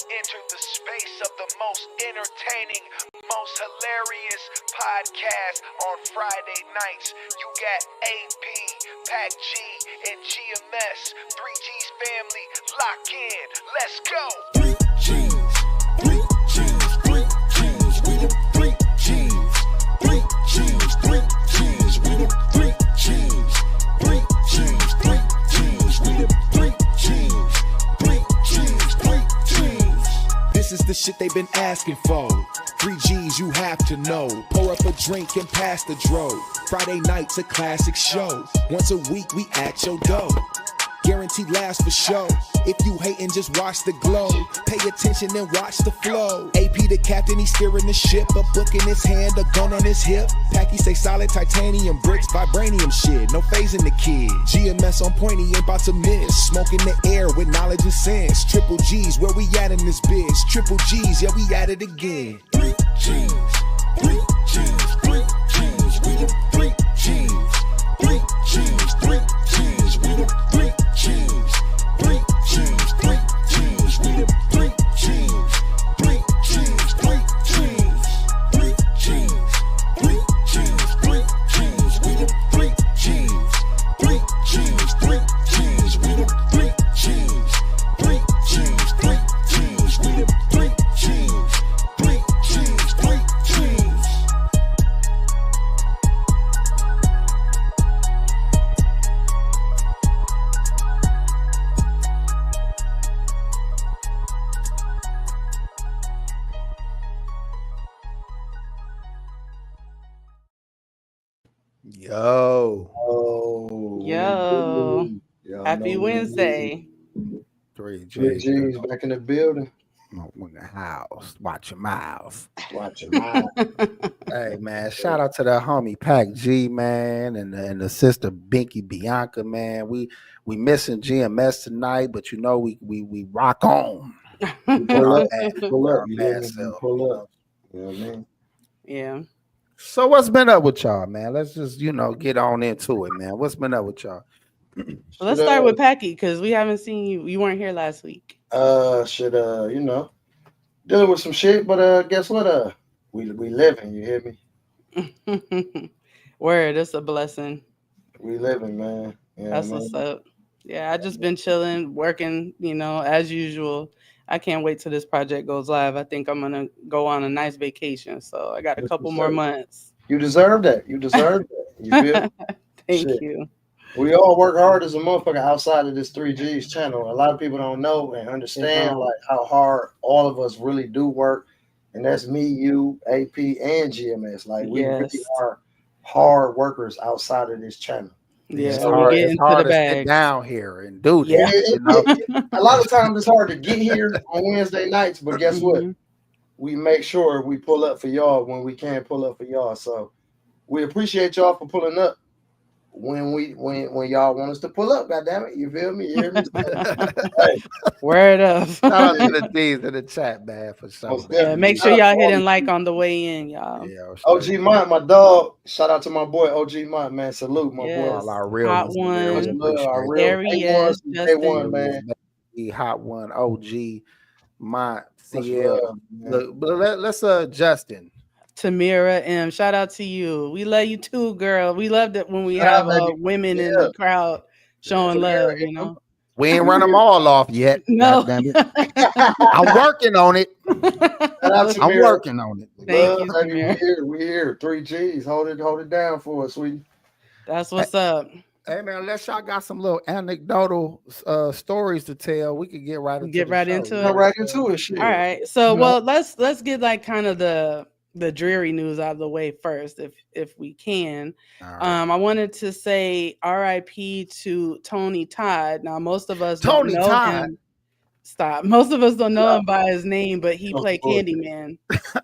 entered the space of the most entertaining, most hilarious podcast on Friday nights. You got AP, Pac G, and GMS. 3G's family, lock in. Let's go. 3G's, 3G's, 3G's, we the 3G's, 3G's, 3G's, we the 3G's, 3G's, 3G's, we the 3G's, 3G's, 3G's. This is the shit they've been asking for. 3G's, you have to know. Pour up a drink and pass the dro. Friday night's a classic show. Once a week we at your door. Guaranteed laughs for show. If you hatin', just watch the glow. Pay attention and watch the flow. AP the captain, he's steering the ship. A book in his hand, a gun on his hip. Packy say solid titanium bricks, vibranium shit. No phasing the kid. GMS on point, he ain't about to miss. Smoke in the air with knowledge and sense. Triple G's, where we at in this biz? Triple G's, yeah, we at it again. 3G's, 3G's, 3G's, we the 3G's, 3G's, 3G's, we the 3G's. 3G's, 3G's, we the 3G's, 3G's, 3G's, 3G's, 3G's, 3G's, we the 3G's, 3G's, 3G's, we the 3G's, 3G's, 3G's, we the 3G's, 3G's, 3G's. Yo. Happy Wednesday. 3G's back in the building. In the house. Watch your mouth. Watch your mouth. Hey man, shout out to the homie Pac G, man, and the sister Binky Bianca, man. We missing GMS tonight, but you know we rock on. Pull up. Pull up. Pull up. You know what I mean? Yeah. So what's been up with y'all, man? Let's just, get on into it, man. What's been up with y'all? Let's start with Packy because we haven't seen you. You weren't here last week. Dealing with some shit, but guess what? We living, you hear me? Word, it's a blessing. We living, man. Yeah, that's man. What's up. Yeah, I just been chilling, working, as usual. I can't wait till this project goes live. I think I'm gonna go on a nice vacation. So I got a couple more months. You deserve that. You deserve that. You feel? Thank you. We all work hard as a motherfucker outside of this 3G's channel. A lot of people don't know and understand like how hard all of us really do work. And that's me, you, AP, and GMS. Like we really are hard workers outside of this channel. Yeah, it's hard to sit down here and do that. Yeah, a lot of times it's hard to get here on Wednesday nights, but guess what? We make sure we pull up for y'all when we can pull up for y'all. So we appreciate y'all for pulling up when y'all want us to pull up. Goddammit, you feel me? You hear me? Hey. Word up. Shout out to the D's in the chat, man, for sure. Yeah, make sure y'all hitting like on the way in, y'all. Yeah, OG Mont, my dog. Shout out to my boy OG Mont, man. Salute, my boy. All our real Hot one. Our real A1, man. Hot one, OG Mont. Let's Justin. Tamira M, shout out to you. We love you too, girl. We loved it when we have women in the crowd showing love, We ain't run them all off yet. No. I'm working on it. I'm working on it. Thank you, Tamira. We here. 3G's. Hold it down for us, sweetie. That's what's up. Hey man, unless y'all got some little anecdotal stories to tell, we could get right into it. Shit. All right. So let's get like kind of the dreary news out of the way first, if we can. Right. I wanted to say R.I.P. to Tony Todd. Now most of us don't know him. Stop. Most of us don't know him by his name, but he played Candyman.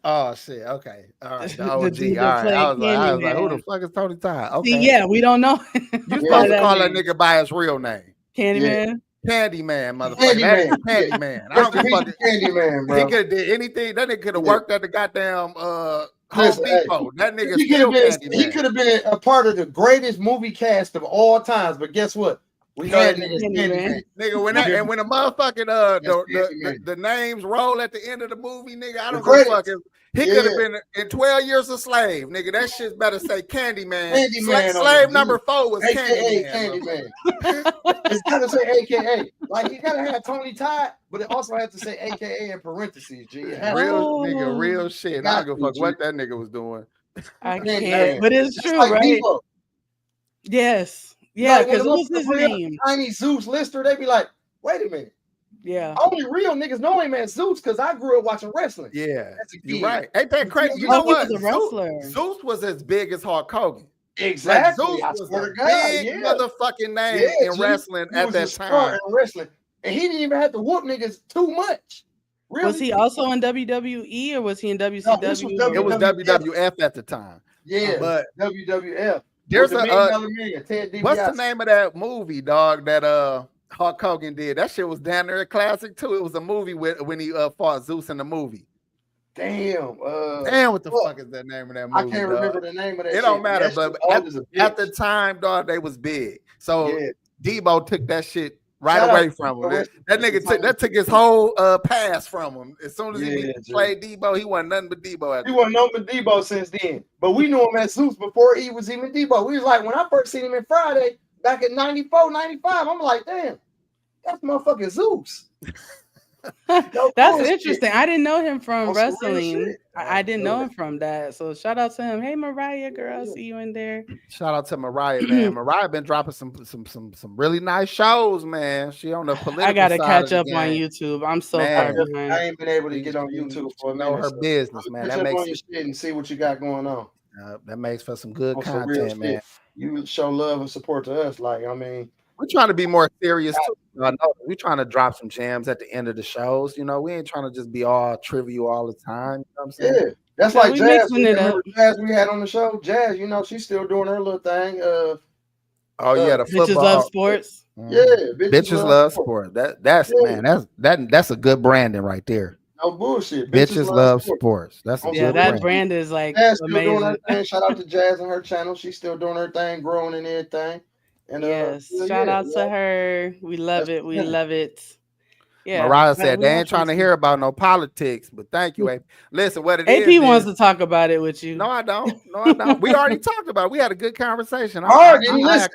Oh shit. Okay. All right. The OG. All right. I was like, who the fuck is Tony Todd? Okay. See, yeah, we don't know. You supposed to call that nigga by his real name. Candyman. Candyman, motherfucker. Candyman. I don't give a fuck. Candyman, bro. He could have did anything. That nigga could have worked at the goddamn Home Depot. That nigga he could have been a part of the greatest movie cast of all times. But guess what? We know that nigga's Candyman. Candyman. Nigga, when the motherfucking the names roll at the end of the movie, nigga, I don't give a fuck. He could have been in 12 Years a Slave, nigga. That shit better say Candyman. Slave number 4 was AKA Candyman. It's gotta say AKA. Like you gotta have Tony Todd, but it also has to say AKA in parentheses. G. Real shit. I don't give a fuck what that nigga was doing. I can't, but it's true, like right? Debo. Yes. Yeah, because what was his name? Tiny Zeus Lister, they be like, wait a minute. Yeah. Only real niggas know him as Zeus because I grew up watching wrestling. Yeah. You're right. Ain't that crazy? You know what? Zeus was as big as Hulk Hogan. Exactly. Like, Zeus was a big motherfucking name in wrestling at that time. Wrestling. And he didn't even have to whoop niggas too much. Really? Was he also in WWE or was he in WCW? No, it was WWF at the time. Yeah, but WWF. There's what's the name of that movie, dog, that Hulk Hogan did? That shit was down there a classic too. It was a movie when he fought Zeus in the movie. Damn. What the fuck is that name of that movie? I can't remember the name of that. It don't matter, but at the time, dog, they was big. So Debo took that shit right away from him. That nigga took his whole pass from him. As soon as he played Debo, he wasn't nothing but Debo. He wasn't nothing but Debo since then. But we knew him as Zeus before he was even Debo. We was like, when I first seen him in Friday back in 94, 95, I'm like, damn, that's motherfucking Zeus. That's interesting. I didn't know him from wrestling. I didn't know him from that. So shout out to him. Hey Mariah, girl, see you in there. Shout out to Mariah, man. Mariah been dropping some really nice shows, man. She on the political. I gotta catch up game. On YouTube. I'm so far behind. I ain't been able to get on YouTube for a minute. Know her business, man. That makes your shit and see what you got going on. That makes for some good content, man. You show love and support to us. Like, I mean, we're trying to be more serious too. We're trying to drop some jams at the end of the shows. You know, we ain't trying to just be all trivial all the time. You know what I'm saying? Yeah, that's like Jazz. Jazz we had on the show. Jazz, you know, she's still doing her little thing. The football. Bitches love sports. Yeah, bitches love sports. That's a good branding right there. No bullshit. Bitches love sports. That's a good that brand is like Jazz still amazing. doing her thing. Shout out to Jazz and her channel. She's still doing her thing, growing and everything. And shout out to her. We love it. We love it. Yeah. Mariah said they ain't trying to hear about no politics, but thank you, AP. Listen, what it is. AP wants to talk about it with you. No, I don't. We already talked about it. We had a good conversation. Hard didn't listen.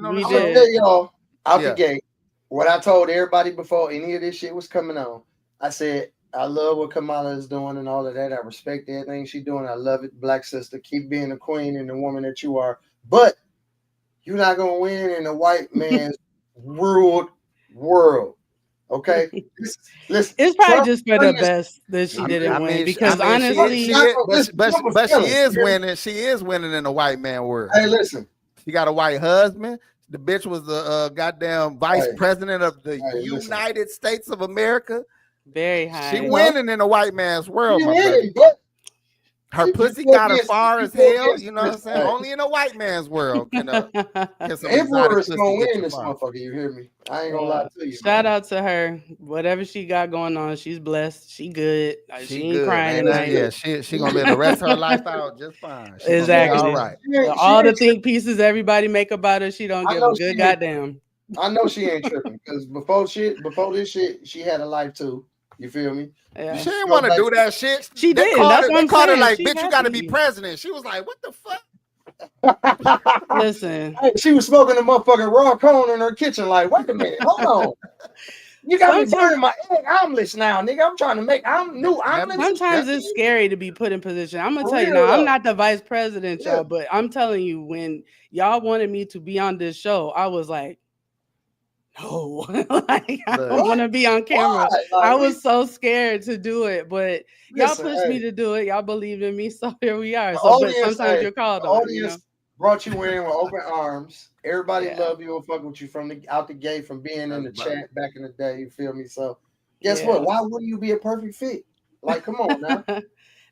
I'm gonna tell y'all out the gate what I told everybody before any of this shit was coming on. I said, I love what Kamala is doing and all of that. I respect everything she's doing. I love it, black sister. Keep being the queen and the woman that you are. But you're not gonna win in a white man's ruled world. Okay, listen. It's probably just for the best that she didn't win because honestly, but she is winning. She is winning in a white man world. Hey, listen. She got a white husband. The bitch was the goddamn vice president of the United States of America. Very high. She winning in a white man's world. Her pussy got her far as hell, you know what I'm saying? Only in a white man's world. The emperor is gonna win this motherfucker. You hear me? I ain't gonna lie to you. Shout out to her. Whatever she got going on, she's blessed. She good. She ain't good, crying. Yeah, she gonna live the rest of her life out just fine. Exactly. All right. All the think pieces everybody make about her, she don't give a good goddamn. I know she ain't tripping because before this shit, she had a life too. You feel me? Yeah. She didn't want to do that shit. She did. That's what I'm called her saying. like, bitch, you got to be president. She was like, what the fuck? Listen. She was smoking a motherfucking raw cone in her kitchen. Like, wait a minute. Hold on. You got me burning my egg omelets now, nigga. I'm trying to make new omelets. Sometimes it's scary to be put in position. I'm going to tell you now, I'm not the vice president, y'all, but I'm telling you, when y'all wanted me to be on this show, I was like, no, like, I don't want to be on camera. I was so scared to do it, but y'all pushed me to do it. Y'all believed in me, so here we are. So, but sometimes you're called on. Audience brought you in with open arms. Everybody love you and fuck with you from out the gate, from being in the chat back in the day. You feel me? So, guess what? Why wouldn't you be a perfect fit? Like, come on now.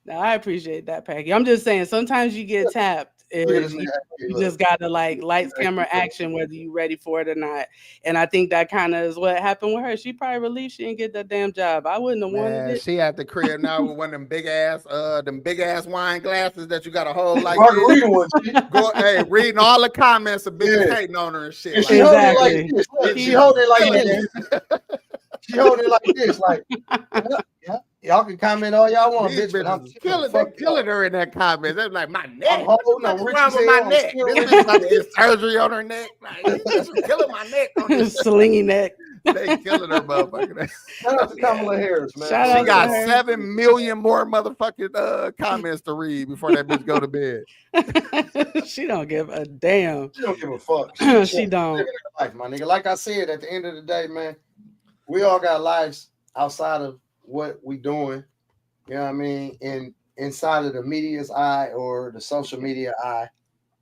No, I appreciate that, Packy. I'm just saying, sometimes you get tapped. You just gotta like lights, camera, action, whether you ready for it or not. And I think that kind of is what happened with her. She probably relieved she didn't get that damn job. I wouldn't have wanted it. She at the crib now with one of them big ass wine glasses that you got to hold like margarita ones. Reading all the comments of bitches hating on her and shit. And she hold it like this. She hold it like this. She hold it like this, like yeah. Y'all can comment all y'all want, bitch. But I'm killing her in that comment. They're like, my neck. I'm holding on my neck. This bitch about to get surgery on her neck. Like, she's killing my neck. Slingy neck. They killing her, motherfucker. Shout out to Kamala Harris, man. She got 7 million more motherfucking comments to read before that bitch go to bed. She don't give a damn. She don't give a fuck. She don't. Living her life, my nigga. Like I said, at the end of the day, man, we all got lives outside of what we doing, you know what I mean, inside of the media's eye or the social media eye,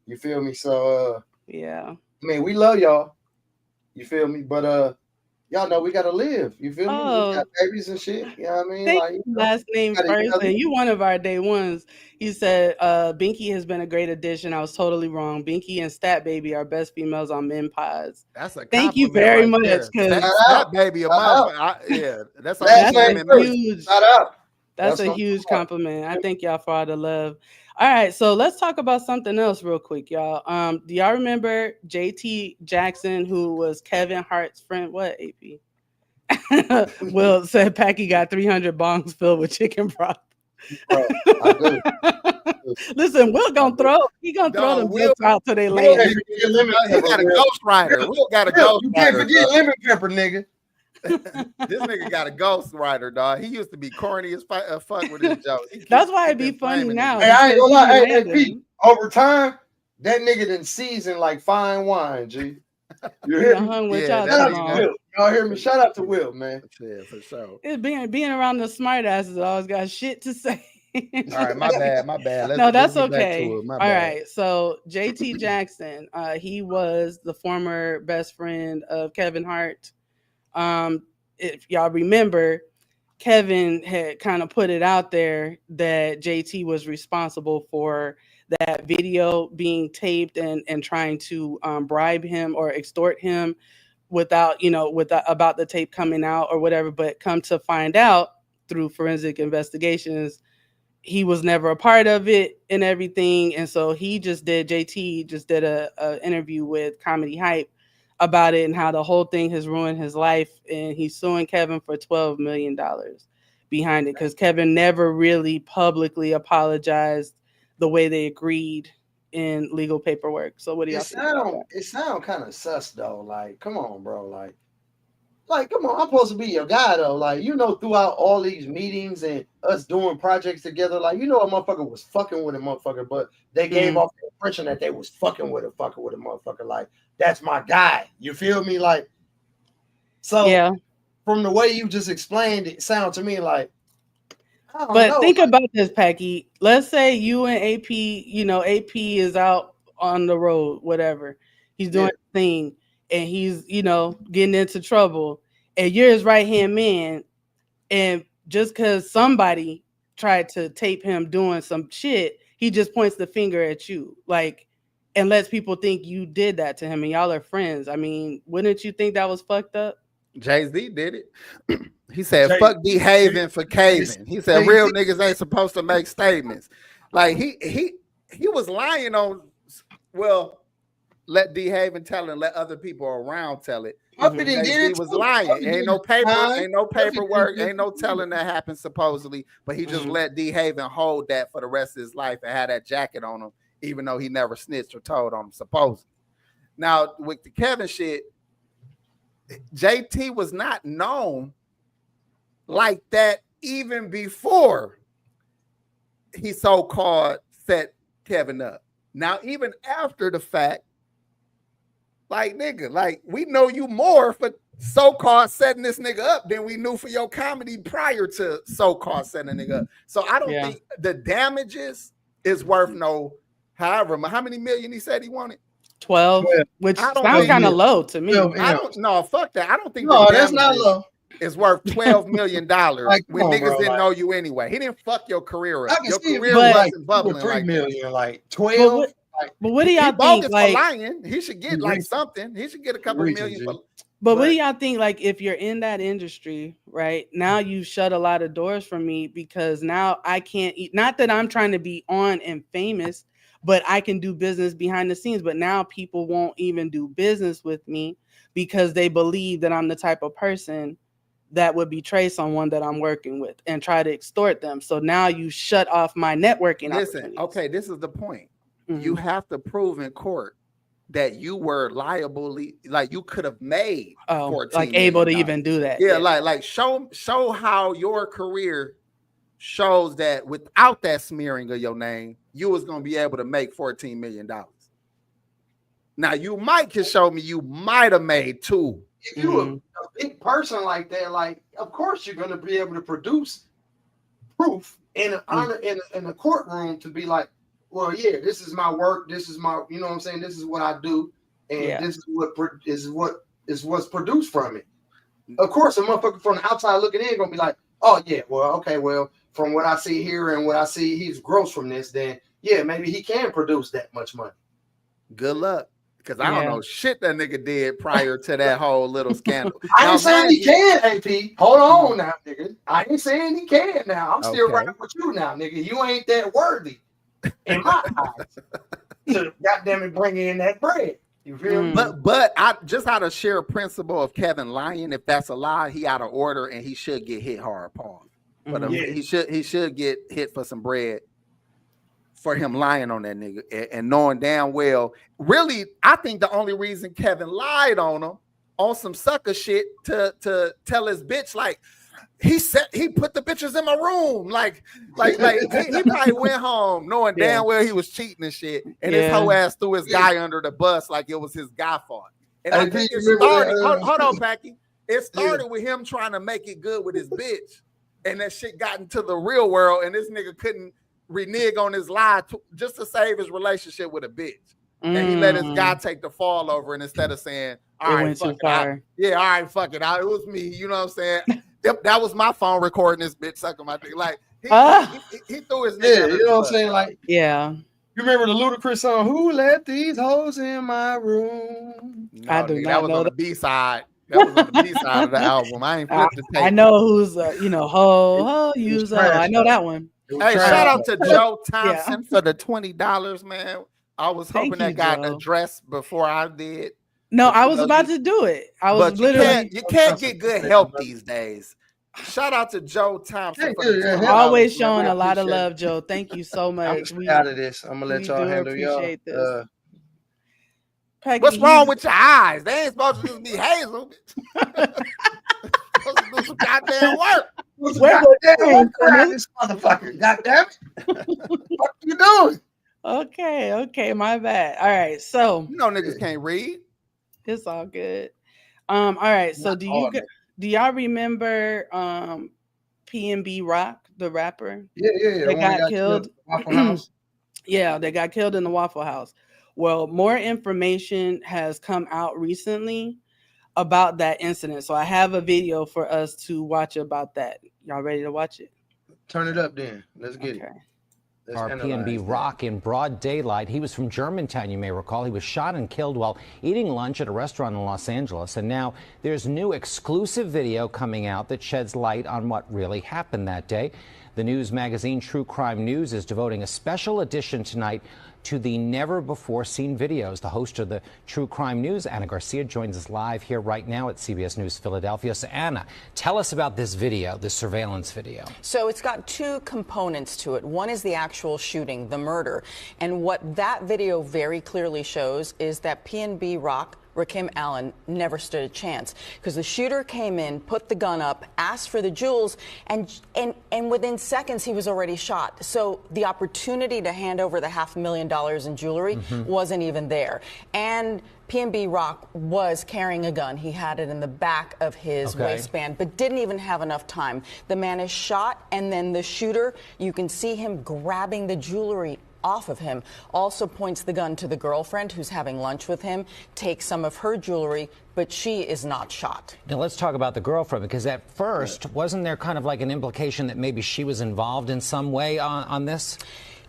you feel me? So yeah, I mean, we love y'all, you feel me? But y'all know we gotta live, you feel me? We got babies and shit, you know what I mean? Like, last name first, and you one of our day ones. He said Binky has been a great addition. I was totally wrong. Binky and Stat Baby are best females on Men Pods. That's a thank you very much. Stat Baby, that's huge. Shout out. That's a huge compliment. I thank y'all for all the love. All right, so let's talk about something else real quick, y'all. Do y'all remember JT Jackson, who was Kevin Hart's friend? What, AP? Will said Packy got 300 bongs filled with chicken broth. Bro, I do. Listen, Will gonna throw. He gonna throw them bits out to their lane. He got a ghost rider. Will got a ghost rider. You can't forget lemon pepper, nigga. This nigga got a ghost rider, dog. He used to be corny as fuck with his jokes. That's why it'd be funny now. Hey, I ain't gonna lie. Hey, Pete, over time, that nigga done seasoned like fine wine, G. You hear me? Shout out to Will. Y'all hear me? Shout out to Will, man. Yeah, for sure. It's being around the smart asses always got shit to say. All right, my bad. That's okay. All right, so JT Jackson, he was the former best friend of Kevin Hart. If y'all remember, Kevin had kind of put it out there that JT was responsible for that video being taped and trying to bribe him or extort him about the tape coming out or whatever. But come to find out through forensic investigations, he was never a part of it and everything. And so JT just did a interview with Comedy Hype about it and how the whole thing has ruined his life. And he's suing Kevin for $12 million behind it because Kevin never really publicly apologized the way they agreed in legal paperwork. So what do y'all think? It sound kind of sus though. Like, come on, bro. Like, come on, I'm supposed to be your guy though. Like, throughout all these meetings and us doing projects together, like, a motherfucker was fucking with a motherfucker, but they gave off the impression that they was fucking with a motherfucker. Like, that's my guy. You feel me? Like, so yeah. From the way you just explained, it sounded to me like, but think about this, Packy. Let's say you and AP, AP is out on the road, whatever. He's doing his thing and he's, getting into trouble. And you're his right-hand man. And just because somebody tried to tape him doing some shit, he just points the finger at you. Like, and lets people think you did that to him and y'all are friends. I mean, wouldn't you think that was fucked up? Jay-Z did it. He said, fuck behaving for Kevein. He said, real niggas ain't supposed to make statements. Like, he was lying on, let D Haven tell it and let other people around tell it. He was lying. Ain't no paper, ain't no paperwork, ain't no telling that happened supposedly, but he just let D Haven hold that for the rest of his life and had that jacket on him, even though he never snitched or told on him, supposedly. Now, with the Kevin shit, JT was not known like that even before he so-called set Kevin up. Now, even after the fact, like, nigga, like, we know you more for so-called setting this nigga up than we knew for your comedy prior to so-called setting a nigga up. So I don't think the damages is worth how many million he said he wanted? 12, which sounds kind of low to me. I don't know. Fuck that. I don't think that's not low. Is worth $12 million when niggas didn't know you anyway. He didn't fuck your career up. Your career wasn't bubbling $3 million, like 12. But what do y'all think? For lying. He should get like something. He should get a couple million. But what do y'all think? Like, if you're in that industry, right now, you shut a lot of doors from me because now I can't eat. Not that I'm trying to be on and famous, but I can do business behind the scenes. But now people won't even do business with me because they believe that I'm the type of person that would betray someone that I'm working with and try to extort them. So now you shut off my networking. Listen, okay, this is the point. You have to prove in court that you were liably, like you could have made like able to even do that. Yeah, like show how your career shows that without that smearing of your name, you was gonna be able to make $14 million. Now you can show me you might have made $2. If you're a big person like that, like of course you're gonna be able to produce proof in a courtroom to be like, well, yeah, this is my work. This is my, you know what I'm saying? This is what I do. And this is what's produced from it. Of course, a motherfucker from the outside looking in gonna be like, oh yeah, well, okay, well, from what I see here and what I see he's gross from this, then yeah, maybe he can produce that much money. Good luck. Because I don't know shit that nigga did prior to that whole little scandal. I ain't saying he can, AP. Hold on now, nigga. I ain't saying he can now. I'm still right with you now, nigga. You ain't that worthy in my eyes to goddamn it bring in that bread. You feel me? But I just out of sheer principle of Kevein lying, if that's a lie, he out of order and he should get hit hard, Paul. But he should get hit for some bread for him lying on that nigga and knowing damn well. Really, I think the only reason Kevein lied on him on some sucker shit to tell his bitch, like, he put the bitches in my room. Like he probably went home knowing damn well he was cheating and shit. And his whole ass threw his guy under the bus like it was his guy fault. And I think it started, hold on, Packy. It started with him trying to make it good with his bitch. And that shit got into the real world and this nigga couldn't renege on his lie just to save his relationship with a bitch. And he let his guy take the fall over, and instead of saying, all right, fuck it out. Yeah, all right, fuck it out. It was me. You know what I'm saying? That was my phone recording this bitch sucking my dick. Like he threw his nigga. You know what I'm saying? Like, you remember the Ludacris song, Who Let These Hoes in My Room? No, I do not that was know on the B-side. That was on the B-side of the album. I ain't flipped the tape. I know who's ho user. I know that one. Hey, shout out to Joe Thompson for the $20, man. I was hoping that got addressed before I did. No, I was about to do it. I was literally. You can't get good help these days. Shout out to Joe Thompson. Always showing a lot of love, Joe. Thank you so much. I'm out of this. I'm gonna let y'all handle y'all. What's wrong with your eyes? They ain't supposed to just be hazel. Supposed to do some goddamn work. Where this motherfucker? Goddamn it! What you doing? Okay, my bad. All right, so you know niggas can't read. It's all good. All right, so do y'all remember PNB Rock, the rapper? Yeah. They got killed. Waffle House. Yeah, they got killed in the Waffle House. Well, more information has come out recently about that incident. So I have a video for us to watch about that. Y'all ready to watch it? Turn it up then. Let's get it. Our PNB Rock in broad daylight. He was from Germantown, you may recall. He was shot and killed while eating lunch at a restaurant in Los Angeles. And now there's new exclusive video coming out that sheds light on what really happened that day. The news magazine True Crime News is devoting a special edition tonight to the never-before-seen videos. The host of the True Crime News, Anna Garcia, joins us live here right now at CBS News Philadelphia. So, Anna, tell us about this video, this surveillance video. So it's got two components to it. One is the actual shooting, the murder. And what that video very clearly shows is that PNB Rock, Rakim Allen, never stood a chance because the shooter came in, put the gun up, asked for the jewels, and within seconds he was already shot. So the opportunity to hand over the $500,000 in jewelry wasn't even there. And PNB Rock was carrying a gun. He had it in the back of his waistband, but didn't even have enough time. The man is shot, and then the shooter, you can see him grabbing the jewelry off of him, also points the gun to the girlfriend who's having lunch with him, takes some of her jewelry, but she is not shot. Now let's talk about the girlfriend, because at first, wasn't there kind of like an implication that maybe she was involved in some way on this?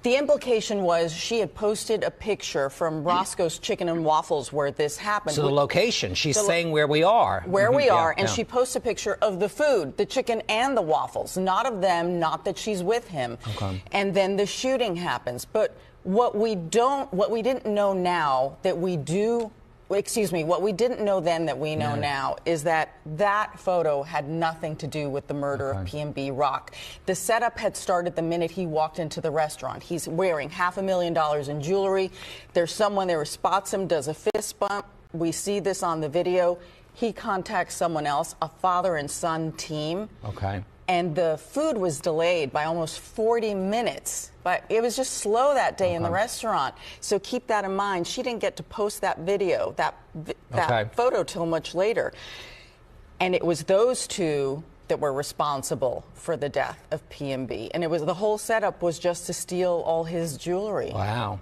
The implication was she had posted a picture from Roscoe's Chicken and Waffles where this happened. So the location, she's saying where we are. Where we are, and she posts a picture of the food, the chicken and the waffles, not of them, not that she's with him. Okay. And then the shooting happens. But what we didn't know now that we do, what we didn't know then that we know now is that that photo had nothing to do with the murder of PNB Rock. The setup had started the minute he walked into the restaurant. He's wearing $500,000 in jewelry. There's someone there who spots him, does a fist bump. We see this on the video. He contacts someone else, a father and son team. Okay. And the food was delayed by almost 40 minutes. But it was just slow that day in the restaurant. So keep that in mind. She didn't get to post that video, that photo till much later. And it was those two that were responsible for the death of PNB. And it was the whole setup was just to steal all his jewelry. Wow.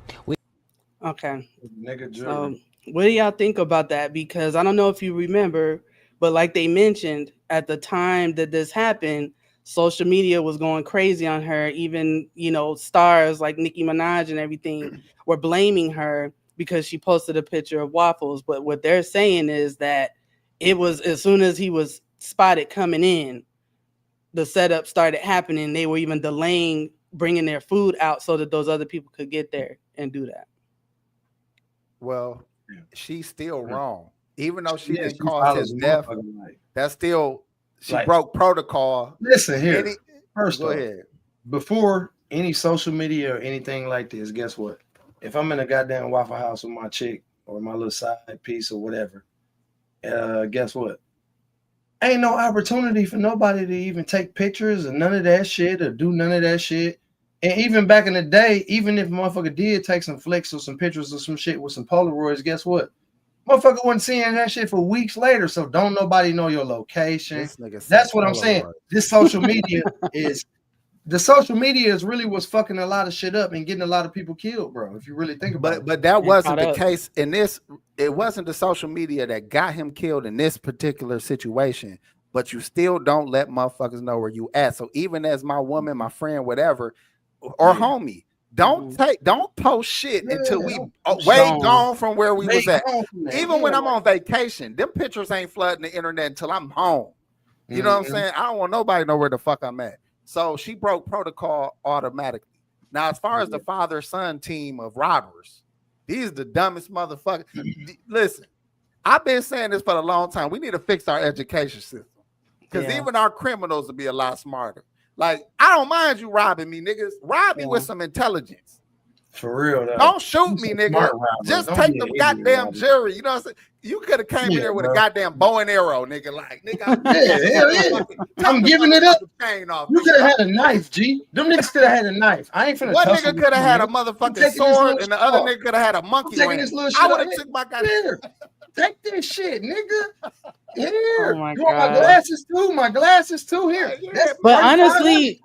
Okay. Nigga jewelry. What do y'all think about that? Because I don't know if you remember, but like they mentioned, at the time that this happened, social media was going crazy on her. Even, stars like Nicki Minaj and everything were blaming her because she posted a picture of waffles. But what they're saying is that it was as soon as he was spotted coming in, the setup started happening. They were even delaying bringing their food out so that those other people could get there and do that. Well, she's still wrong. Even though she didn't cause his death, that's still, she broke protocol. Listen here. First go off, ahead. Before any social media or anything like this, guess what? If I'm in a goddamn Waffle House with my chick or my little side piece or whatever, guess what? Ain't no opportunity for nobody to even take pictures or none of that shit or do none of that shit. And even back in the day, even if a motherfucker did take some flicks or some pictures or some shit with some Polaroids, guess what? Motherfucker wasn't seeing that shit for weeks later. So don't nobody know your location. That's what I'm saying. This social media is really what's fucking a lot of shit up and getting a lot of people killed, bro. If you really think about it. But that wasn't the case in this. It wasn't the social media that got him killed in this particular situation. But you still don't let motherfuckers know where you at. So even as my woman, my friend, whatever, or homie, don't post shit until we way gone from where we was at. Even when I'm on vacation, them pictures ain't flooding the internet until I'm home. You know what I'm saying? I don't want nobody to know where the fuck I'm at. So she broke protocol automatically. Now, as far as the father-son team of robbers, these are the dumbest motherfuckers. Listen, I've been saying this for a long time. We need to fix our education system. Because even our criminals will be a lot smarter. Like, I don't mind you robbing me, niggas. Rob me with some intelligence. For real, though. Don't shoot me, nigga. Just take the goddamn jury. You know what I'm saying? You could have came in here with a goddamn bow and arrow, nigga. Like, nigga, I'm giving it up. You could have had a knife, G. Them niggas could have had a knife. I ain't finna. One nigga could have had a motherfucking sword, and the other nigga could have had a monkey ring. I would have took my goddamn. Take this shit, nigga. Here. Oh my you want my glasses too? My glasses too. Here. But honestly,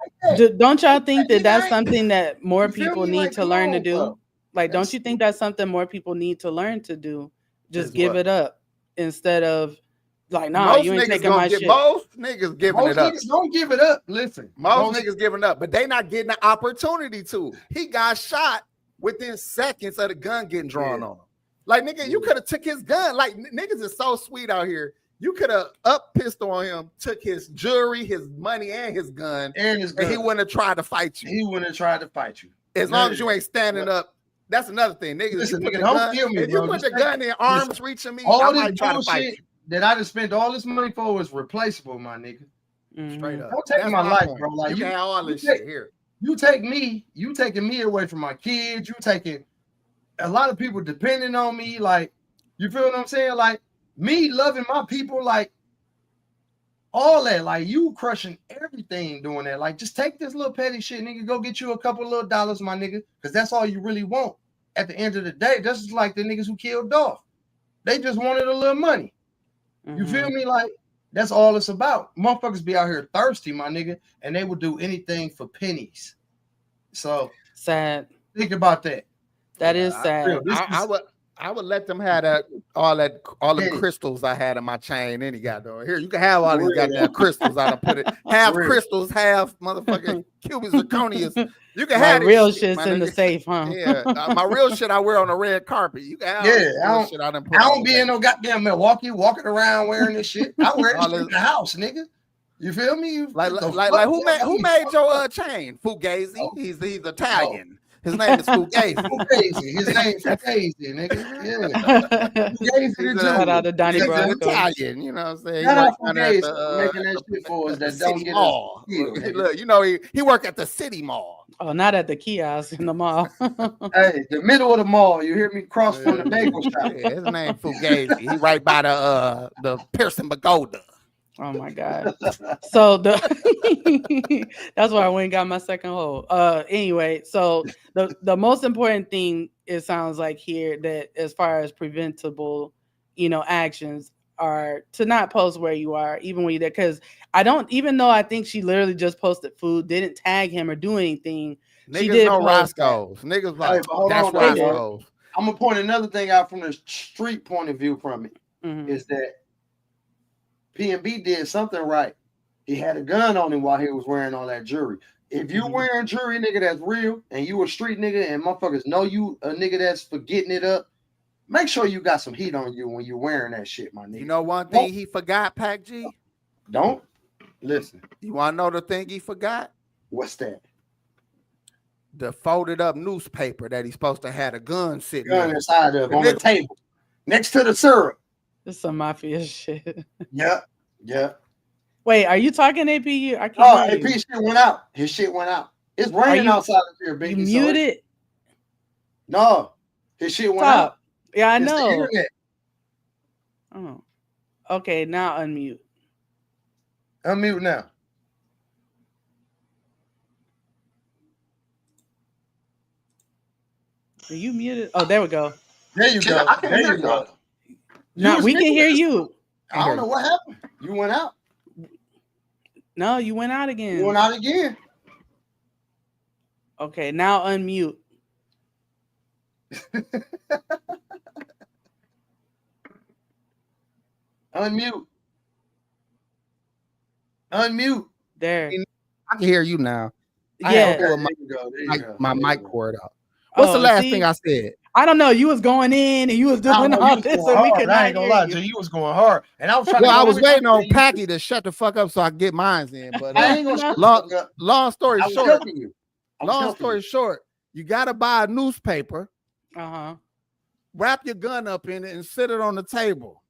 don't y'all think that that's something that more people need to learn to do? Like, don't you think that's something more people need to learn to do? Just give it up instead of like, nah, you ain't taking my shit. Most niggas giving it up. Most niggas don't give it up. Listen, most niggas giving up, but they not getting the opportunity to. He got shot within seconds of the gun getting drawn on him. Like, nigga, you could have took his gun. Like, niggas is so sweet out here. You could have up pistol on him, took his jewelry, his money, and his gun, and he wouldn't have tried to fight you. He wouldn't have tried to fight you. As long as you ain't standing up. That's another thing, niggas. Listen, nigga, don't kill me, if you put the gun in arms reaching me, all I this might try to fight you. That I just spent all this money for is replaceable, my nigga. Straight up. Don't take my life, bro. Like, you can have all this shit here. You taking me away from my kids. You taking a lot of people depending on me. Like, you feel what I'm saying? Like, me loving my people, like, all that. Like, you crushing everything doing that. Like, just take this little petty shit, nigga. Go get you a couple little dollars, my nigga. Because that's all you really want. At the end of the day, that's just like the niggas who killed Dolph. They just wanted a little money. You feel me? Like, that's all it's about. Motherfuckers be out here thirsty, my nigga, and they would do anything for pennies. So sad. Think about that. That is sad. I would let them have all the crystals I had in my chain. Any goddamn here, you can have all these goddamn crystals. I done put it half crystals, half motherfucking cubic zirconias. You can have real shit, shit's in the safe, huh? Yeah, my real shit I wear on the red carpet. You can have shit I don't be in no goddamn Milwaukee walking around wearing this shit. I wear this in the house, nigga. You feel me? Like who made your chain? Fugazi. Oh. He's Italian. Oh. His name is Fugazi. His name is Fugazi, nigga. Yeah. Fugazi. Shout out to Donnie Brasco. Italian, you know what I'm saying? Shout out Fugazi making that shit for us that don't get us. Look, you know he work at the city mall. Oh, not at the kiosk in the mall. Hey, the middle of the mall. You hear me? Cross from the bagel shop. Yeah, his name Fugazi. He right by the Pearson Pagoda. Oh my God. So that's why I went and got my second hole. Anyway, so the most important thing, it sounds like here, that as far as preventable, actions are to not post where you are, even when you're there. Because even though I think she literally just posted food, didn't tag him or do anything. Niggas know Roscoe's. Niggas like, that's Roscoe's. I'm gonna point another thing out from the street point of view from it, is that PNB did something right. He had a gun on him while he was wearing all that jewelry. If you wearing jewelry, nigga, that's real, and you a street nigga, and motherfuckers know you a nigga that's for getting it up, make sure you got some heat on you when you're wearing that shit, my nigga. You know one thing he forgot, Pac G? Don't listen. You want to know the thing he forgot? What's that? The folded up newspaper that he's supposed to have a gun sitting inside of on the table next to the syrup. This is some mafia shit. Yeah. Wait, are you talking AP? I can't. Oh, AP shit went out. His shit went out. It's raining outside of here, baby. You muted? No, his shit went out. Yeah, I know. Oh, okay. Now unmute. Unmute now. Are you muted? Oh, there we go. There you go. There you go. No, we can hear you. I don't know what happened. You went out. No, you went out again. You went out again. Okay, now unmute. Unmute. There. I can hear you now. Yeah. My mic cord out. What's the last thing I said? I don't know. You was going in and you was doing all this, so we could. I ain't gonna lie to you. You was going hard, and I was trying. Well, I was waiting on Packy to shut the fuck up so I can get mine in. But I ain't gonna long story short. Long story short, you gotta buy a newspaper. Wrap your gun up in it and sit it on the table.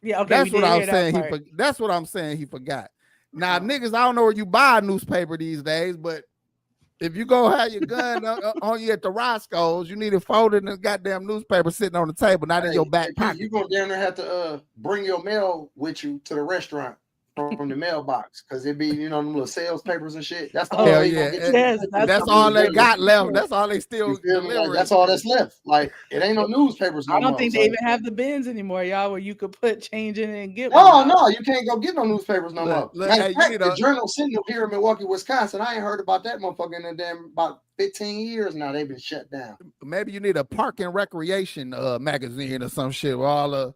Yeah, okay. That's what I was saying. That's what I'm saying. He forgot. Now, niggas, I don't know where you buy a newspaper these days, but if you go have your gun on you at the Roscoe's, you need it folded in a goddamn newspaper sitting on the table, not in your back pocket. You're going down there have to bring your mail with you to the restaurant from the mailbox, because it be, them little sales papers and shit. That's the whole thing. That's all they got left. That's all they still deliver. Like, that's all that's left. Like, it ain't no newspapers no more. I don't think they even have the bins anymore, y'all, where you could put change in it and get one. No, you can't go get no newspapers no more. The Journal sitting up here in Milwaukee, Wisconsin, I ain't heard about that motherfucker in about 15 years now. They've been shut down. Maybe you need a park and recreation magazine or some shit with all the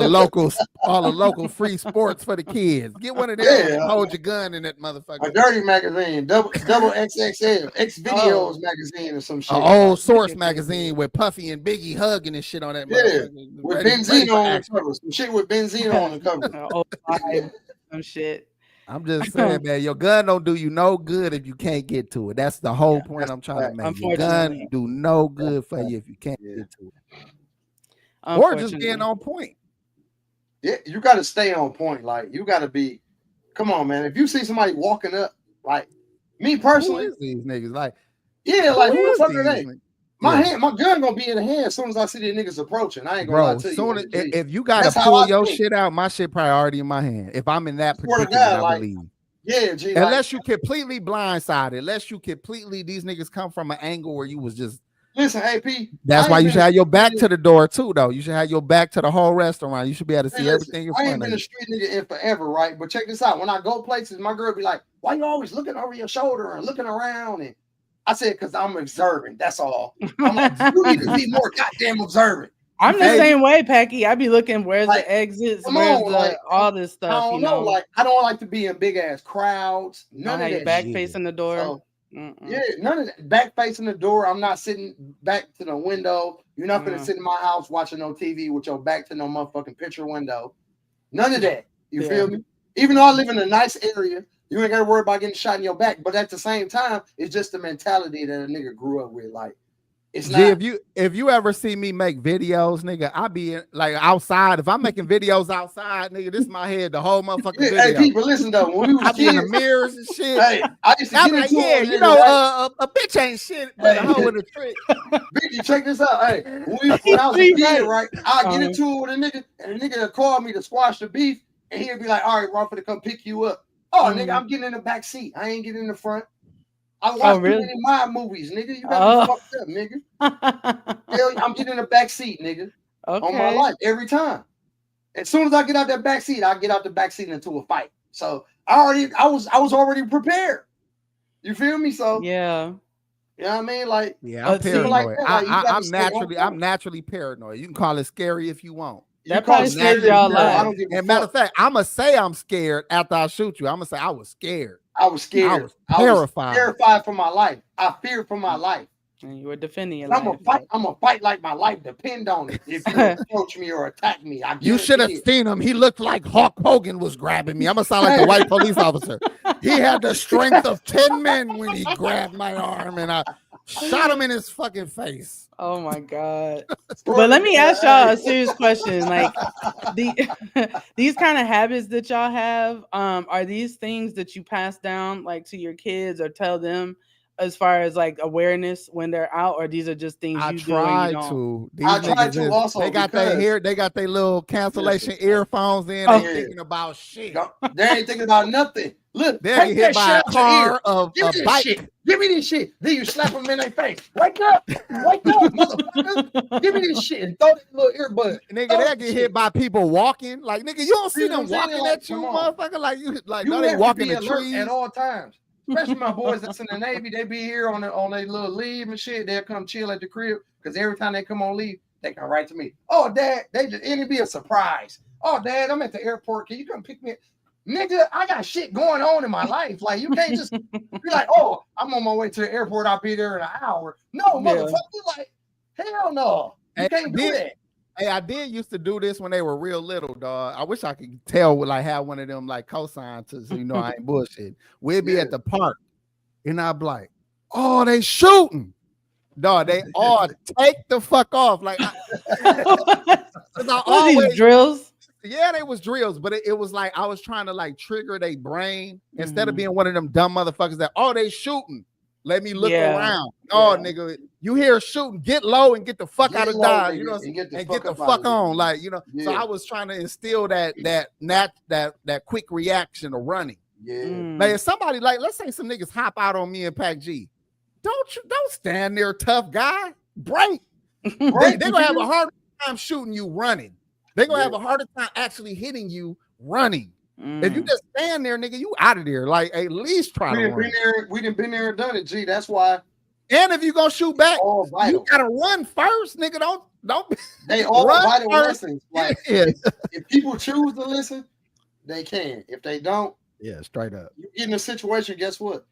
local free sports for the kids. Get one of them and hold your gun in that motherfucker. A dirty magazine, double XXL, X Videos magazine or some shit. An old Source magazine with Puffy and Biggie hugging and shit on that. Yeah, with Benzino on the cover. Some shit with Benzino on the cover. Some shit. I'm just saying, man, your gun don't do you no good if you can't get to it. That's the whole point I'm trying to make. Your gun do no good for you if you can't get to it. Or just being on point. Yeah, you got to stay on point. Like, you got to be, come on, man. If you see somebody walking up, like me personally, who is these niggas? Like, yeah, like who the fuck are they? My gun gonna be in the hand as soon as I see these niggas approaching. I ain't gonna lie to you. If you gotta pull your shit out, my shit priority in my hand. If I'm in that particular, I believe. Yeah, G, unless you completely blindsided, unless you completely these niggas come from an angle where you was just. Listen, AP. That's why you should have your back to the door too, though. You should have your back to the whole restaurant. You should be able to see everything in front of you. I ain't been a street nigga in forever, right? But check this out. When I go places, my girl be like, "Why you always looking over your shoulder and looking around?" And I said, because I'm observant. That's all. I'm like, you need to be more goddamn observant. I'm the same way, Packy. I be looking where's like, the exits, where's the like, all this stuff. I don't know. Like, I don't like to be in big ass crowds. None of that. Back facing the door. So, yeah, none of that. Back facing the door. I'm not sitting back to the window. You're not gonna sit in my house watching no TV with your back to no motherfucking picture window. None of that. You feel me? Even though I live in a nice area, you ain't gotta worry about getting shot in your back. But at the same time, it's just the mentality that a nigga grew up with. Like, it's not. If you ever see me make videos, nigga, I be like outside. If I'm making videos outside, nigga, this is my head the whole motherfucking video. Hey, people, listen though. When we was I be in the mirrors and shit. Hey, I used to get into it, you know, right? A bitch ain't shit, but a hoe in a trick. Bitch, check this out. Hey, when I was a kid, right, I get into it with a nigga, and the nigga would call me to squash the beef, and he'd be like, "All right, we're to come pick you up." Oh, nigga, I'm getting in the back seat. I ain't getting in the front. I watch too many mob movies, nigga. You gotta be fucked up, nigga. I'm getting in the back seat, nigga. Okay. On my life every time. As soon as I get out that back seat, I get out the back seat into a fight. So I was already prepared. You feel me? So yeah. You know what I mean? Like, yeah, I'm paranoid. Like I'm naturally paranoid. You can call it scary if you want. That probably scared y'all life. And matter of fact, I'ma say I'm scared after I shoot you. I'm gonna say I was scared. I was scared. I was terrified. I was terrified for my life. I feared for my life. And you were defending your life. I'm gonna fight like my life depend on it. If you approach me or attack me, you should have seen him. He looked like Hulk Hogan was grabbing me. I'm gonna sound like the white police officer. He had the strength of 10 men when he grabbed my arm, and I shot him in his fucking face. Oh my God. But let me ask y'all a serious question. Like these kind of habits that y'all have, are these things that you pass down like to your kids or tell them as far as like awareness when they're out, or these are just things you do? I try to also. They got their hair, they got their little cancellation earphones in. They thinking about shit. They ain't thinking about nothing. Look, they'll get hit by a car of a bike. Shit. Give me this shit. Then you slap them in their face. Wake up, motherfucker. Give me this shit and throw that little earbud. Nigga, they'll get hit by people walking. Like, nigga, you don't see them walking at you, motherfucker. Like, you no, they walking the trees at all times. Especially my boys that's in the Navy, they be here on their little leave and shit. They'll come chill at the crib because every time they come on leave, they come right to me. Oh, Dad, it'll be a surprise. Oh, Dad, I'm at the airport. Can you come pick me up? Nigga, I got shit going on in my life. Like, you can't just be like, oh, I'm on my way to the airport. I'll be there in an hour. No, motherfucker, like, hell no. You can't do that. Hey, I did used to do this when they were real little, dog. I wish I could tell, like, have one of them, like, cosigns to, so you know, I ain't bullshit. We'd be at the park, and I'd be like, oh, they shooting. Dog, they all take the fuck off. Like, these drills? Yeah, they was drills, but it was like I was trying to like trigger their brain instead of being one of them dumb motherfuckers that, oh, they shooting. Let me look around. Oh, nigga, you hear shooting, get low and get the fuck out of Dodge, you know, and get the fuck on. Like, you know, so I was trying to instill that quick reaction of running. Yeah. Like if somebody, like, let's say some niggas hop out on me and Pac G. Don't stand there, tough guy. Break. They're gonna have a hard time shooting you running. They're gonna have a harder time actually hitting you running. If you just stand there, nigga, you out of there. Like, at least try to run. We done been there and done it, G. That's why. And if you gonna shoot back, you gotta run first, nigga. Don't. They all vital lessons. Like, if people choose to listen, they can. If they don't, straight up. You get in a situation, guess what?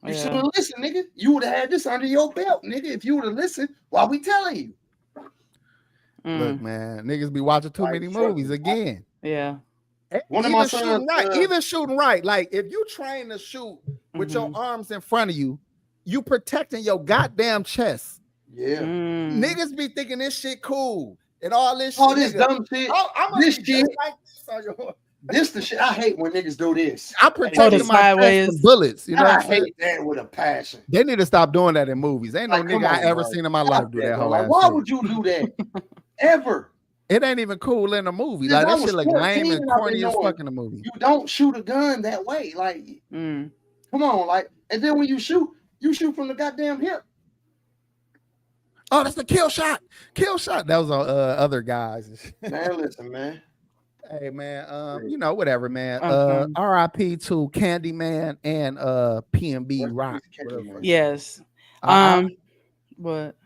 You should have listened, nigga. You would have had this under your belt, nigga. If you would have listened while we telling you. Look, man, niggas be watching too many movies again. Yeah. Even shooting right. Like, if you train to shoot with your arms in front of you, you protecting your goddamn chest. Yeah. Niggas be thinking this shit cool and all this shit. All this dumb shit. This shit. This the shit. I hate when niggas do this. I'm protecting my chest from bullets. You know what I'm saying? I hate that with a passion. They need to stop doing that in movies. Ain't no nigga I ever seen in my life do that whole ass Why would you do that? Ever? It ain't even cool in a movie. Like, that shit like lame and corny as fuck in a movie. You don't shoot a gun that way. Like, come on, like, and then when you shoot from the goddamn hip. Oh, that's the kill shot. Kill shot. That was on other guys. Man, listen, man. Hey, man. You know, whatever, man. R.I.P. to Candyman and PNB Rock. Yes. What?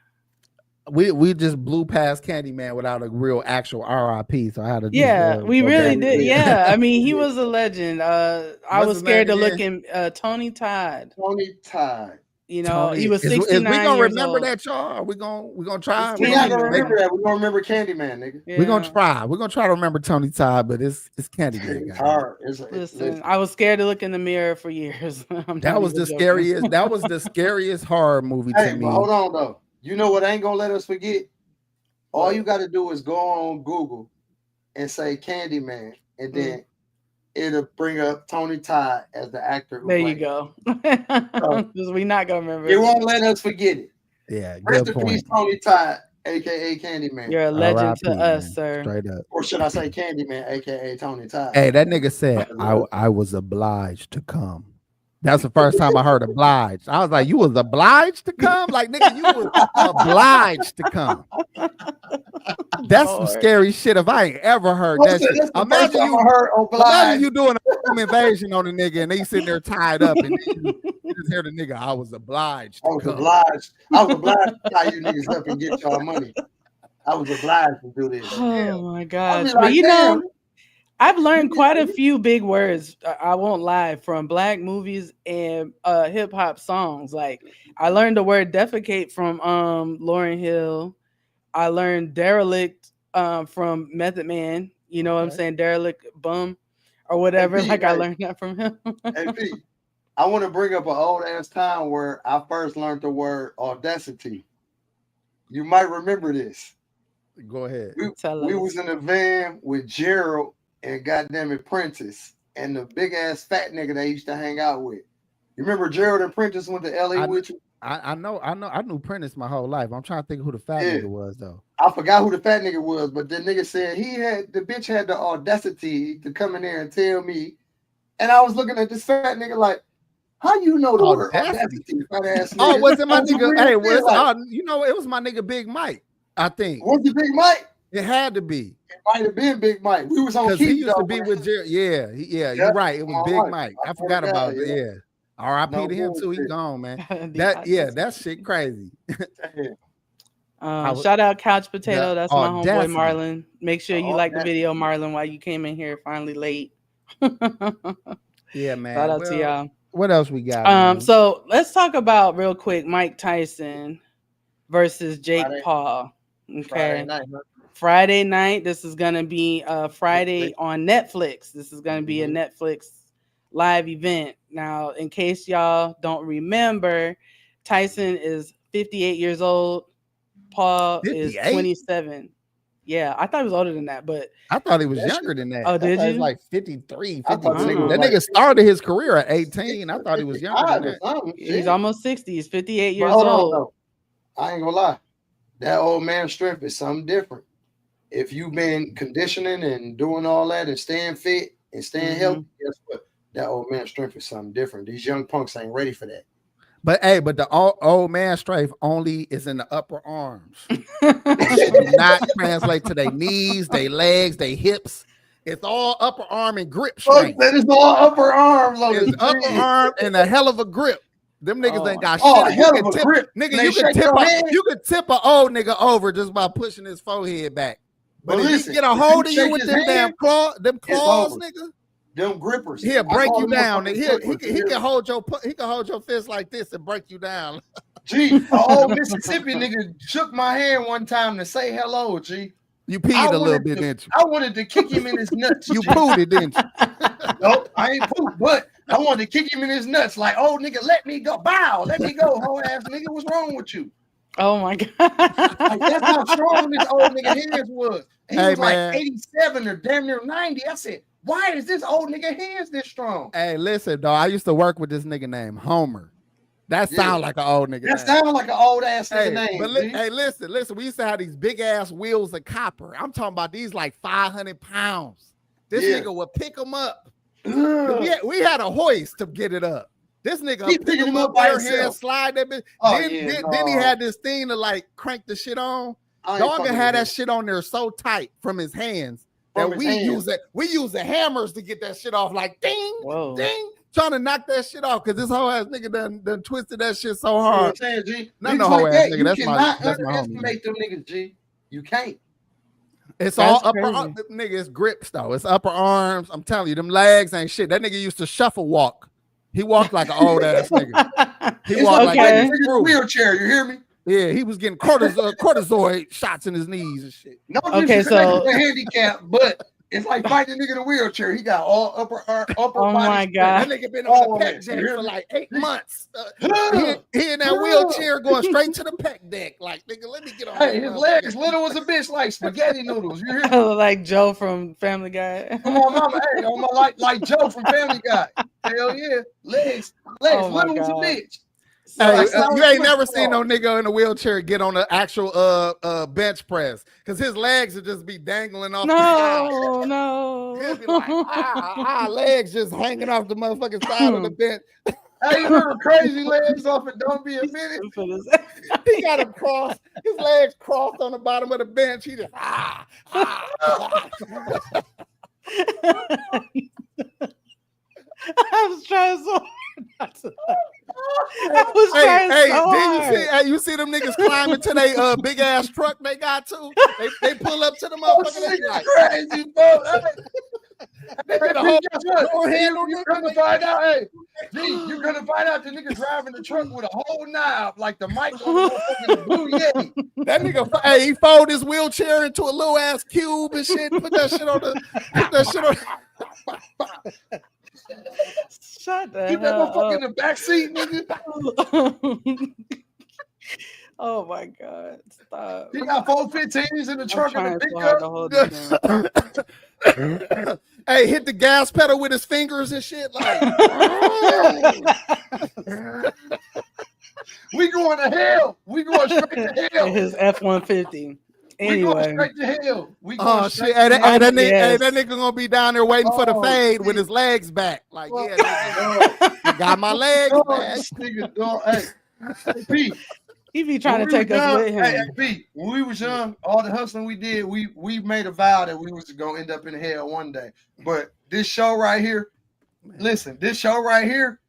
We just blew past Candyman without a real actual RIP, so I had to. We really did. Yeah, I mean, he was a legend. I was scared to look in. Tony Todd. Tony Todd. You know, Tony, he was 69 is we gonna years remember old. that, y'all? We gonna try. We're not gonna remember that. We're gonna remember Candyman, nigga. Yeah. We're gonna try. We're gonna try to remember Tony Todd, but it's Candyman. It's hard. Listen, I was scared to look in the mirror for years. That was the scariest. That was the scariest horror movie to me. But hold on though. You know what ain't gonna let us forget? All you got to do is go on Google and say Candyman, and then it'll bring up Tony Todd as the actor. There you go. Because we're not gonna remember. It won't let us forget it. Yeah, rest in peace, Tony Todd, aka Candyman. You're a legend to us, sir. Straight up. Or should I say Candyman, aka Tony Todd? Hey, that nigga said I was obliged to come. That's the first time I heard obliged. I was like, you was obliged to come? Like, nigga, you was obliged to come. That's some scary shit if I ain't ever heard that shit. Imagine you doing a home invasion on a nigga and they sitting there tied up and you just hear the nigga, I was obliged to come. I was obliged to tie you niggas up and get y'all money. I was obliged to do this. Oh my gosh. But you know, I've learned quite a few big words, I won't lie, from black movies and hip hop songs. Like I learned the word defecate from Lauryn Hill. I learned derelict from Method Man. You know what I'm saying? Derelict bum or whatever. Hey, I learned that from him. Hey, Pete, I want to bring up an old ass time where I first learned the word audacity. You might remember this. Go ahead. We was in a van with Gerald and goddamn it Prentice and the big ass fat nigga they used to hang out with. You remember Gerald and Prentice went to LA with you? I knew Prentice my whole life. I'm trying to think who the fat nigga was though. I forgot who the fat nigga was, but the nigga said the bitch had the audacity to come in there and tell me. And I was looking at this fat nigga like, how you know the word audacity? Fat ass nigga? Oh, was it my nigga? Hey, it was my nigga Big Mike, I think. Was it Big Mike? It had to be. It might have been Big Mike. We was on because he used to be with Jerry. Yeah, you're right. It was Big Mike. I forgot about it. Yeah. R.I.P. to him too. He gone, man. That shit crazy. Shout out Couch Potato. That's my homeboy Marlon. Make sure you like the video, Marlon, while you came in here finally late. Yeah, man. Shout out to y'all. What else we got? So let's talk about real quick Mike Tyson versus Jake Paul. Okay. Friday night. This is gonna be Friday on Netflix. This is gonna be a Netflix live event. Now, in case y'all don't remember, Tyson is 58 years old. Paul 58? Is 27. Yeah, I thought he was older than that, but I thought he was younger than that. Oh, did you? He was like 53, 52. That nigga started his career at 18. I thought he was younger than that. He's almost 60. He's 58 years old. I ain't gonna lie. That old man's strength is something different. If you've been conditioning and doing all that and staying fit and staying healthy, guess what? That old man's strength is something different. These young punks ain't ready for that. But the old man strength only is in the upper arms. It do not translate to their knees, their legs, their hips. It's all upper arm and grip strength. It's all upper arms. It's upper arm and a hell of a grip. Them niggas ain't got shit. Hell of a grip. Nigga, you could tip an old nigga over just by pushing his forehead back. But if he get a hold of you with them damn claws, nigga. Them grippers. He'll break you down. He can hold your fist like this and break you down. Gee, an old Mississippi nigga shook my hand one time to say hello, G. You peed a little bit, didn't you? I wanted to kick him in his nuts. You pooed it, didn't you? Nope, I ain't pooped, but I wanted to kick him in his nuts like, oh, nigga, let me go. Bow, let me go, whole ass nigga. What's wrong with you? Oh, my God. Like, that's how strong this old nigga hands was. He was like 87 or damn near 90. I said, why is this old nigga hands this strong? Hey, listen, dog. I used to work with this nigga named Homer. That sound like an old nigga. That sound like an old ass nigga name. But listen. We used to have these big ass wheels of copper. I'm talking about these like 500 pounds. This nigga would pick them up. We had a hoist to get it up. This nigga pick him up by himself, slide that bitch. Then he had this thing to like crank the shit on. Dog had that shit on there so tight from his hands that we use the hammers to get that shit off. Like ding, ding, trying to knock that shit off because this whole ass nigga done twisted that shit so hard. You know what I'm saying, G? Not no whole ass nigga. You That's cannot my underestimate them niggas, G. You can't. It's all upper arms, nigga. It's grips though. It's upper arms. I'm telling you, them legs ain't shit. That nigga used to shuffle walk. He walked like an old ass nigga. He walked like a wheelchair. You hear me? Yeah, he was getting cortisone shots in his knees and shit. No, okay, so handicap, but it's like fighting a nigga in a wheelchair. He got all upper oh body. My God. That nigga been on the pec deck for like 8 months. He in that wheelchair going straight to the pec deck. Like, nigga, let me get on. Hey, his legs little as a bitch, like spaghetti noodles. You hear me? Like Joe from Family Guy. Come on, mama. Hey, on my like Joe from Family Guy. Hell yeah. Legs little as a bitch. So hey, you ain't never seen no nigga in a wheelchair get on an actual bench press because his legs would just be dangling off the side. No. He'll be like, legs just hanging off the motherfucking side of the bench. Hey, you remember crazy legs off it? Don't be a minute. He got him crossed. His legs crossed on the bottom of the bench. He just I was trying so hard not to. I was trying so hard. You see them niggas climbing to they big ass truck they got to? They pull up to the motherfucker. Like, crazy, bro. You're gonna find out, hey, G, you're gonna find out the nigga driving the truck with a whole knob like the mic on the motherfucking Blue Yeti. That nigga, hey, he fold his wheelchair into a little ass cube and shit. Put that shit on. Shut the Keep that motherfucker in the back seat, nigga. Oh my God! Stop. He got 415s in the trunk of the pickup. Hey, hit the gas pedal with his fingers and shit. Like, we going to hell. We going straight to hell. His F-150. Anyway, we going straight to hell. We going oh shit! Hey, that nigga gonna be down there waiting for the fade with his legs back. Like, yeah, nigga, I got my legs back. Hey, Pete. He be trying to take us with him. Hey, Pete, when we was young, all the hustling we did, we made a vow that we was gonna end up in hell one day. But this show right here, listen, this show right here,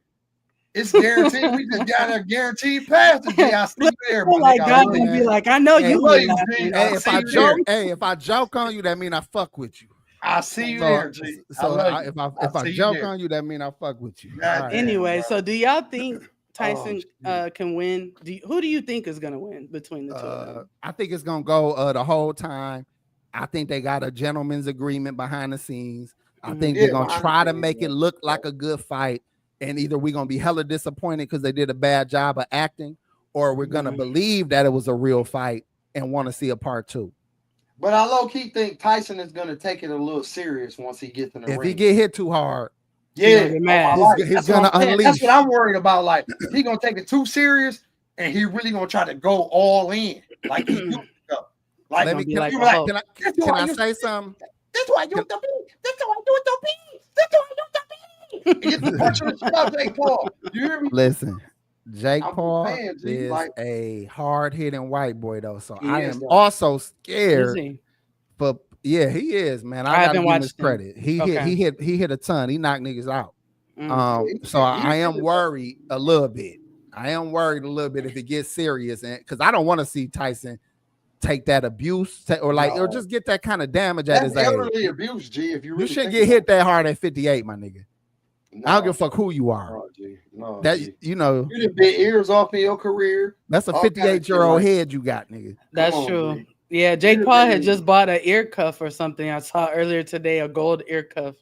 it's guaranteed. We just got a guaranteed pass to I see you there. Like God would be like, I know you. Hey, if I joke on you, that mean I fuck with you. I see you there, G. So if I joke on you, that mean I fuck with you. Right. Anyway, so do y'all think Tyson can win? Who do you think is gonna win between the two of them? I think it's gonna go the whole time. I think they got a gentleman's agreement behind the scenes. I think they're gonna try to make it look like a good fight. And either we're gonna be hella disappointed because they did a bad job of acting, or we're gonna believe that it was a real fight and want to see a part 2. But I low-key think Tyson is gonna take it a little serious once he gets in the ring. If he get hit too hard, yeah, he's gonna unleash. That's what I'm worried about. Like, he gonna take it too serious, and he really gonna try to go all in. Like, he used to go. Like, can I say something? That's why you the beat. That's why you the beat. That's why you the beat. Jake Paul. You hear me? Listen, Jake Paul is a hard-hitting white boy, though. So I am also scared. But yeah, he is, man. I gotta give him his credit. He hit a ton. He knocked niggas out. So I am worried a little bit. If it gets serious, and because I don't want to see Tyson take that abuse or just get that kind of damage at his age. Elderly abuse, G. If you shouldn't get hit that hard at 58, my nigga. No. I don't give a fuck who you are. No, you know, you done bit ears off in your career. That's a 58-year-old head you got, nigga. That's true. G. Yeah, Jake Paul had just bought an ear cuff or something. I saw earlier today a gold ear cuff,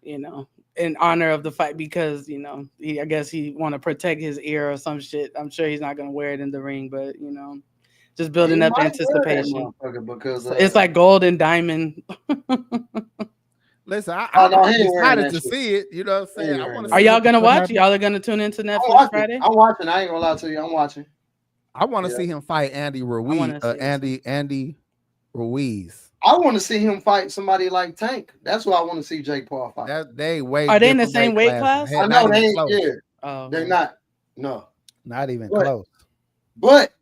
in honor of the fight because I guess he want to protect his ear or some shit. I'm sure he's not gonna wear it in the ring, but just building up anticipation because it's like gold and diamond. Listen, I'm excited to see it. You know what I'm saying? I want to. Are y'all gonna watch? Y'all are gonna tune into Netflix Friday? I'm watching. I ain't gonna lie to you. I'm watching. I want to see him fight Andy Ruiz. Andy Ruiz. I want to see him fight somebody like Tank. That's what I want to see Jake Paul fight. Are they in the same weight class? I know they ain't. Yeah, they're not. No, not even close. But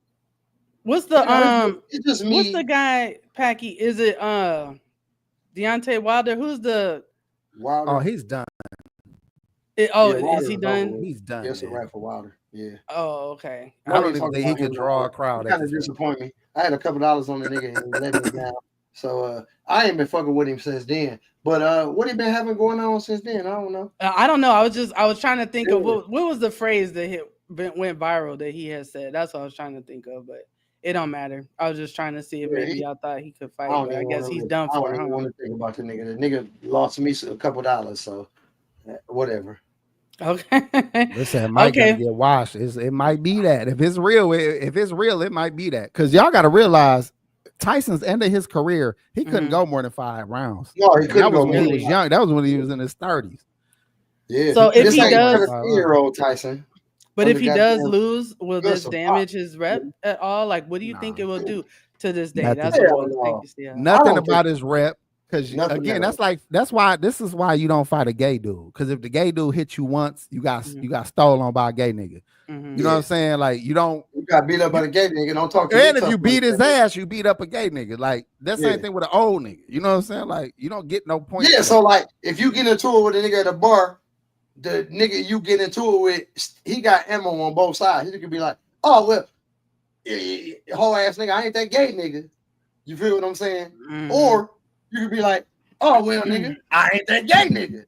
what's the It's just me. What's the guy, Packy? Is it Deontay Wilder? Who's the Wilder? Oh, he's done. Is he done? He's done. Yes, a rap for Wilder. Yeah. Oh, okay. I don't even think he could draw a crowd. Kind of disappoint me. I had a couple dollars on the nigga and he let me down. So I ain't been fucking with him since then. But what he been having going on since then? I don't know. I don't know. I was trying to think of what was the phrase that went viral that he had said. That's what I was trying to think of, but it don't matter. I was just trying to see if maybe y'all thought he could fight. I guess he's done for. I don't even want to think about the nigga. The nigga lost me a couple dollars, so whatever. Okay. Listen, it might get washed. It might be that. If it's real, it might be that. Because y'all got to realize Tyson's end of his career, he couldn't go more than 5 rounds. No, he couldn't go when he was young. That was when he was in his 30s. Yeah. So if he does, 17-year-old Tyson. But if he does lose, will this damage his rep at all? Like, what do you think it will do to this day? Nothing. That's what I want to think. Nothing about his rep. Because again, that's why you don't fight a gay dude. Because if the gay dude hit you once, you got stolen by a gay nigga. You know what I'm saying? Like you got beat up by a gay nigga. Don't talk to me. And if you beat his ass, you beat up a gay nigga. Like that's the same thing with an old nigga. You know what I'm saying? Like you don't get no point. Yeah. So like if you get into it with a nigga at a bar, the nigga you get into it with, he got ammo on both sides. He could be like, oh well, whole ass nigga, I ain't that gay nigga. You feel what I'm saying? Or you could be like, oh well, nigga, I ain't that gay nigga.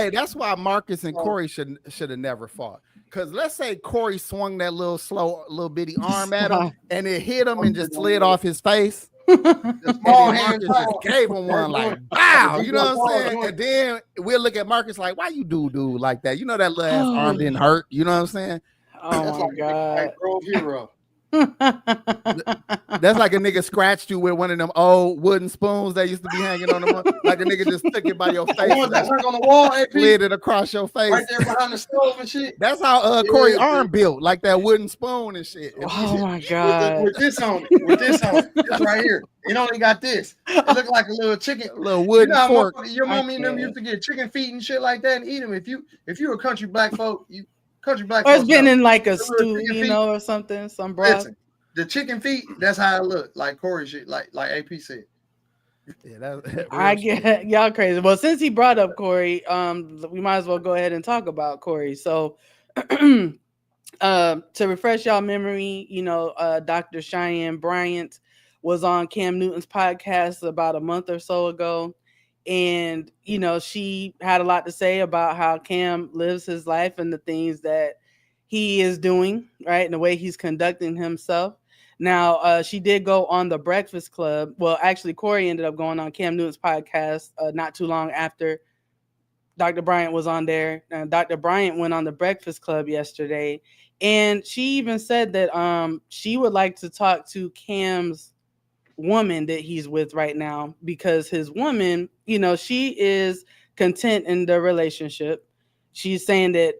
That's why Marcus and Corey should have never fought. Because let's say Corey swung that little bitty arm at him and it hit him and just slid off his face. The small hand just gave him one like wow, you know what I'm saying? And then we'll look at Marcus like, why you do like that? You know that little ass arm didn't hurt. You know what I'm saying? Oh my god, hero. That's like a nigga scratched you with one of them old wooden spoons that used to be hanging on the like a nigga just took it by your face. That's hung on the wall, slid it across your face. Right there behind the stove and shit. That's how Corey arm built, like that wooden spoon and shit. Oh my god. With this on it. This right here. It only got this. It looked like a little chicken, a little wooden fork. Your mommy and them used to get chicken feet and shit like that and eat them. If you're a country black folk, or it's been in like a stew, or something, some broth. Listen, the chicken feet, that's how it looked, like Corey shit, like AP said. Yeah, I get y'all crazy. Well, since he brought up Corey, we might as well go ahead and talk about Corey. So, to refresh y'all memory, Dr. Cheyenne Bryant was on Cam Newton's podcast about a month or so ago. And, she had a lot to say about how Cam lives his life and the things that he is doing, right? And the way he's conducting himself. Now, she did go on the Breakfast Club. Well, actually, Corey ended up going on Cam Newton's podcast not too long after Dr. Bryant was on there. And Dr. Bryant went on the Breakfast Club yesterday. And she even said that she would like to talk to Cam's woman that he's with right now, because his woman, she is content in the relationship. She's saying that,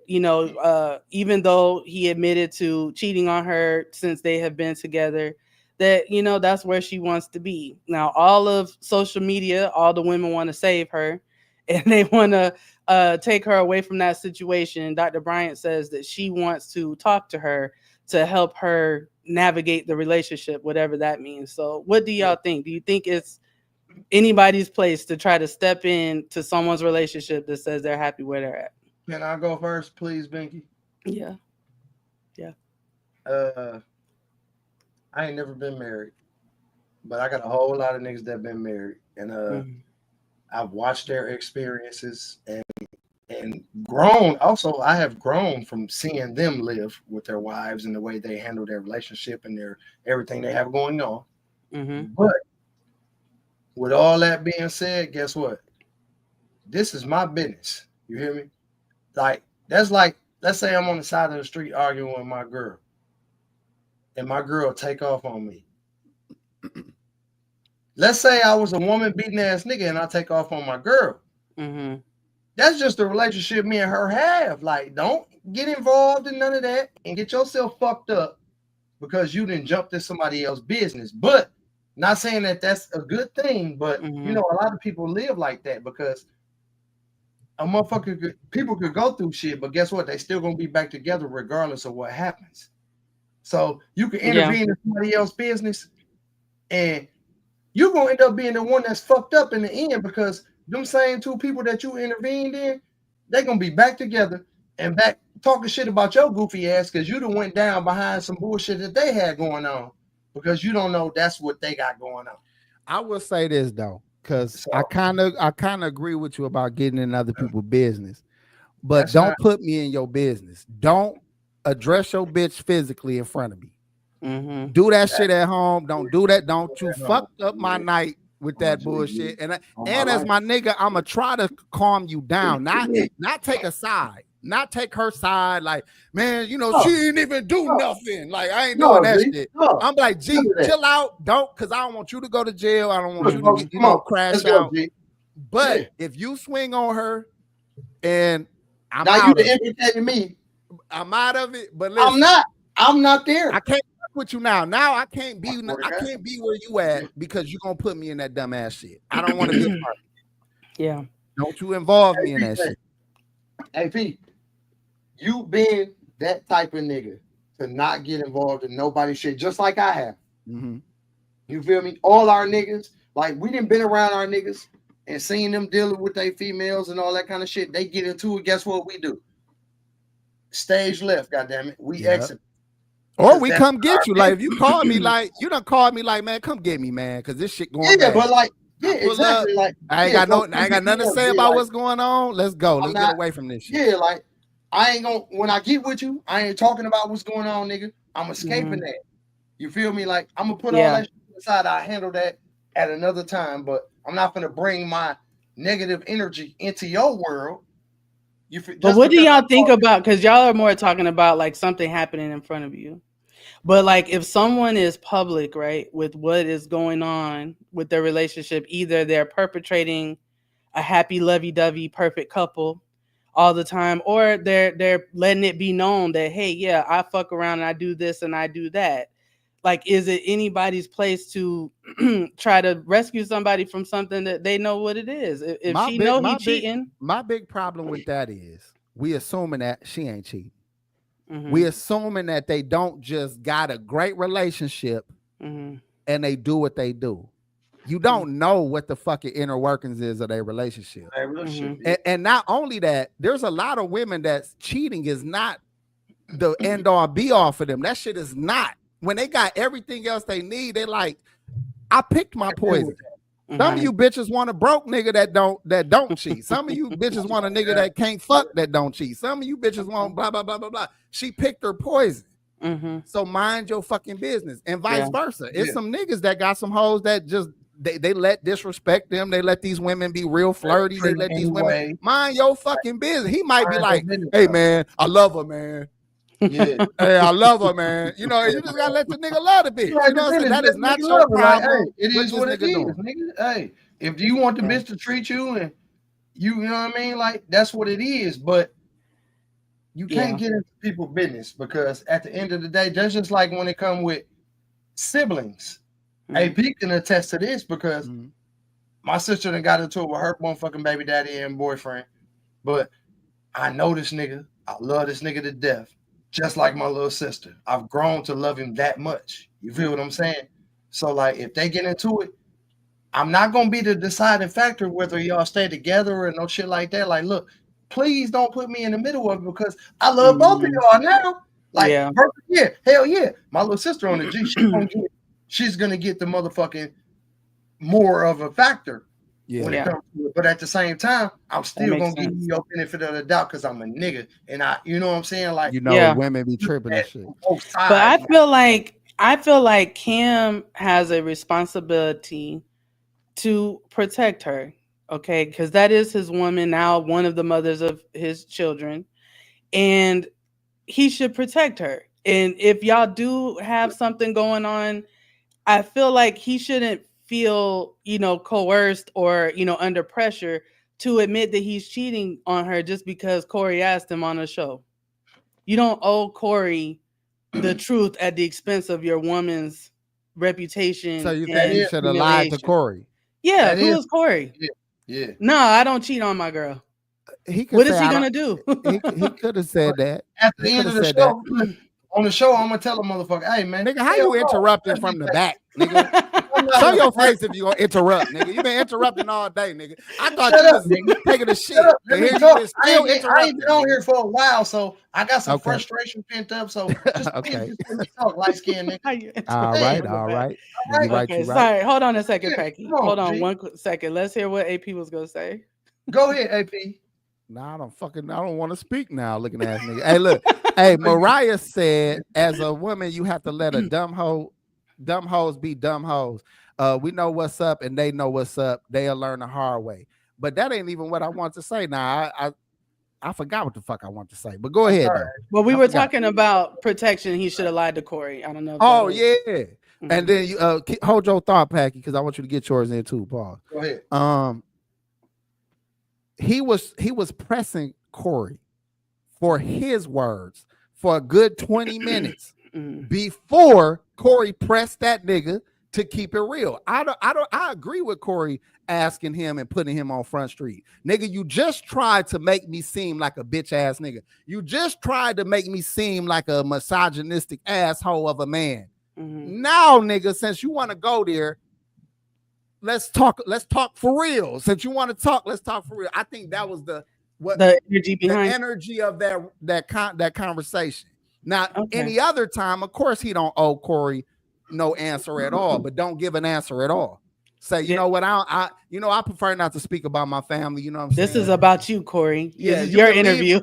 even though he admitted to cheating on her since they have been together, that, that's where she wants to be. Now, all of social media, all the women want to save her and they want to take her away from that situation. Dr. Bryant says that she wants to talk to her to help her navigate the relationship, whatever that means. So what do y'all think? Do you think it's anybody's place to try to step in to someone's relationship that says they're happy where they're at? Can I go first, please, Binky? Yeah. I ain't never been married, but I got a whole lot of niggas that been married, and I've watched their experiences and grown. Also, I have grown from seeing them live with their wives and the way they handle their relationship and their everything they have going on. But with all that being said, guess what? This is my business. You hear me? That's like, let's say I'm on the side of the street arguing with my girl, and my girl take off on me. Let's say I was a woman beating ass nigga and I take off on my girl. That's just the relationship me and her have. Like, don't get involved in none of that and get yourself fucked up because you didn't jump to somebody else's business. But not saying that that's a good thing, but a lot of people live like that because a motherfucker people could go through shit, but guess what? They still gonna be back together regardless of what happens. So you can intervene in somebody else's business, and you're gonna end up being the one that's fucked up in the end because them same two people that you intervened in, they're gonna be back together and back talking shit about your goofy ass because you done went down behind some bullshit that they had going on because you don't know that's what they got going on. I will say this though, because I kind of agree with you about getting in other people's business, but don't put me in your business. Don't address your bitch physically in front of me. Do that shit at home. Don't do that. Don't you fuck up my night with that bullshit. And as my nigga, I'ma try to calm you down, not take a side. Not take her side, like, man, you know, she didn't even do nothing. Like, I ain't doing that shit. I'm like, G, chill out. Don't, because I don't want you to go to jail. I don't want you to crash out. But if you swing on her and I'm now out you of it. imitating me. I'm out of it, but listen, I'm not there. I can't fuck with you now. Now I can't be where you at because you're gonna put me in that dumb ass shit. I don't want to be a part of it. Yeah. Don't you involve me in that shit. Hey, P. You been that type of nigga to not get involved in nobody's shit, just like I have. You feel me? All our niggas, like we done been around our niggas and seen them dealing with their females and all that kind of shit. They get into it. Guess what we do? Stage left, goddammit. We exit. Or we come get you. Like if you call me, like you done called me, like man, come get me, man, because this shit going. Yeah, bad. but like, yeah, exactly. Like I ain't got nothing to say about what's going on. Let's go. Let's get away from this shit. Yeah, like. I ain't gonna, when I get with you, I ain't talking about what's going on, nigga. I'm escaping that. You feel me? Like, I'm gonna put all that shit aside. I handle that at another time, but I'm not gonna bring my negative energy into your world. But what do y'all think about, because y'all are more talking about like something happening in front of you. But like if someone is public, right, with what is going on with their relationship, either they're perpetrating a happy, lovey-dovey, perfect couple all the time, or they're letting it be known that, hey, yeah, I fuck around and I do this and I do that. Like, is it anybody's place to try to rescue somebody from something that they know what it is? If she know he cheating. My big problem with that is we assuming that she ain't cheating. We assuming that they don't just got a great relationship and they do what they do. You don't know what the fucking inner workings is of their relationship. And not only that, there's a lot of women that's cheating is not the end all be all for them. That shit is not. When they got everything else they need, they like, I picked my poison. Some of you bitches want a broke nigga that don't cheat. Some of you bitches want a nigga that can't fuck that don't cheat. Some of you bitches want blah blah blah blah blah. She picked her poison. So mind your fucking business, and vice versa. It's some niggas that got some hoes that just they let disrespect them. They let these women be real flirty. They let these women mind your fucking business. He might be like, hey man, I love her, man. Yeah, hey, I love her, man. You know, you just gotta let the nigga love the bitch. You know what I'm saying? That is not your problem. It is what it is, nigga. Hey, if you want the bitch to treat you and you know what I mean, like that's what it is. But you can't get into people's business because at the end of the day, that's just like when it comes with siblings. AP can attest to this because my sister done got into it with her motherfucking baby daddy and boyfriend. But I know this nigga. I love this nigga to death. Just like my little sister. I've grown to love him that much. You feel what I'm saying? So like if they get into it, I'm not gonna be the deciding factor whether y'all stay together or no shit like that. Like, look, please don't put me in the middle of it because I love both of y'all now. Like, hell yeah. My little sister on the G, she's gonna get the motherfucking more of a factor when it comes to it. But at the same time, I'm still gonna give you your benefit of the doubt because I'm a nigga. And you know what I'm saying? Like, women be tripping and shit. But I feel like Cam has a responsibility to protect her, okay? Because that is his woman now, one of the mothers of his children, and he should protect her. And if y'all do have something going on, I feel like he shouldn't feel, coerced or, under pressure to admit that he's cheating on her just because Corey asked him on a show. You don't owe Corey the truth at the expense of your woman's reputation. So you think you should have lied to Corey? Yeah, who is Corey? Yeah. No, I don't cheat on my girl. What is he gonna do? He could have said that. At the end of the show, on the show, I'm gonna tell a motherfucker, hey man, nigga, how you interrupting from the back, nigga? Show your face if you gonna interrupt, nigga. You been interrupting all day, nigga. I thought you was taking a shit. Let me talk. I ain't been on here for a while, so I got some frustration pent up. So just okay. Just let me talk, light skin nigga. All right. Okay, sorry. Hold on a second, Packy. Hold on 1 second. Let's hear what AP was gonna say. Go ahead, AP. Nah, I don't want to speak now. Looking ass nigga. Hey, look. Hey, Mariah said, as a woman, you have to let a dumb hoes be dumb hoes. We know what's up and they know what's up. They'll learn the hard way. But that ain't even what I want to say. Now, I forgot what the fuck I want to say. But go ahead. Well, we were talking about protection. He should have lied to Corey. I don't know. Oh, yeah. Mm-hmm. And then you hold your thought, Packy, because I want you to get yours in too, Paul. Go ahead. He was pressing Corey for his words for a good 20 minutes before Corey pressed that nigga to keep it real. I agree with Corey asking him and putting him on Front Street. Nigga, you just tried to make me seem like a bitch ass nigga. You just tried to make me seem like a misogynistic asshole of a man. Now, nigga, since you want to go there, let's talk for real. Since you want to talk, let's talk for real. I think that was the energy behind the energy of that conversation. Now, any other time, of course, he don't owe Corey no answer at all, but don't give an answer at all. Say, you know what, I prefer not to speak about my family. You know what I'm saying? This is about you, Corey. Yeah, this is your interview.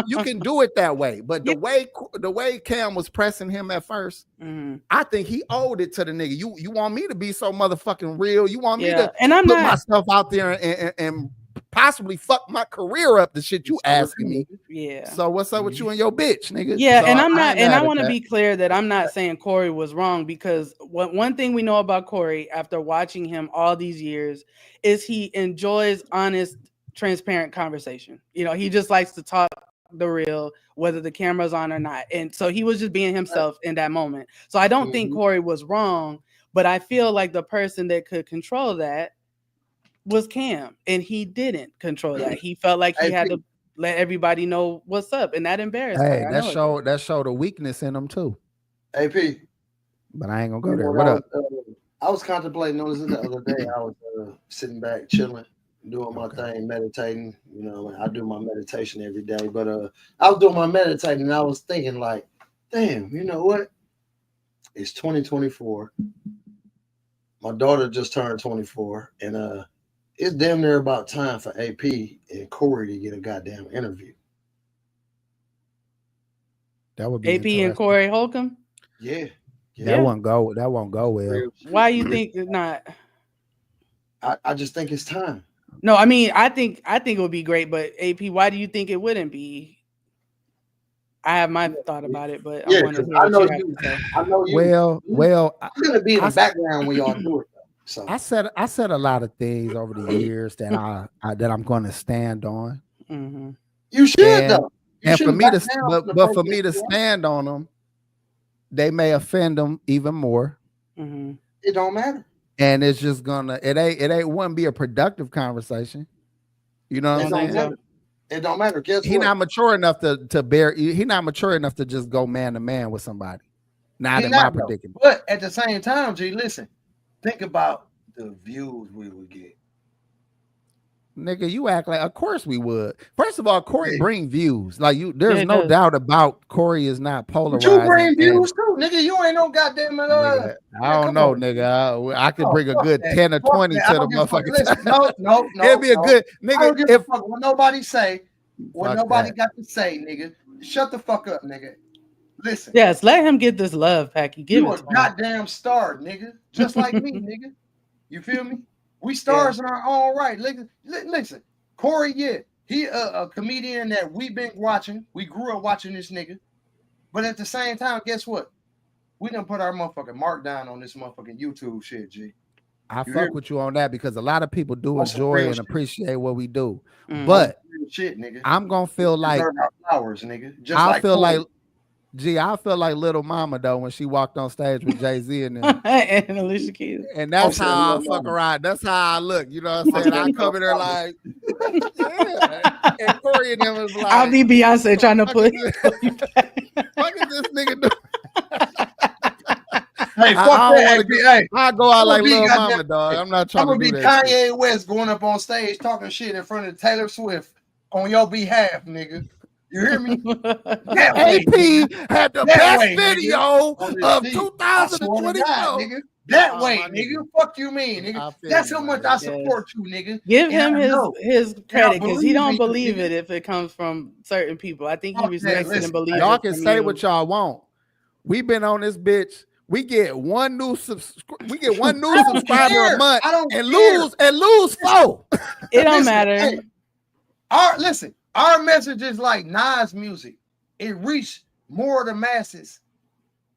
You can do it that way, but the way Cam was pressing him at first, I think he owed it to the nigga. You want me to be so motherfucking real? You want me to put myself out there and possibly fuck my career up? The shit you asking me. Yeah. So what's up with you and your bitch, nigga? Yeah, so and I'm not, and I want to be clear that I'm not saying Corey was wrong, because one thing we know about Corey after watching him all these years is he enjoys honest, transparent conversation. You know, he just likes to talk the real, whether the camera's on or not. And so he was just being himself in that moment. So I don't think Corey was wrong, but I feel like the person that could control that was Cam, and he didn't control that. He felt like he had to let everybody know what's up, and that embarrassed her. That showed a weakness in him too. AP, but I ain't gonna go there. What up? I was contemplating on this the other day. I was sitting back, chilling, doing my thing, meditating. You know, I do my meditation every day. But I was doing my meditating, and I was thinking, like, damn, you know what? It's 2024. My daughter just turned 24, and it's damn near about time for AP and Corey to get a goddamn interview. That would be AP and Corey Holcomb. Yeah. That won't go well. Why you think not? I just think it's time. No, I mean, I think it would be great, but AP, why do you think it wouldn't be? I have my thought about it, but I want to hear what you have to say. I know you. Well, I'm gonna be in the background when y'all do it. So I said a lot of things over the years that I'm going to stand on. You should though. And for me to stand on them, they may offend them even more. It don't matter. And it's just gonna wouldn't be a productive conversation. You know what I'm saying? It don't matter. Guess He's not mature enough to bear. He's not mature enough to just go man to man with somebody. Not in my predicament. But at the same time, G, listen. Think about the views we would get. Nigga, you act like, of course we would. First of all, Corey bring views. Like there's no doubt about Corey is not polarized. You bring views too, nigga. You ain't no goddamn. Nigga, I don't know, nigga. I could bring a good 10 or 20 to the motherfucker. No. It'd be a good nigga. If what nobody say, what nobody got to say, nigga. Shut the fuck up, nigga. Listen. Yes, let him get this love, Packy. Give you it. A goddamn star, nigga. Just like me, nigga. You feel me? We stars in our own right. Listen, Corey, he a comedian that we've been watching. We grew up watching this nigga. But at the same time, guess what? We done put our motherfucking mark down on this motherfucking YouTube shit, G. I fuck with you on that because a lot of people do enjoy and appreciate what we do. But shit, nigga. I'm gonna feel like flowers, nigga. I feel like Little Mama though when she walked on stage with Jay-Z and them. and Alicia Keys. And that's how I fuck around. That's how I look. You know what I'm saying? I come in there like, and Corey and them was like, I'll be Beyonce trying to put. What is this nigga doing? Hey, fuck that. Hey, I go out like little goddamn, mama, dog. I'm not trying to do that. I'm gonna be Kanye West going up on stage talking shit in front of Taylor Swift on your behalf, nigga. You hear me? AP had the best video of 2024. Nigga. That way, nigga. Fuck you mean, nigga. That's how much I support you, nigga. Give him his credit because he don't believe it if it comes from certain people. I think he respects it and believes it. Y'all can say what y'all want. We've been on this bitch. We get one new subscriber a month and lose 4. It don't matter. Our message is like Nas music. It reached more of the masses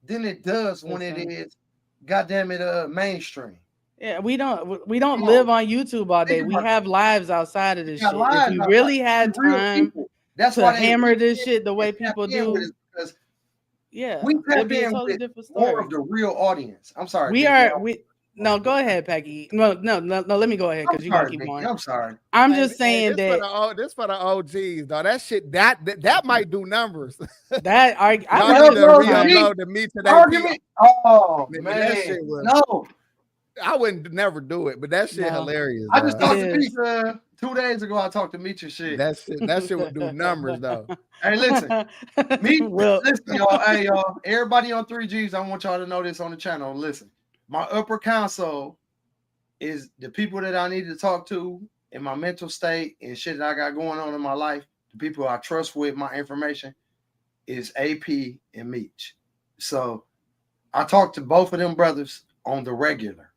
than it does when it is, goddamn it, mainstream. Yeah, we don't live on YouTube all day. We have lives outside of this shit. If we really had time to hammer this shit the way people do, yeah, we it'd be a totally different story. More of the real audience. I'm sorry. No, go ahead, Peggy. No, let me go ahead because you gotta keep going. I'm sorry. I'm just saying this for the OGs, though. That shit that might do numbers. That I re-upload the Me Today argument. Oh man, that shit was, no. I wouldn't never do it, but that shit hilarious. I just talked to Misha 2 days ago. I talked to Misha shit. That shit would do numbers though. Hey, listen, listen, y'all. Hey, y'all. Everybody on 3G's, I want y'all to know this on the channel. Listen, my upper console is the people that I need to talk to in my mental state and shit that I got going on in my life. The people I trust with my information is AP and Meech. So I talk to both of them brothers on the regular.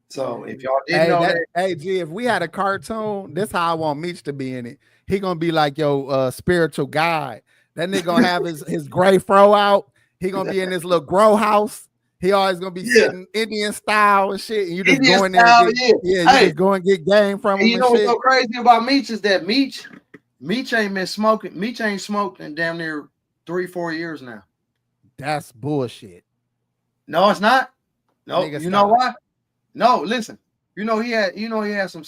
So if y'all didn't know that, hey G, if we had a cartoon, this how I want Meech to be in it. He gonna be like your spiritual guide. That nigga gonna have his gray fro out. He gonna be in this little grow house. He always gonna be sitting Indian style and shit. And you just go in there and just go and get game from him. You know what's so crazy about Meech is that Meech ain't been smoking. Meech ain't smoked in damn near 3-4 years now. That's bullshit. No, it's not. No, you know why? No, listen. You know he had some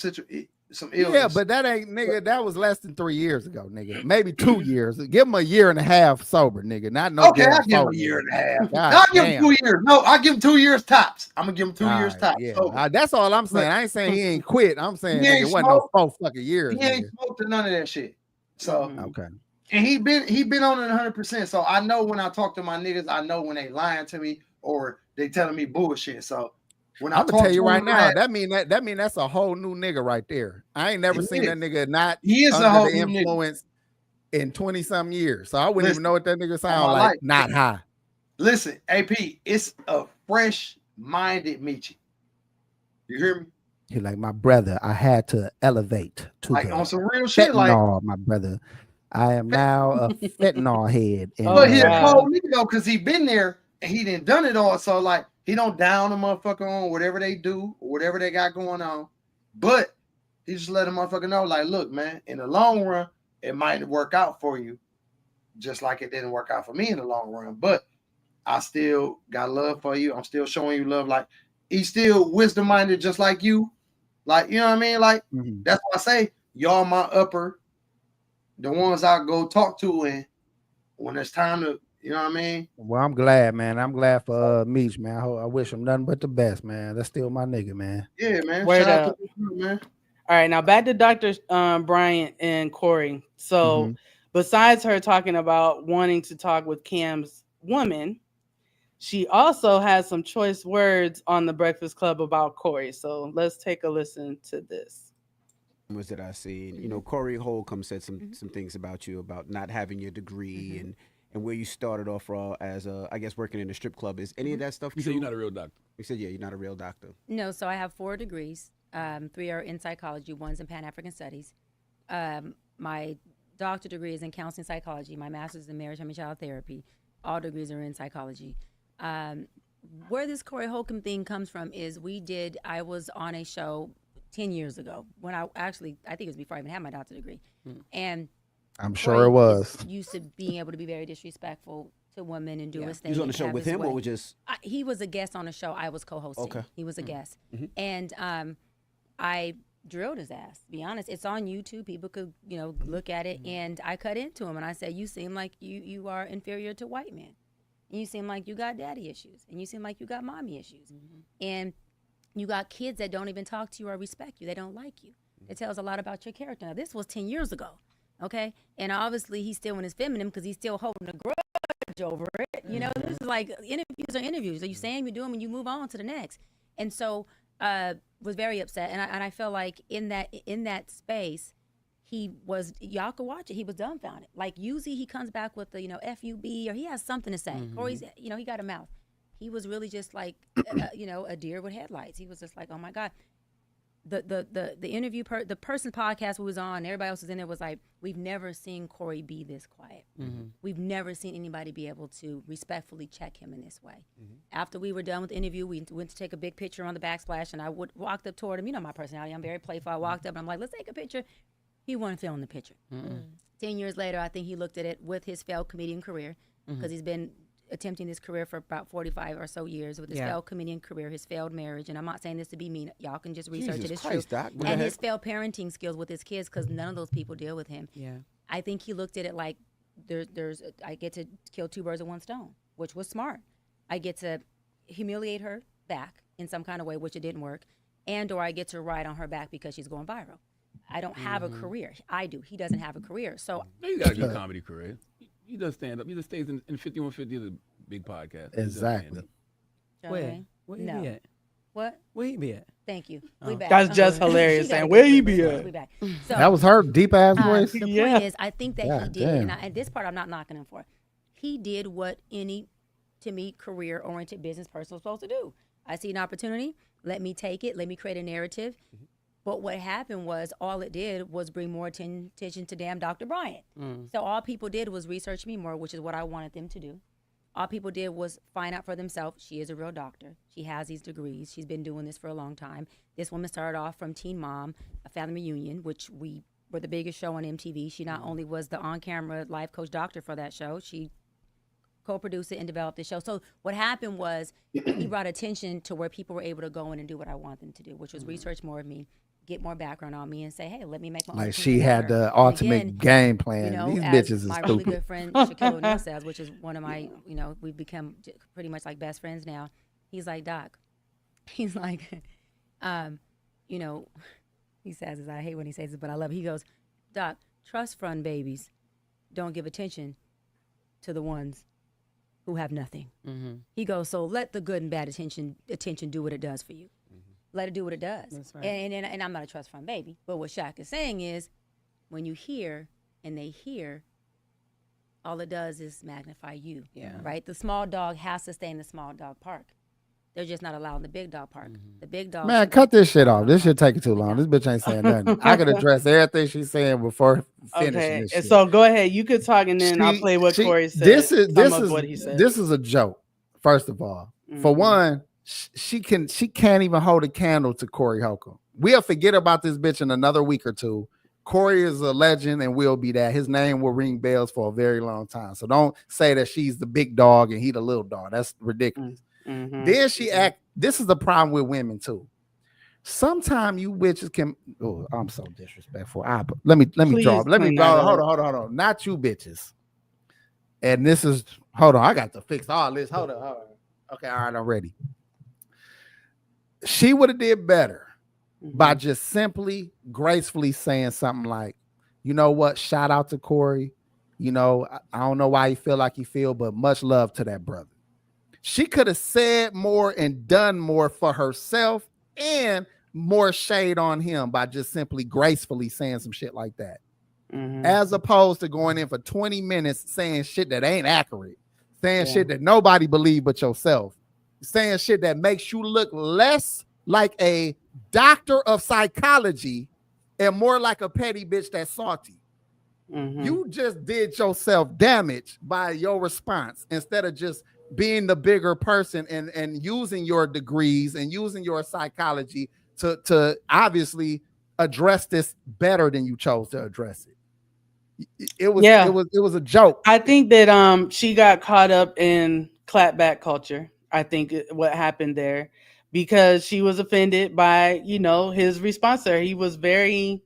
illness. Yeah, but that ain't nigga. That was less than 3 years ago, nigga. Maybe 2 years. Give him a year and a half sober, nigga. Not no. Okay, I'll give him a year and a half. I'll give him 2 years. No, I'll give him 2 years tops. I'm gonna give him 2 years tops. Yeah, that's all I'm saying. I ain't saying he ain't quit. I'm saying it wasn't no 4 fucking years. He ain't smoked none of that shit. So okay. And he been on it 100%. So I know when I talk to my niggas, I know when they lying to me or they telling me bullshit. So when I'm gonna tell you right now, that mean that's a whole new nigga right there. I ain't never seen that nigga not under the influence in 20-something years. So I wouldn't even know what that nigga sound like. Not high. Listen, AP, it's a fresh-minded Meechie. You hear me? He like, my brother, I had to elevate to like on some real shit. Fentanyl, like my brother. I am now a fentanyl head. But he's a cold nigga though, because he been there and he done done it all. So like he don't down a motherfucker on whatever they do or whatever they got going on. But he just let a motherfucker know, like, look, man, in the long run, it might work out for you, just like it didn't work out for me in the long run. But I still got love for you. I'm still showing you love. Like he's still wisdom minded, just like you. Like, you know what I mean? Like that's why I say y'all my upper, the ones I go talk to, and when it's time to, you know what I mean? Well, I'm glad, man. I'm glad for Meech, man. I wish him nothing but the best, man. That's still my nigga, man. Yeah, man. Shout out to you, man. All right, now back to Dr. Bryant and Corey. So besides her talking about wanting to talk with Cam's woman, she also has some choice words on the Breakfast Club about Corey. So let's take a listen to this. Was that I seen? You know, Corey Holcomb said some things about you, about not having your degree and where you started off as I guess working in a strip club. Is any of that stuff true? You said you're not a real doctor. You said, yeah, you're not a real doctor. No, so I have 4 degrees. 3 are in psychology, 1's in Pan-African Studies. My doctor degree is in counseling psychology. My master's is in marriage and child therapy. All degrees are in psychology. Where this Corey Holcomb thing comes from is I was on a show 10 years ago when I think it was before I even had my doctorate degree. And I'm sure it was. Used to being able to be very disrespectful to women and do his thing. You was on the show with him or just? He was a guest on a show. I was co-hosting. Okay. He was a guest. And I drilled his ass, to be honest. It's on YouTube. People could, look at it. And I cut into him and I said, you seem like you are inferior to white men. and you seem like you got daddy issues, and you seem like you got mommy issues, and you got kids that don't even talk to you or respect you. They don't like you. It tells a lot about your character. Now, this was 10 years ago, okay? And obviously, he's still in his feminine because he's still holding a grudge over it. You know, this is like interviews are interviews. Are you saying you do them and you move on to the next? And so, was very upset. And I feel like in that space, he was, y'all could watch it. He was dumbfounded. Like usually he comes back with the, FUB or he has something to say. Or he's, he got a mouth. He was really just like, a deer with headlights. He was just like, oh my God. The interview, the person podcast we was on, everybody else was in there was like, we've never seen Corey be this quiet. We've never seen anybody be able to respectfully check him in this way. After we were done with the interview, we went to take a big picture on the backsplash, and I walked up toward him. You know my personality, I'm very playful. I walked up and I'm like, let's take a picture. He wasn't feeling the picture. 10 years later, I think he looked at it with his failed comedian career, because he's been attempting this career for about 45 or so years with his failed comedian career, his failed marriage, and I'm not saying this to be mean. Y'all can just research it. It's true. Doc, and his failed parenting skills with his kids, because none of those people deal with him. I think he looked at it like I get to kill two birds with one stone, which was smart. I get to humiliate her back in some kind of way, which it didn't work, or I get to ride on her back because she's going viral. I don't have a career. I do. He doesn't have a career. So you got a good comedy career. He does stand up. He just stays in 5150 is a big podcast. Exactly. Where he be at? What? Where he be at? Thank you. We back. That's just hilarious. Saying where he be at? We back. So, That was her deep ass voice. The point is, I think that he did, and this part I'm not knocking him for. He did what any, to me, career-oriented business person was supposed to do. I see an opportunity. Let me take it. Let me create a narrative. But what happened was, all it did was bring more attention to damn Dr. Bryant. So all people did was research me more, which is what I wanted them to do. All people did was find out for themselves, she is a real doctor. She has these degrees. She's been doing this for a long time. This woman started off from Teen Mom, a family reunion, which we were the biggest show on MTV. She not only was the on-camera life coach doctor for that show, she co-produced it and developed the show. So what happened was, he brought attention to where people were able to go in and do what I want them to do, which was research more of me, get more background on me, and say, hey, let me make my own. Like she had the ultimate game plan. These bitches is my stupid. really good friend Shaquille O'Neal says, which is one of my, we've become pretty much like best friends now. He's like, Doc, he's like, he says this, I hate when he says this, but I love it. He goes, Doc, trust fund babies don't give attention to the ones who have nothing. He goes, so let the good and bad attention do what it does for you. Let it do what it does. That's right. And I'm not a trust fund baby. But what Shaq is saying is, when you hear and they hear, all it does is magnify you. Right? The small dog has to stay in the small dog park. They're just not allowed in the big dog park. The big dog. Man, cut this shit off. This shit taking too long. This bitch ain't saying nothing. I could address everything she's saying before finishing this shit. So go ahead. You could talk, and then I'll play what Corey said. This is what he said. This is a joke. First of all, for one, she can't even hold a candle to Corey Holcomb. We'll forget about this bitch in another week or two. Corey is a legend and will be that. His name will ring bells for a very long time. So don't say that she's the big dog and he the little dog. That's ridiculous. Then she act. This is the problem with women too. Sometimes you bitches can. Oh, I'm so disrespectful. Let me draw. Let me draw. Hold on. Not you bitches. And this is. Hold on. I got to fix all this. Hold on. Okay. All right. I'm ready. She would have did better by just simply gracefully saying something like, you know what, shout out to Corey. I don't know why he feel like he feel, but much love to that brother. She could have said more and done more for herself and more shade on him by just simply gracefully saying some shit like that. As opposed to going in for 20 minutes saying shit that ain't accurate, saying shit that nobody believe but yourself. Saying shit that makes you look less like a doctor of psychology and more like a petty bitch that's salty. You just did yourself damage by your response instead of just being the bigger person and using your degrees and using your psychology to obviously address this better than you chose to address it. It was a joke. I think that she got caught up in clapback culture. I think what happened there, because she was offended by, his response to her. He was very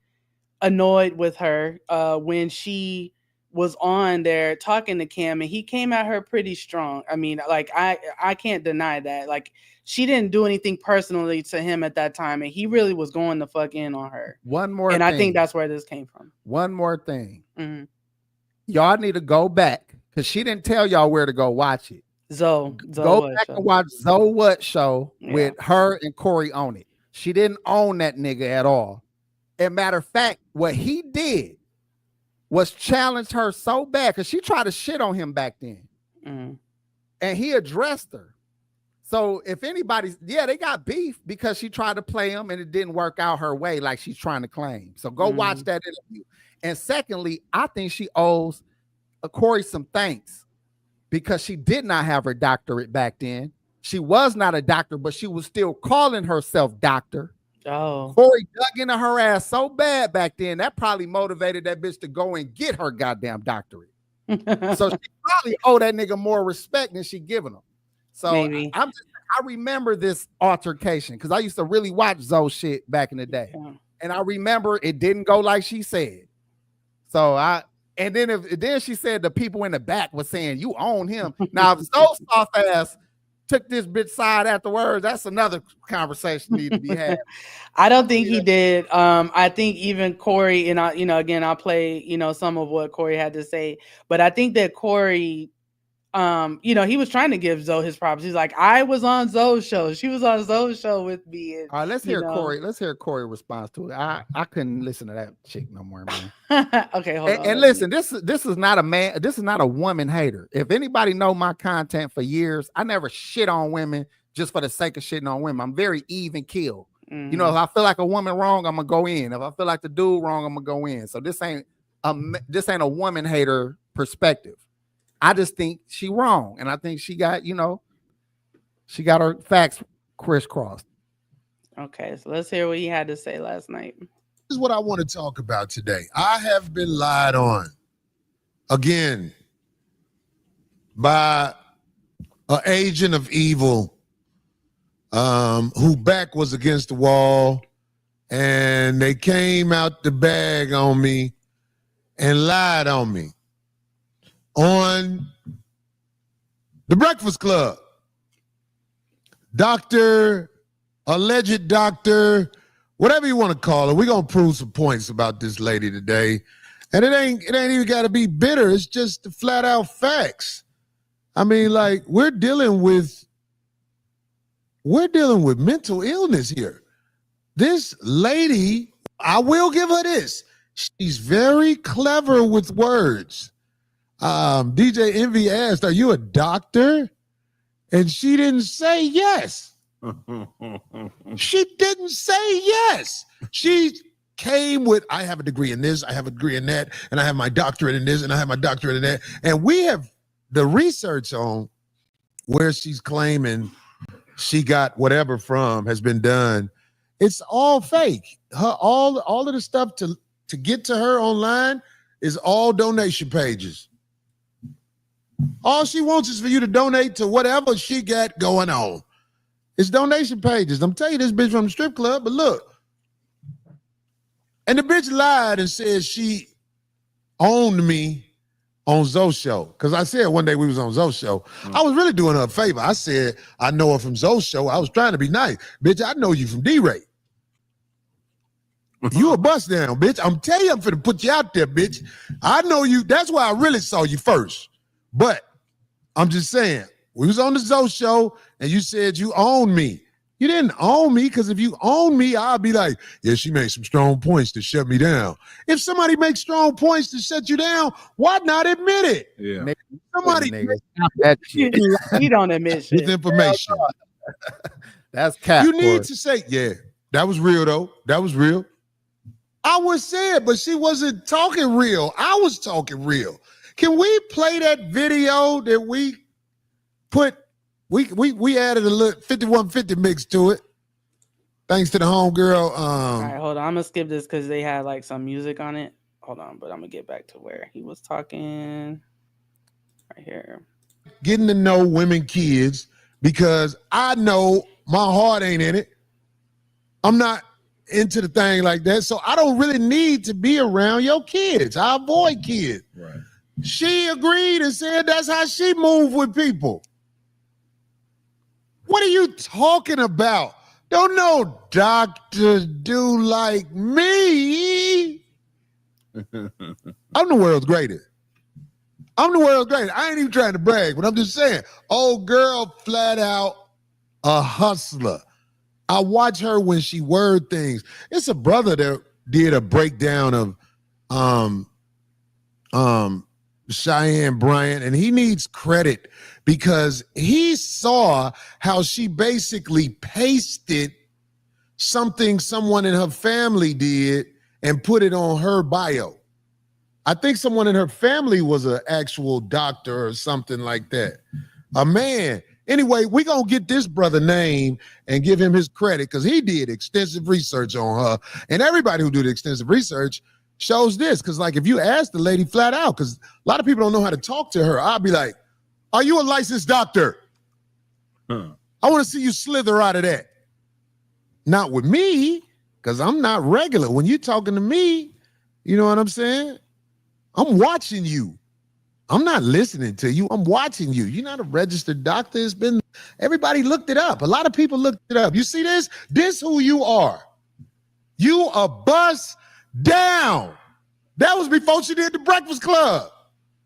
annoyed with her when she was on there talking to Cam, and he came at her pretty strong. I mean, like I can't deny that. Like she didn't do anything personally to him at that time, and he really was going the fuck in on her. One more and thing. I think that's where this came from. One more thing. Y'all need to go back because she didn't tell y'all where to go watch it. Zoe go back and watch Zoe What Show with her and Corey on it. She didn't own that nigga at all. And matter of fact, what he did was challenge her so bad because she tried to shit on him back then. And he addressed her. So if anybody's, they got beef because she tried to play him and it didn't work out her way like she's trying to claim. So go watch that interview. And secondly, I think she owes Corey some thanks because she did not have her doctorate back then. She was not a doctor, but she was still calling herself doctor. Corey dug into her ass so bad back then, that probably motivated that bitch to go and get her goddamn doctorate. So she probably owe that nigga more respect than she giving him. So I remember this altercation because I used to really watch Zoe shit back in the day. And I remember it didn't go like she said. So then she said the people in the back was saying, you own him. Now, if Zoe's soft ass took this bitch side afterwards, that's another conversation need to be had. I don't think he did. I think even Corey, and I'll play, some of what Corey had to say, but I think that Corey, he was trying to give Zoe his props. He's like, I was on Zoe's show. She was on Zoe's show with me. And, all right, let's hear Corey. Let's hear Corey's response to it. I couldn't listen to that chick no more, man. Okay, hold on. And listen, this is not a man. This is not a woman hater. If anybody know my content for years, I never shit on women just for the sake of shitting on women. I'm very even keel. If I feel like a woman wrong, I'm gonna go in. If I feel like the dude wrong, I'm gonna go in. So this ain't a woman hater perspective. I just think she wrong, and I think she got her facts crisscrossed. Okay, so let's hear what he had to say last night. This is what I want to talk about today. I have been lied on again by an agent of evil who back was against the wall, and they came out the bag on me and lied on me. On the Breakfast Club. Doctor, alleged doctor, whatever you want to call it. We're going to prove some points about this lady today. And it ain't even got to be bitter. It's just the flat out facts. I mean, like, we're dealing with mental illness here. This lady, I will give her this. She's very clever with words. DJ Envy asked, are you a doctor? And she didn't say yes. She didn't say yes. She came with, I have a degree in this, I have a degree in that, and I have my doctorate in this, and I have my doctorate in that. And we have the research on where she's claiming she got whatever from has been done. It's all fake. All of the stuff to get to her online is all donation pages. All she wants is for you to donate to whatever she got going on. It's donation pages. I'm telling you, this bitch from the strip club, but look. And the bitch lied and said she owned me on Zoe's show. Because I said one day we was on Zoe's show. I was really doing her a favor. I said, I know her from Zoe's show. I was trying to be nice. Bitch, I know you from D-Ray. You a bust down, bitch. I'm telling you, I'm finna put you out there, bitch. I know you. That's why I really saw you first. But I'm just saying, we was on the Zoe show and you said you own me. You didn't own me, because if you own me, I'll be like, yeah, she made some strong points to shut me down. If somebody makes strong points to shut you down, why not admit it? Yeah. Somebody stop that shit. You don't admit shit. With information. That's cap. You need to say, yeah, that was real though. That was real. I would say it, but she wasn't talking real. I was talking real. Can we play that video that we put? We added a little 5150 mix to it. Thanks to the homegirl. All right, hold on. I'm gonna skip this because they had like some music on it. Hold on, but I'm gonna get back to where he was talking. Right here. Getting to know women, kids, because I know my heart ain't in it. I'm not into the thing like that, so I don't really need to be around your kids. I avoid kids. Right. She agreed and said that's how she moved with people. What are you talking about? Don't no doctor do like me. I'm the world's greatest. I'm the world's greatest. I ain't even trying to brag, but I'm just saying, old girl flat out a hustler. I watch her when she word things. It's a brother that did a breakdown of Cheyenne Bryant, and he needs credit because he saw how she basically pasted something someone in her family did and put it on her bio. I think someone in her family was an actual doctor or something like that. A man. Anyway, we're going to get this brother name and give him his credit because he did extensive research on her. And everybody who did extensive research shows this. Because, like, if you ask the lady flat out, because a lot of people don't know how to talk to her, I'll be like, are you a licensed doctor? I want to see you slither out of that. Not with me, because I'm not regular. When you're talking to me, you know what I'm saying? I'm watching you. I'm not listening to you. I'm watching you. You're not a registered doctor. It's been, everybody looked it up. A lot of people looked it up. You see this? This who you are. You a bust down. That was before she did the Breakfast Club.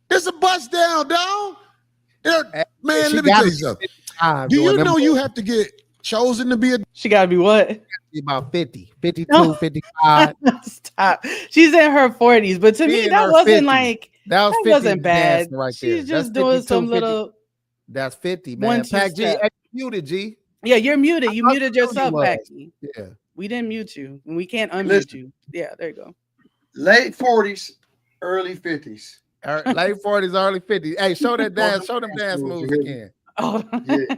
It's a bust down, dog. Man, let me tell you something. Do you know you have to get chosen to be a... She got to be what? About 50, 52, 55. Stop. She's in her 40s, but to me, that wasn't 50. like... That wasn't bad. Right She's there. just doing some little... That's 50, man. Pac G, muted, G. Yeah, you're muted. You muted yourself, Pac G. Yeah. We didn't mute you. We can't unmute you. Yeah, there you go. Late 40s, early 50s. Late 40s, early 50s. Hey, show that dance. Show them dance moves again. Oh, yeah.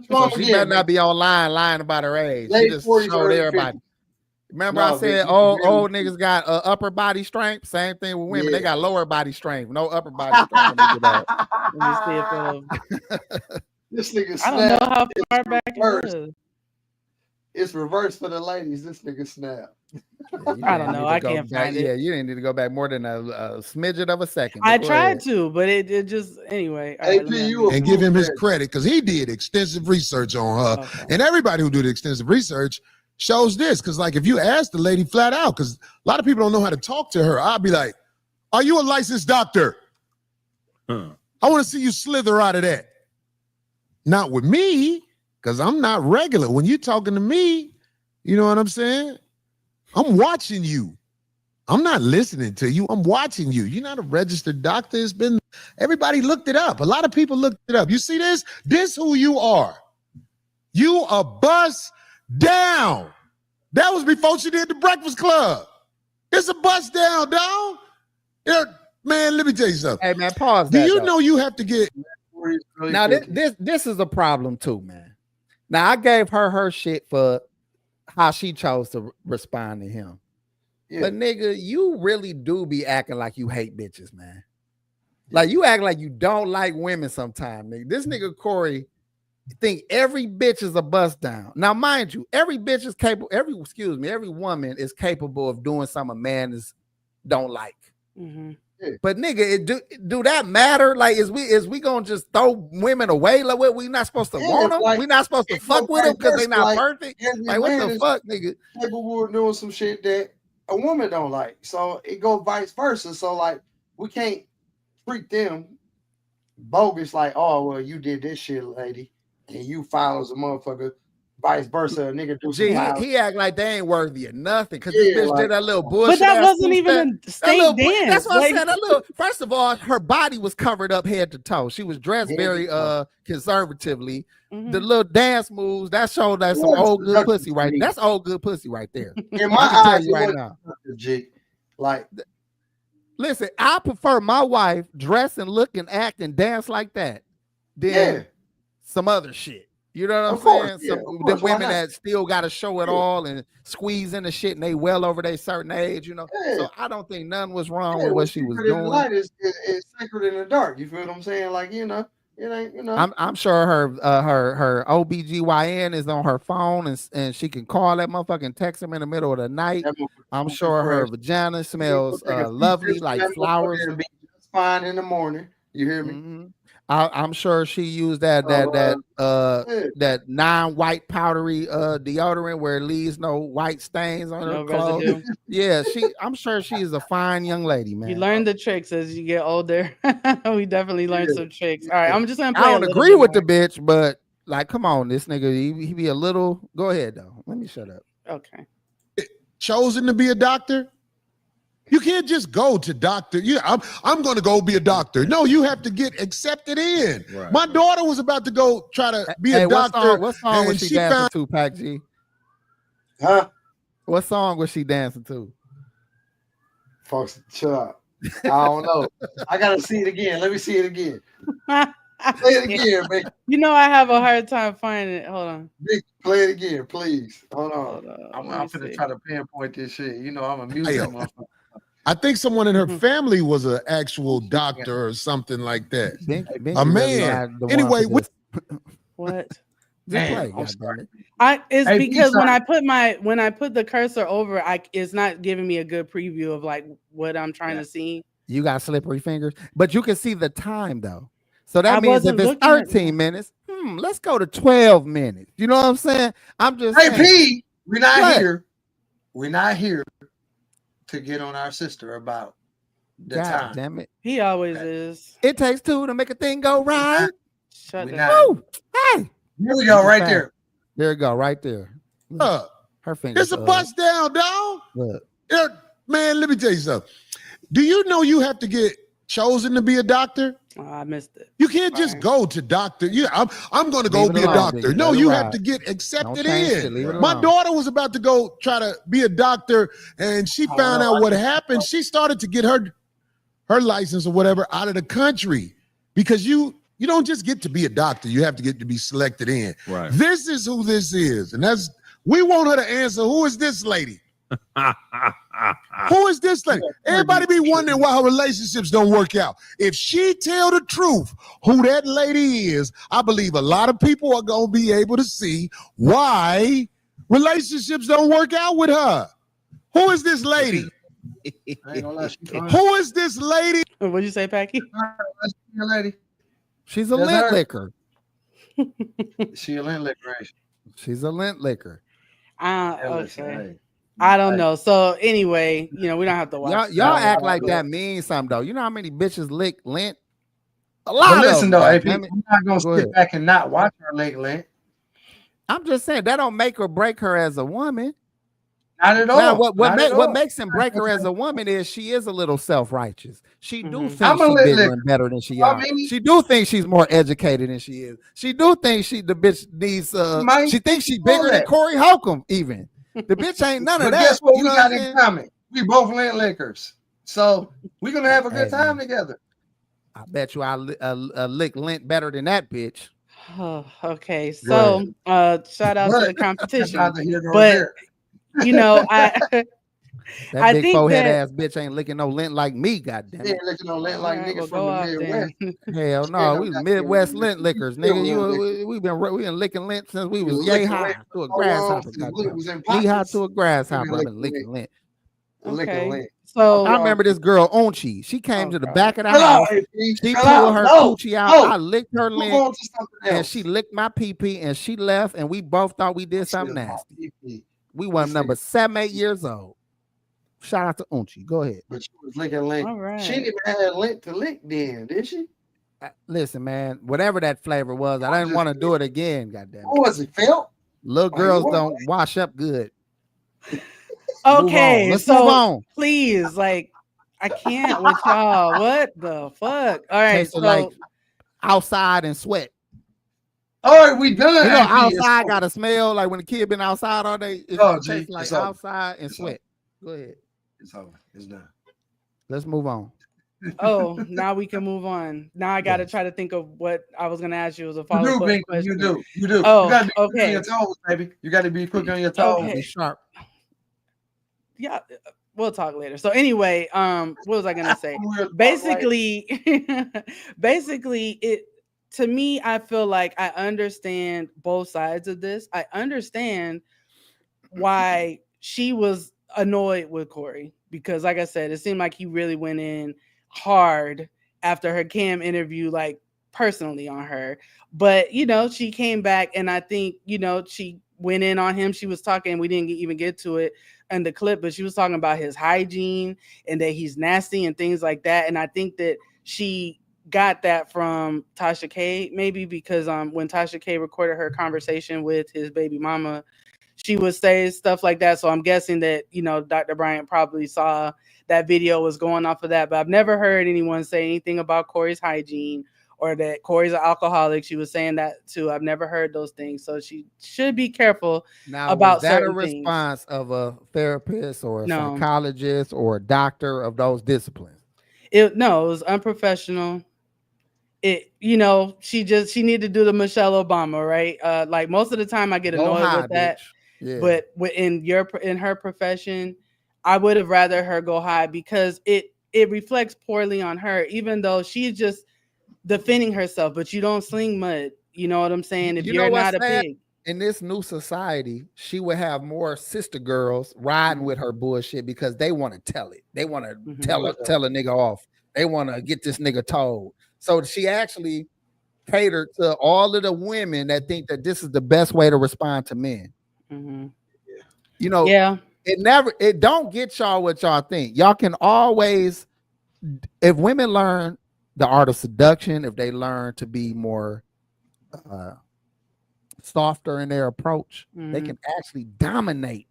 So she better not be online lying about her age. Late She just 40s, showed everybody. 50s. Remember I said old niggas got upper body strength? Same thing with women. They got lower body strength. No upper body strength. Let me see if this nigga I don't know how far back it is. It's reversed for the ladies. This nigga snap. I don't know. I can't find it. Yeah, you didn't need to go back more than a smidget of a second. I tried to, but it just anyway. Right, and give him his credit because he did extensive research on her. Okay. And everybody who did extensive research shows this. Because, like, if you ask the lady flat out, because a lot of people don't know how to talk to her, I'll be like, are you a licensed doctor? I want to see you slither out of that. Not with me, because I'm not regular. When you're talking to me, you know what I'm saying? I'm watching you. I'm not listening to you. I'm watching you. You're not a registered doctor. It's been, everybody looked it up. A lot of people looked it up. You see this? This who you are. You a bust down. That was before she did the Breakfast Club. It's a bust down, dog. Man, let me tell you something. Hey, man, pause that. Do you though. know you have to get... Now, this is a problem too, man. Now, I gave her shit for how she chose to respond to him. Yeah. But nigga, you really do be acting like you hate bitches, man. Like you act like you don't like women sometimes, nigga. This nigga Corey think every bitch is a bust down. Now, mind you, every bitch is capable, every woman is capable of doing something a man don't like. Mm-hmm. But nigga, do that matter? Like, is we gonna just throw women away? Like, what, we not supposed to want them? Like, we not supposed to fuck with them because they not perfect? Like, what the fuck, nigga? Capable of doing some shit that a woman don't like. So it go vice versa. So like, we can't treat them bogus. Like, oh well, you did this shit, lady, and you follow as a motherfucker. Vice versa, a nigga do he act like they ain't worthy of nothing because this bitch did that little bullshit. But that wasn't even a state dance. That's what I said. That little, first of all, her body was covered up head to toe. She was dressed very conservatively. Mm-hmm. The little dance moves that showed that some old good pussy right there. That's old good pussy right there. In my eyes, right now, like, listen, I prefer my wife dress and look and act and dance like that than some other shit. You know what I'm saying? The women that still got to show it all and squeeze in the shit and they well over their certain age, you know. So I don't think none was wrong with what she was doing. The light is sacred in the dark. You feel what I'm saying? Like, you know, it ain't, you know. I'm sure her OBGYN is on her phone and she can call that motherfucker and text him in the middle of the night. I'm sure her vagina smells lovely like flowers. fine in the morning. You hear me? Mm-hmm. I'm sure she used that non-white powdery deodorant where it leaves no white stains on her clothes. Residue. Yeah, I'm sure she's a fine young lady, man. You learn the tricks as you get older. We definitely learned some tricks. All right, I'm just gonna play. I don't agree with the bitch, but like, come on, this nigga, he be a little. Go ahead though. Let me shut up. Okay. Chosen to be a doctor. You can't just go to doctor. Yeah, I'm going to go be a doctor. No, you have to get accepted in. Right. My daughter was about to go try to be a doctor. What song was she dancing to, Pac G? Huh? What song was she dancing to? Folks, chill out. I don't know. I gotta see it again. Let me see it again. Play it again, man. You know I have a hard time finding it. Hold on. Big, play it again, please. Hold on. I'm gonna try to pinpoint this shit. You know, I'm a music motherfucker. I think someone in her family was an actual doctor or something like that. A man. Anyway, what? Man, it's because when I put the cursor over, it's not giving me a good preview of like what I'm trying to see. You got slippery fingers, but you can see the time though. So that means if it's 13 minutes, let's go to 12 minutes. You know what I'm saying? I'm just saying. P, we're not here. We're not here to get on our sister about the time. Damn it. He always is. It takes two to make a thing go right. Shut up. Hey. Here we go, right there. There you go, right there. Her finger. It's a bust down, dog. Man, let me tell you something. Do you know you have to get chosen to be a doctor? Oh, I missed it. You can't just go to doctor. Yeah, I'm going to go be a doctor. No, you have to get accepted in. My daughter was about to go try to be a doctor, and she found out what happened. She started to get her license or whatever out of the country because you don't just get to be a doctor. You have to get to be selected in. Right. This is who this is, and we want her to answer. Who is this lady? Who is this lady? Everybody be wondering why her relationships don't work out. If she tell the truth, who that lady is, I believe a lot of people are going to be able to see why relationships don't work out with her. Who is this lady? Who is this lady? What'd you say, Packy? Lady. She's a lint licker. She a lint licker. She's a lint licker. Okay. I don't know. So anyway, we don't have to watch. Y'all act like that means something though. You know how many bitches lick lint? A lot. But listen though, AP, I'm not gonna sit back and not watch her lick lint. I'm just saying that don't make or break her as a woman. Not at all. Now, what makes him break her as a woman is she is a little self-righteous. She do think she's bigger and better than she is. She do think she's more educated than she is. She do think the bitch needs she thinks she's bigger than Corey Holcomb even. The bitch ain't none of that. Guess what we got in common? We both lint lickers. So we're gonna have a good time together. I bet you I lick lint better than that bitch. Oh, okay. So shout out to the competition. But that big forehead ass bitch ain't licking no lint like me, goddamn. Ain't licking no lint like niggas from the Midwest. Hell no, we Midwest lint lickers, nigga. We've been licking lint since we was yay high to a grasshopper. Knee high to a grasshopper. I've been licking lint. Okay. So I remember this girl Onchi. She came to the back of the house. She pulled her coochie out. I licked her lint, and she licked my pee and she left. And we both thought we did something nasty. We were number 7, 8 years old. Shout out to Unchi. Go ahead. But she was licking lint. All right. She didn't even have lint to lick then, did she? Listen, man, whatever that flavor was, I didn't want to do it again. Goddamn. What was it, Phil? Little girls don't wash up good. Okay, let's move on. Please, I can't with y'all. What the fuck? All right, so like outside and sweat. All right, we done. Outside got a smell like when the kid been outside all day. It tastes like outside and sweat. Go ahead. It's over. It's done. Let's move on. Oh, now we can move on. Now I got to try to think of what I was going to ask you as a follow-up question. You do. Oh, you got to be okay. quick on your toes, baby. You got to be quick on your toes. Okay. Be sharp. Yeah, we'll talk later. So anyway, what was I going to say? Basically, it. To me, I feel like I understand both sides of this. I understand why she was annoyed with Corey because, like I said, it seemed like he really went in hard after her Cam interview, like personally on her. But, you know, she came back and I think, you know, she went in on him. She was talking, we didn't even get to it in the clip, but she was talking about his hygiene and that he's nasty and things like that. And I think that she got that from Tasha K, maybe because when Tasha K recorded her conversation with his baby mama, she would say stuff like that. So I'm guessing that, you know, Dr. Bryant probably saw that video was going off of that. But I've never heard anyone say anything about Corey's hygiene or that Corey's an alcoholic. She was saying that too. I've never heard those things. So she should be careful about was that certain a response things. of a therapist or a No. psychologist or a doctor of those disciplines? It was unprofessional. It, you know, she needed to do the Michelle Obama, right? Like most of the time I get annoyed with that. Yeah. But in her profession, I would have rather her go high because it reflects poorly on her, even though she's just defending herself, but you don't sling mud. You know what I'm saying? If you're not a pig. In this new society, she would have more sister girls riding with her bullshit because they want to tell it. They want to tell a nigga off. They want to get this nigga told. So she actually catered to all of the women that think that this is the best way to respond to men. You know, it don't get y'all what y'all think. Y'all can always, if women learn the art of seduction, if they learn to be more softer in their approach, they can actually dominate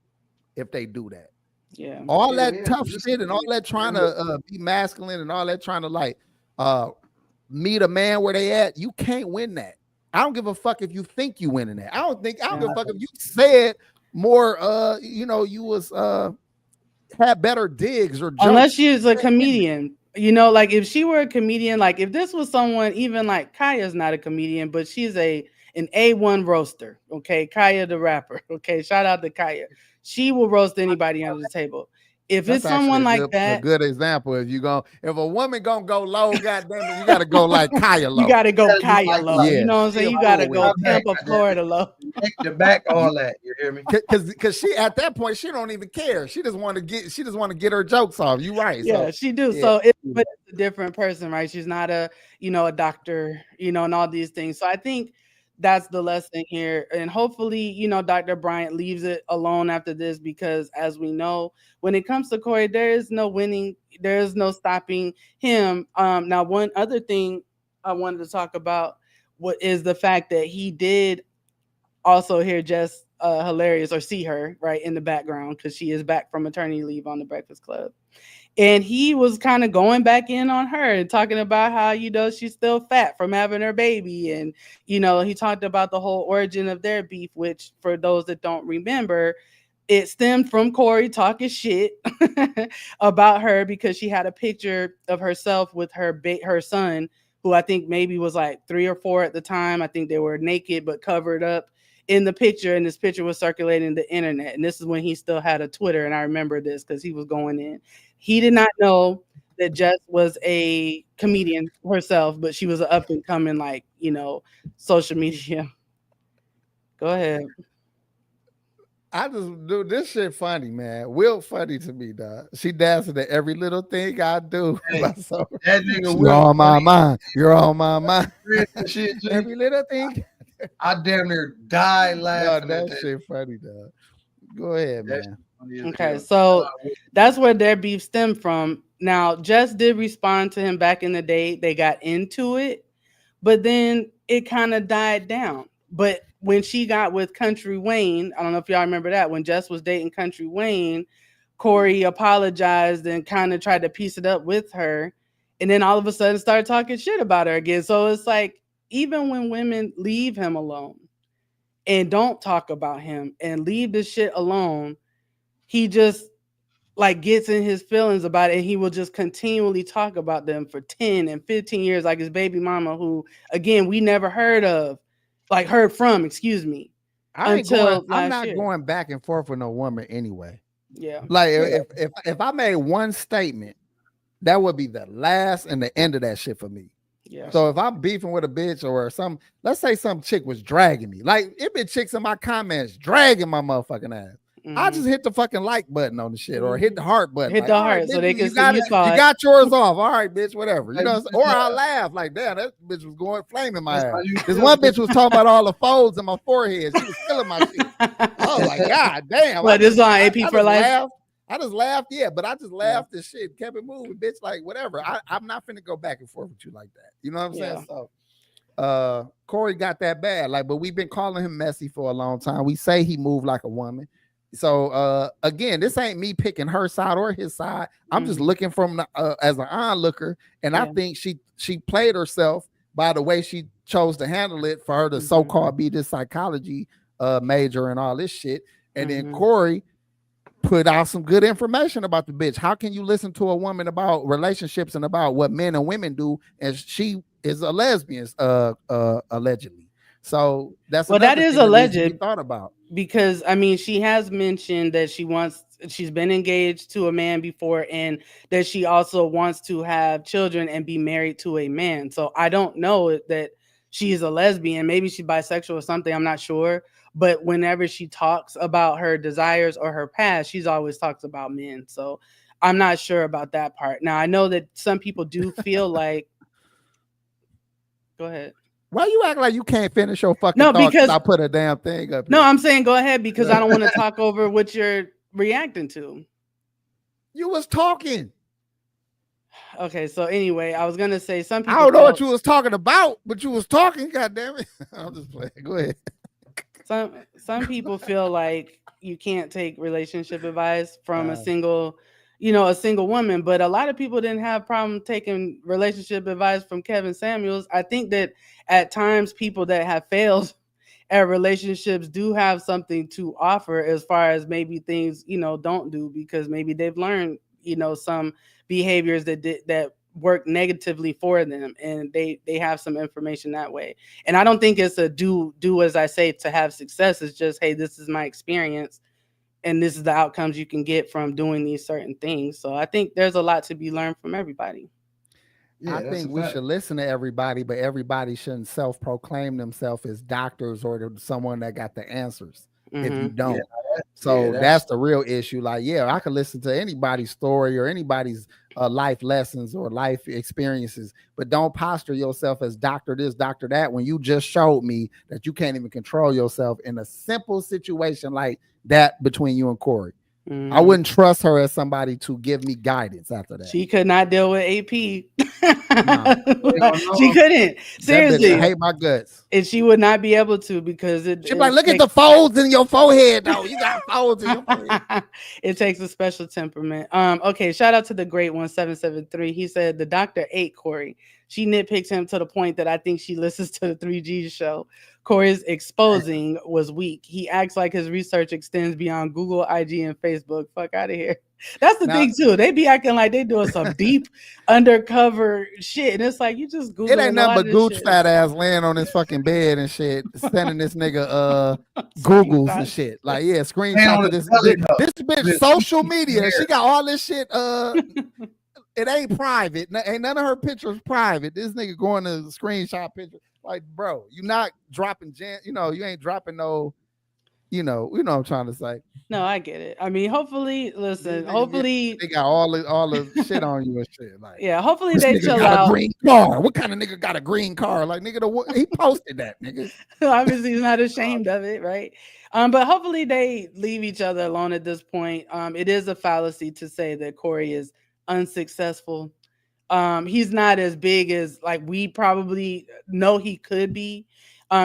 if they do that. Yeah. All that tough shit and all that trying to be masculine and all that trying to like meet a man where they at, you can't win that. I don't give a fuck if you think you winning that. I don't give a fuck if you said more you know, you was had better digs or jokes. Unless she is a comedian. You know, like if she were a comedian, like if this was someone, even like Kaya's not a comedian, but she's an A1 roaster. Okay, Kaya the rapper. Okay, shout out to Kaya. She will roast anybody under the table. If it's someone like that, a good example. If a woman gonna go low, goddamn it, you gotta go like Kaya low. You gotta go Kaya low. Yeah. You know what I'm saying? You gotta go Tampa, Florida low. The back, all that. You hear me? Because she at that point she don't even care. She just want to get her jokes off. You right? Yeah, so, she do. Yeah. So but it's a different person, right? She's not a doctor, and all these things. So I think that's the lesson here. And hopefully, Dr. Bryant leaves it alone after this, because as we know, when it comes to Corey, there is no winning. There is no stopping him. Now, one other thing I wanted to talk about is the fact that he did also hear Jess hilarious, or see her right in the background, because she is back from maternity leave on the Breakfast Club. And he was kind of going back in on her and talking about how, she's still fat from having her baby. And, he talked about the whole origin of their beef, which for those that don't remember, it stemmed from Corey talking shit about her because she had a picture of herself with her son, who I think maybe was like 3 or 4 at the time. I think they were naked but covered up in the picture, and this picture was circulating the internet. And this is when he still had a Twitter, and I remember this because he was going in. He did not know that Jess was a comedian herself, but she was an up and coming, social media. Go ahead. I just do this shit funny, man. Will funny to me, dog. She dancing to every little thing I do. Hey, that nigga You're on my mind. You're on my mind. Shit, every little thing. I damn near died laughing. That shit funny, dog. Go ahead, man. Okay, so that's where their beef stemmed from. Now, Jess did respond to him back in the day. They got into it, but then it kind of died down. But when she got with Country Wayne, I don't know if y'all remember that, when Jess was dating Country Wayne, Corey apologized and kind of tried to piece it up with her. And then all of a sudden started talking shit about her again. So it's like, even when women leave him alone and don't talk about him and leave the shit alone, he just gets in his feelings about it, and he will just continually talk about them for 10 and 15 years, like his baby mama, who again we never heard from, excuse me. I'm not going back and forth with no woman anyway. Yeah. Like if I made one statement, that would be the last and the end of that shit for me. Yeah. So if I'm beefing with a bitch or let's say some chick was dragging me, like it been chicks in my comments dragging my motherfucking ass. I just hit the fucking like button on the shit or hit the heart button. Hit like, the all heart right, so bitch, they can you see got you it. saw You it. got yours off. All right, bitch, whatever. You know, or I laugh like, damn, that bitch was going flaming my ass. This one bitch was talking about all the folds in my forehead. She was killing my shit. I was like, God damn. What, this is on AP for life? Laughed. I just laughed, but I just laughed and shit, kept it moving, bitch. Like, whatever. I'm not finna go back and forth with you like that. You know what I'm saying? So Corey got that bad. Like, but we've been calling him messy for a long time. We say he moved like a woman. So again, this ain't me picking her side or his side. I'm just looking from as an onlooker, and I think she played herself by the way she chose to handle it for her to so-called be this psychology major and all this shit. And then Corey put out some good information about the bitch. How can you listen to a woman about relationships and about what men and women do, and she is a lesbian, allegedly? So that's that is alleged. Thought about. Because I mean, she has mentioned that she's been engaged to a man before, and that she also wants to have children and be married to a man. So I don't know that she's a lesbian. Maybe she's bisexual or something. I'm not sure. But whenever she talks about her desires or her past, she's always talks about men. So I'm not sure about that part. Now I know that some people do feel like. Go ahead. Why you act like you can't finish your fucking thoughts? Because I put a damn thing up here. No, I'm saying go ahead because I don't want to talk over what you're reacting to. You was talking. Okay, so anyway, I was gonna say some people. I don't know what you was talking about, but you was talking. God damn it! I'm just playing. Go ahead. Some people feel like you can't take relationship advice from a single woman, but a lot of people didn't have problem taking relationship advice from Kevin Samuels. I think that at times people that have failed at relationships do have something to offer as far as maybe things, don't do because maybe they've learned, some behaviors that work negatively for them, and they have some information that way. And I don't think it's a do as I say to have success. It's just, hey, this is my experience. And this is the outcomes you can get from doing these certain things. So I think there's a lot to be learned from everybody. Yeah, I think we should listen to everybody, but everybody shouldn't self-proclaim themselves as doctors or someone that got the answers if you don't. That's the real issue. Like, I could listen to anybody's story or anybody's life lessons or life experiences, but don't posture yourself as doctor this, doctor that, when you just showed me that you can't even control yourself in a simple situation like that between you and Corey. I wouldn't trust her as somebody to give me guidance after that. She could not deal with AP. She couldn't. Seriously. I hate my guts. And she would not be able to because she'd be like, look at the folds in your forehead, though. You got folds in your forehead. It takes a special temperament. Okay, shout out to the great 1773. He said the doctor ate Corey. She nitpicks him to the point that I think she listens to the 3G's show. Corey's exposing was weak. He acts like his research extends beyond Google, IG, and Facebook. Fuck out of here. That's the thing too. They be acting like they doing some deep undercover shit, and it's like you just Google. It ain't nothing but Gooch fat ass laying on his fucking bed and shit, sending this nigga Googles and shit. Like, screenshot of this bitch social media. She got all this shit. It ain't private. Ain't none of her pictures private. This nigga going to screenshot pictures. Like, bro, you not dropping you ain't dropping no, you know what I'm trying to say. No, I get it. I mean, hopefully they got all the shit on you and shit. Like, hopefully they chill got out. A green car. What kind of nigga got a green car? Like, nigga, he posted that, nigga. Obviously, he's not ashamed of it, right? But hopefully they leave each other alone at this point. It is a fallacy to say that Corey is unsuccessful. He's not as big as like we probably know he could be.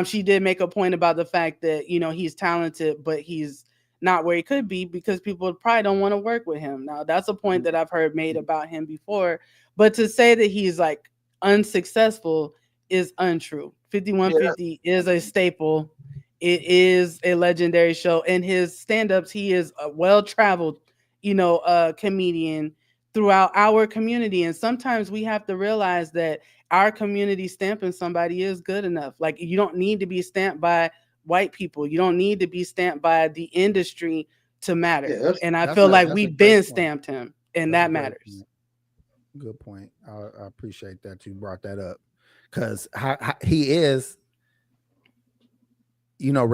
She did make a point about the fact that he's talented, but he's not where he could be because people probably don't want to work with him. Now that's a point that I've heard made about him before, but to say that he's like unsuccessful is untrue. 5150 is a staple. It is a legendary show, and his stand-ups, he is a well-traveled, comedian throughout our community. And sometimes we have to realize that our community stamping somebody is good enough. Like, you don't need to be stamped by white people. You don't need to be stamped by the industry to matter. And I feel like we've been stamped him, and that matters. Good point. I appreciate that you brought that up, because he is, you know,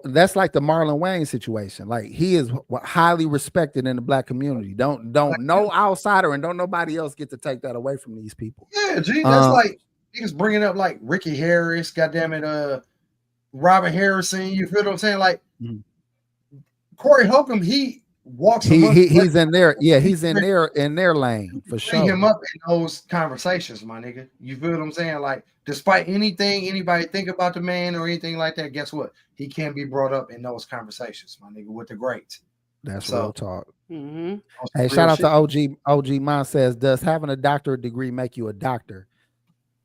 that's like the Marlon Wayne situation. Like he is highly respected in the black community. Don't no outsider and don't nobody else get to take that away from these people. Yeah, G, that's like niggas bringing up like Ricky Harris, goddamn it, Robin Harrison. You feel what I'm saying? Like Corey Holcomb, he walks. He's in there. Yeah, he's in their lane for sure. Bring him up in those conversations, my nigga. You feel what I'm saying? Like, despite anything anybody think about the man or anything like that, guess what? He can't be brought up in those conversations, my nigga, with the greats. That's real talk. Mm-hmm. Hey, shout out to OG. OG Mon says, does having a doctorate degree make you a doctor?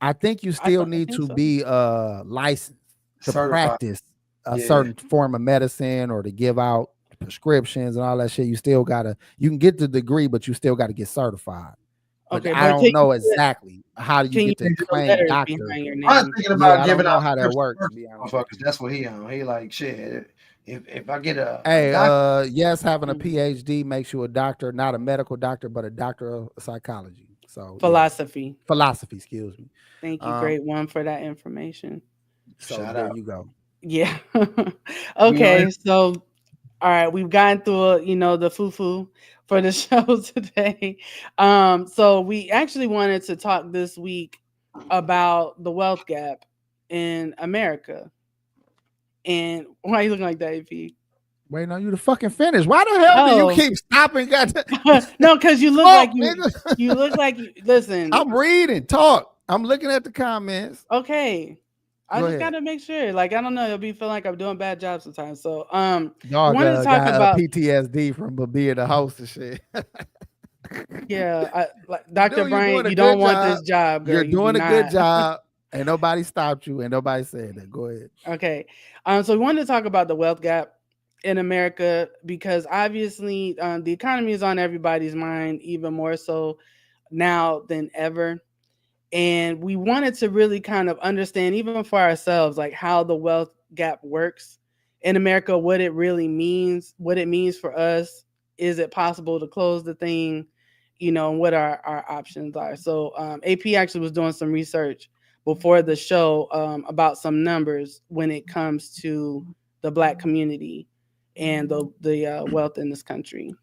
I think you still need to be licensed to practice a certain form of medicine or to give out prescriptions and all that shit. You still gotta, you can get the degree, but you still got to get certified. Okay, I don't know exactly how do you get to claim doctor. I'm thinking about giving out how that works. That's what he on. He like shit. If I get a yes, having a PhD makes you a doctor, not a medical doctor, but a doctor of psychology. So philosophy, excuse me. Thank you, great one, for that information. So there you go. Yeah. Okay, so all right, we've gotten through the foo-foo for the show today. So we actually wanted to talk this week about the wealth gap in America. And why are you looking like that, AP? Wait, no, you to fucking finish. Why the hell do you keep stopping? No, because you look like you look like you. Listen, I'm reading. Talk. I'm looking at the comments. Okay. I just gotta make sure. Like, I don't know, it'll be feeling like I'm doing a bad job sometimes. So wanted to talk about PTSD from being the host and shit. Yeah, Dr. Bryant, you don't want this job, girl. You're doing a good job. And nobody stopped you and nobody said that. Go ahead. Okay. So we wanted to talk about the wealth gap in America because obviously the economy is on everybody's mind, even more so now than ever. And we wanted to really kind of understand, even for ourselves, like how the wealth gap works in America, what it really means, what it means for us. Is it possible to close the thing? And what our options are. So AP actually was doing some research before the show about some numbers when it comes to the Black community and the wealth in this country.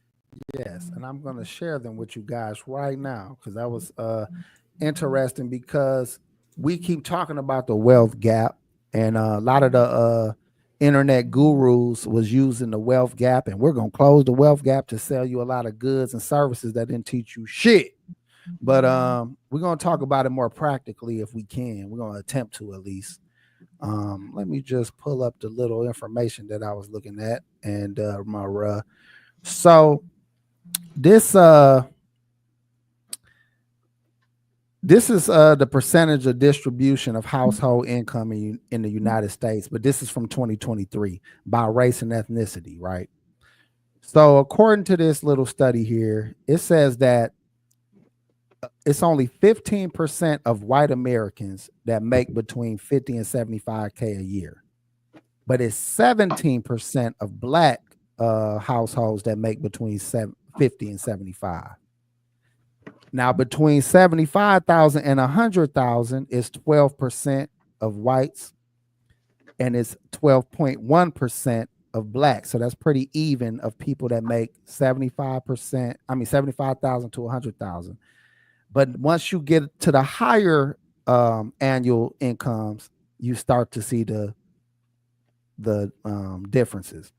Yes, and I'm going to share them with you guys right now because that was interesting because we keep talking about the wealth gap, and a lot of the internet gurus was using the wealth gap, and we're going to close the wealth gap to sell you a lot of goods and services that didn't teach you shit. But we're going to talk about it more practically if we can. We're going to attempt to, at least. Let me just pull up the little information that I was looking at, and so this is the percentage of distribution of household income in the United States, but this is from 2023 by race and ethnicity, right? So according to this little study here, it says that it's only 15% of white Americans that make between 50 and 75K a year, but it's 17% of Black households that make between 50 and 75. Now, between 75,000 and 100,000 is 12% of whites, and it's 12.1% of Blacks. So that's pretty even of people that make 75,000 to 100,000. But once you get to the higher annual incomes, you start to see the differences.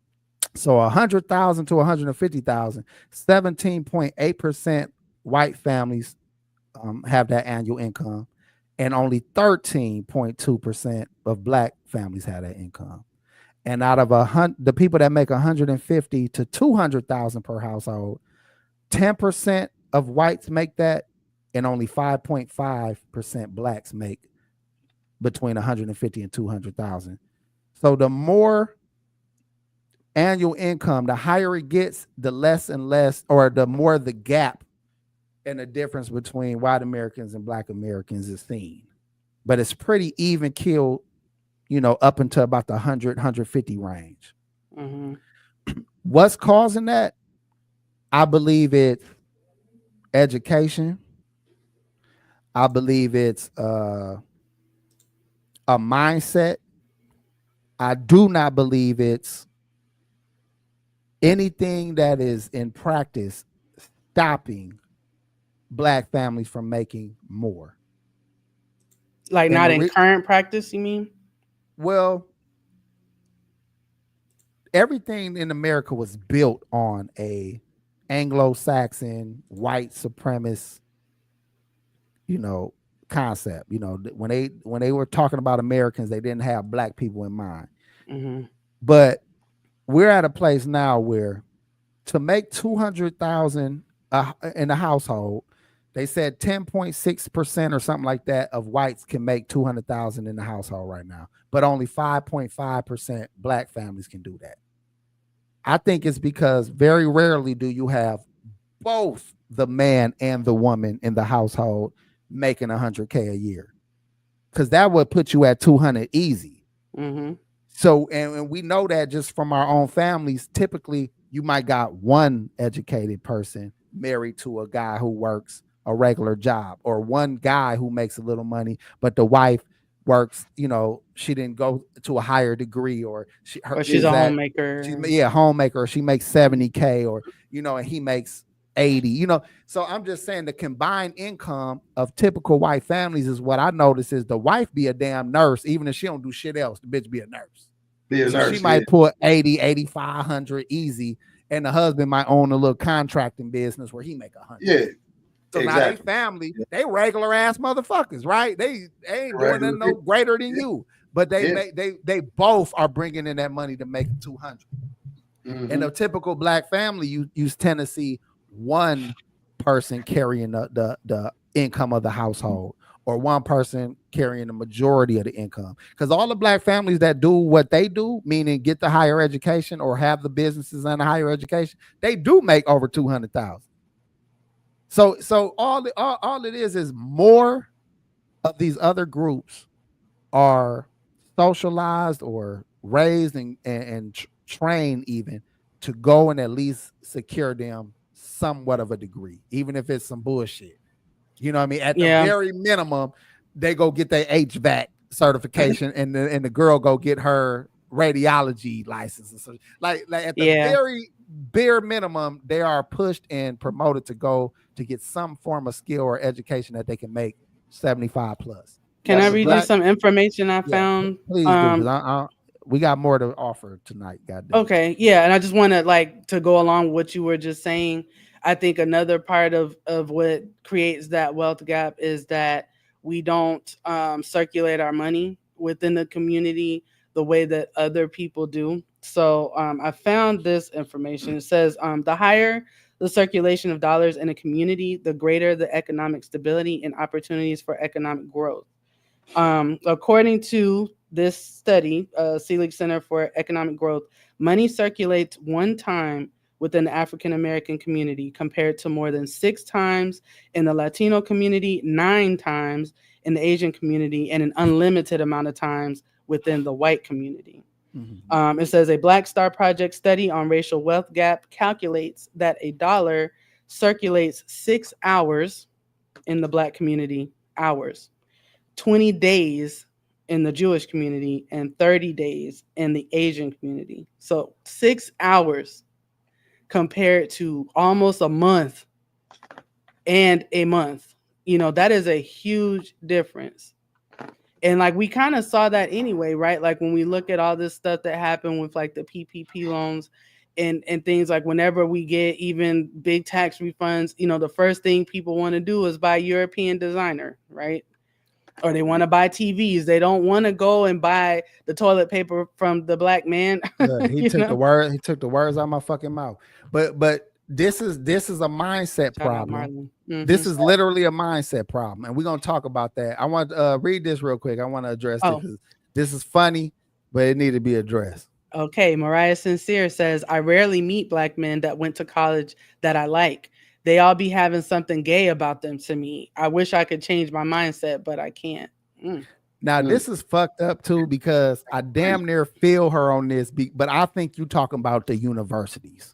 So 100,000 to 150,000, 17.8% white families have that annual income, and only 13.2% of Black families have that income. And out of the people that make 150 to 200,000 per household, 10% of whites make that, and only 5.5% Blacks make between 150 and 200,000. So the more annual income, the higher it gets, the less and less, or the more the gap and the difference between white Americans and Black Americans is seen. But it's pretty even killed, up until about the 100, 150 range. Mm-hmm. What's causing that? I believe it's education. I believe it's a mindset. I do not believe it's anything that is in practice stopping black families from making more. Like not in current practice, you mean? Well, everything in America was built on a Anglo-Saxon white supremacist, concept. When they were talking about Americans, they didn't have black people in mind. Mm-hmm. But we're at a place now where to make 200,000 in a household, they said 10.6% or something like that of whites can make 200,000 in the household right now, but only 5.5% black families can do that. I think it's because very rarely do you have both the man and the woman in the household making $100K a year, because that would put you at 200 easy. Mm-hmm. So, and we know that just from our own families, typically you might got one educated person married to a guy who works a regular job, or one guy who makes a little money, but the wife works, she didn't go to a higher degree, or she's a homemaker. Homemaker, or she makes 70K, or, and he makes 80, So I'm just saying the combined income of typical white families is what I notice is the wife be a damn nurse, even if she don't do shit else, the bitch be a nurse. She might put 80, 8,500 easy, and the husband might own a little contracting business where he make 100. Yeah. So now they family, they regular ass motherfuckers, right? They ain't doing nothing no greater than you, but they both are bringing in that money to make 200. Mm-hmm. In a typical black family, you tend to see one person carrying the income of the household, or one person carrying the majority of the income. Because all the black families that do what they do, meaning get the higher education or have the businesses and the higher education, they do make over 200,000. So all it is more of these other groups are socialized or raised and trained even to go and at least secure them somewhat of a degree, even if it's some bullshit. You know what I mean? At the very minimum, they go get their HVAC certification, and the girl go get her radiology license. So like at the very bare minimum, they are pushed and promoted to go to get some form of skill or education that they can make 75 plus. Can I read you some information I found? Please do, because we got more to offer tonight. Goddamn. Okay, yeah, and I just want to go along with what you were just saying. I think another part of what creates that wealth gap is that we don't circulate our money within the community the way that other people do. So I found this information. It says the higher the circulation of dollars in a community, the greater the economic stability and opportunities for economic growth. According to this study, Selig Center for Economic Growth, money circulates one time within the African American community compared to more than 6 times in the Latino community, 9 times in the Asian community, and an unlimited amount of times within the white community. Mm-hmm. It says a Black Star Project study on racial wealth gap calculates that $1 circulates 6 hours in the Black community, 20 days in the Jewish community, and 30 days in the Asian community. So 6 hours compared to almost a month and a month. That is a huge difference. And we kind of saw that anyway, right? Like when we look at all this stuff that happened with the PPP loans and things, like whenever we get even big tax refunds, the first thing people want to do is buy European designer, right? Or they want to buy TVs. They don't want to go and buy the toilet paper from the black man. He took the words out of my fucking mouth. But this is a mindset problem. Mm-hmm. This is literally a mindset problem, and we're gonna talk about that. I want to read this real quick. I want to address this because this is funny, but it needs to be addressed. Okay, Mariah Sincere says, I rarely meet black men that went to college that I like. They all be having something gay about them to me. I wish I could change my mindset, but I can't. Now, this is fucked up too, because I damn near feel her on this, but I think you're talking about the universities.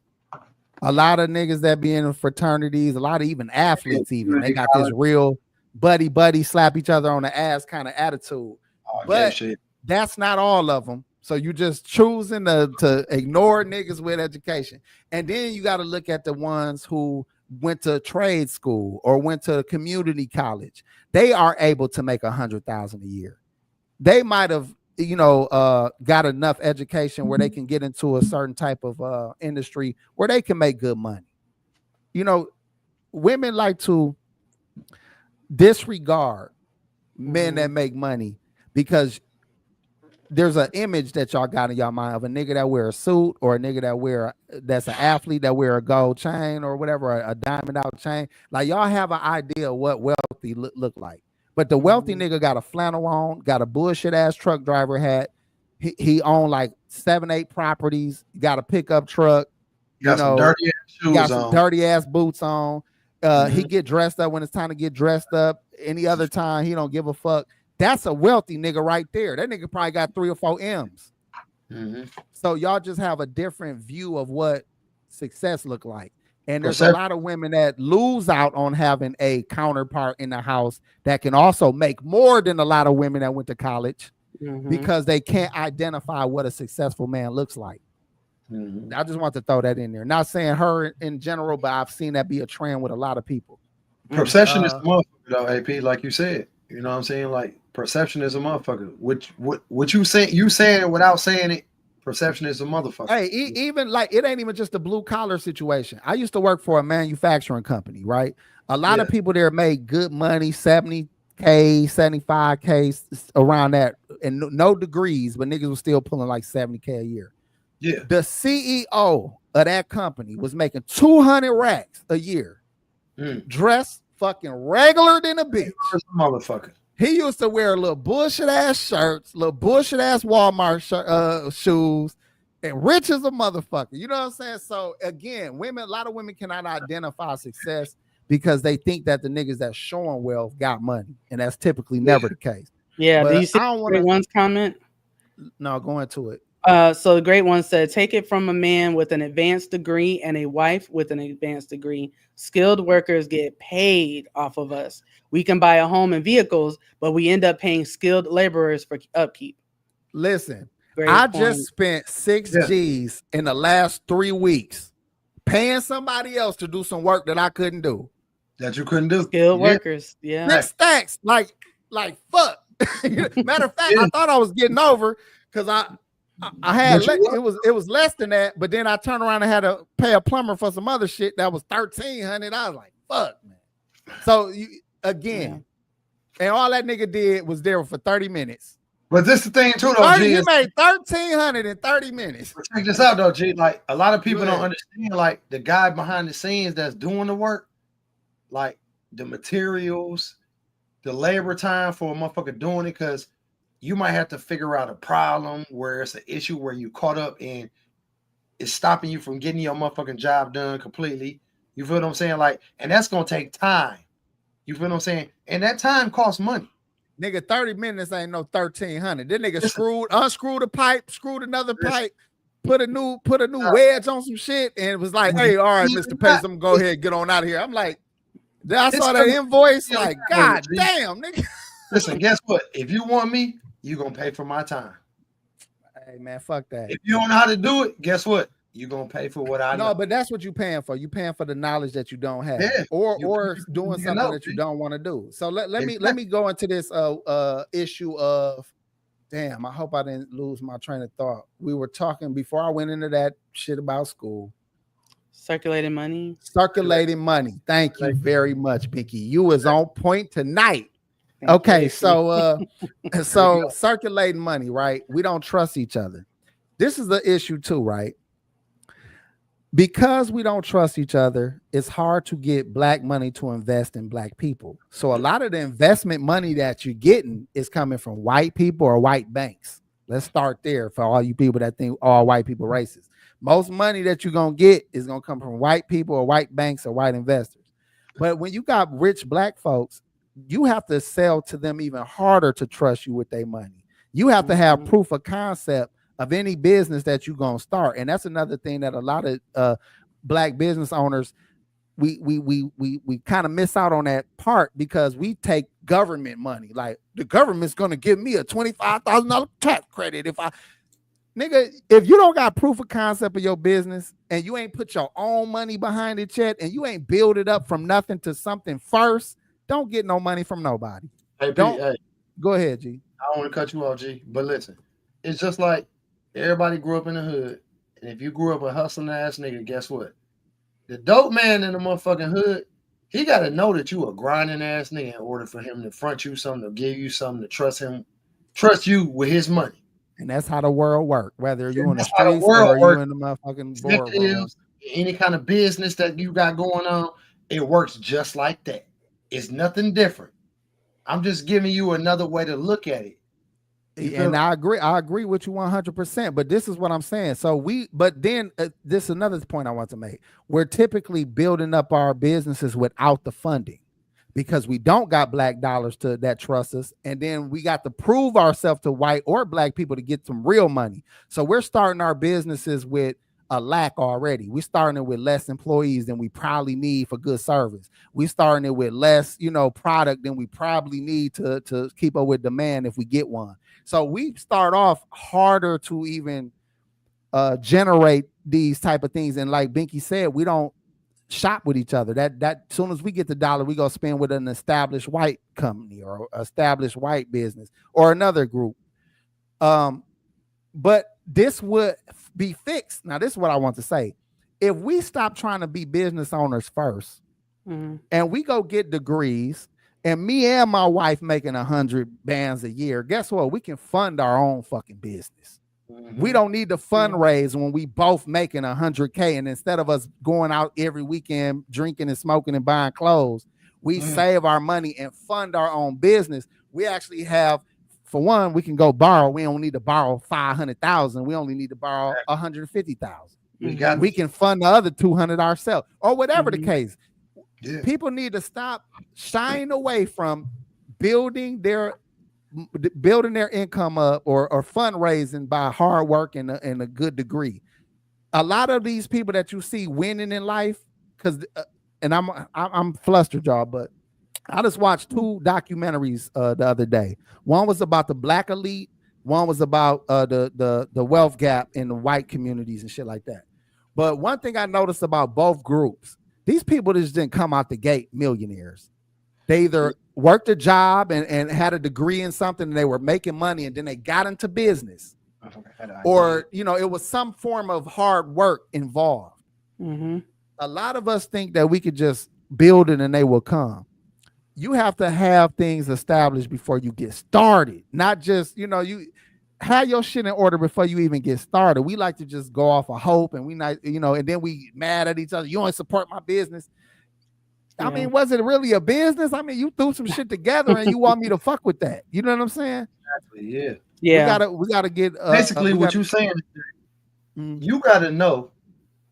A lot of niggas that be in fraternities, a lot of even athletes, they got this real buddy slap each other on the ass kind of attitude. But that's not all of them. So you just choosing to ignore niggas with education. And then you got to look at the ones who went to trade school or went to community college. They are able to make $100,000 a year. They might have, got enough education where they can get into a certain type of industry where they can make good money. Women like to disregard men that make money because there's an image that y'all got in y'all mind of a nigga that wear a suit or a nigga that's an athlete that wear a gold chain or whatever, a diamond out chain. Like y'all have an idea of what wealthy look like. But the wealthy nigga got a flannel on, got a bullshit ass truck driver hat. He owned like 7-8 properties, got a pickup truck, got some dirty ass shoes got some dirty ass boots on. He get dressed up when it's time to get dressed up. Any other time, he don't give a fuck. That's a wealthy nigga right there. That nigga probably got 3 or 4 M's. So y'all just have a different view of what success look like. And there's a lot of women that lose out on having a counterpart in the house that can also make more than a lot of women that went to college because they can't identify what a successful man looks like. I just want to throw that in there. Not saying her in general, but I've seen that be a trend with a lot of people. Perception is a motherfucker, though, AP, like you said. You know what I'm saying? Like perception is a motherfucker. What you saying it without saying it, perception is a motherfucker. Hey, even like it ain't even just a blue collar situation. I used to work for a manufacturing company, right? A lot of people there made good money, 70K, 75K, around that, and no degrees, but niggas was still pulling like 70K a year. Yeah. The CEO of that company was making 200 racks a year, dressed fucking regular than a bitch. Motherfucker. He used to wear little bullshit ass shirts, little bullshit ass Walmart shoes, and rich as a motherfucker. You know what I'm saying? So again, a lot of women cannot identify success because they think that the niggas that's showing wealth got money, and that's typically never the case. Yeah. But Do you see Great One's comment? No, go into it. So the Great One said, take it from a man with an advanced degree and a wife with an advanced degree. Skilled workers get paid off of us. We can buy a home and vehicles, but we end up paying skilled laborers for upkeep. Listen, I just spent 6 G's in the last 3 weeks paying somebody else to do some work that I couldn't do. That you couldn't do. Skilled workers. Yeah. 6 stacks. Like fuck. Matter of fact, I thought I was getting over because I had it was less than that, but then I turned around and had to pay a plumber for some other shit that was $1,300. I was like, fuck, man. So and all that nigga did was there for 30 minutes. But this is the thing too, though, G. He made $1,300 in 30 minutes. Check this out, though, G. Like a lot of people don't understand, like the guy behind the scenes that's doing the work, like the materials, the labor time for a motherfucker doing it, because you might have to figure out a problem where it's an issue where you caught up and it's stopping you from getting your motherfucking job done completely. You feel what I'm saying? Like, and that's gonna take time. You feel what I'm saying? And that time costs money. Nigga, 30 minutes ain't no 1,300. This nigga unscrewed a pipe, screwed another pipe, put a new wedge on some shit, and it was like, hey, all right, Mr. Pace, I'm gonna go ahead and get on out of here. I'm like, I saw that invoice, like, God damn, nigga. Listen, guess what? If you want me, you gonna pay for my time. Hey man, fuck that. If you don't know how to do it, guess what? You gonna pay for what I know. No, but that's what you're paying for. You paying for the knowledge that you don't have, or doing something that you don't want to do. So let me go into this issue of, damn. I hope I didn't lose my train of thought. We were talking before I went into that shit about school. Circulating money. Circulating money. Thank you very much, Binky. You was on point tonight. Okay, so circulating money, right? We don't trust each other. This is the issue too, right? Because we don't trust each other, it's hard to get black money to invest in black people. So a lot of the investment money that you're getting is coming from white people or white banks. Let's start there for all you people that think all white people racist. Most money that you're going to get is going to come from white people or white banks or white investors. But when you got rich black folks, you have to sell to them even harder to trust you with their money. You have to have proof of concept of any business that you're going to start. And that's another thing that a lot of black business owners, we kind of miss out on that part because we take government money. Like the government's going to give me a $25,000 tax credit if I... Nigga, if you don't got proof of concept of your business and you ain't put your own money behind it yet and you ain't build it up from nothing to something first, don't get no money from nobody. Hey, don't. Hey, go ahead, G. I don't want to cut you off, G, but listen, it's just like everybody grew up in the hood, and if you grew up a hustling ass nigga, guess what? The dope man in the motherfucking hood, he got to know that you a grinding ass nigga in order for him to front you something, to give you something, to trust you with his money. And that's how the world works. Whether you're on the streets or you in the motherfucking boardroom, any kind of business that you got going on, it works just like that. It's nothing different. I'm just giving you another way to look at it. And I agree with you 100%. But this is what I'm saying. But then this is another point I want to make. We're typically building up our businesses without the funding, because we don't got black dollars that trust us. And then we got to prove ourselves to white or black people to get some real money. So we're starting our businesses with a lack already. We're starting it with less employees than we probably need for good service. We're starting it with less, product than we probably need to keep up with demand if we get one. So we start off harder to even generate these type of things. And like Binky said, we don't shop with each other. That soon as we get the dollar, we go spend with an established white company or established white business or another group. But this would be fixed. Now, this is what I want to say. If we stop trying to be business owners first, and we go get degrees, and me and my wife making 100 bands a year, guess what? We can fund our own fucking business. We don't need to fundraise when we both making 100K. And instead of us going out every weekend, drinking and smoking and buying clothes, we save our money and fund our own business. We actually have, for one, we can go borrow. We don't need to borrow 500,000. We only need to borrow 150,000. We can fund the other 200 ourselves, or whatever the case. Yeah. People need to stop shying away from building their income up or fundraising by hard work and a good degree. A lot of these people that you see winning in life, and I'm flustered, y'all, but I just watched 2 documentaries the other day. One was about the black elite. One was about the wealth gap in the white communities and shit like that. But one thing I noticed about both groups, these people just didn't come out the gate millionaires. They either worked a job and had a degree in something and they were making money and then they got into business. Or, it was some form of hard work involved. A lot of us think that we could just build it and they will come. You have to have things established before you get started. Not just, you have your shit in order before you even get started. We like to just go off of hope and we not, and then we mad at each other. You don't support my business. I mean, was it really a business? I mean, you threw some shit together and you want me to fuck with that. You know what I'm saying? Exactly, yeah. We gotta get basically what you're saying is you gotta know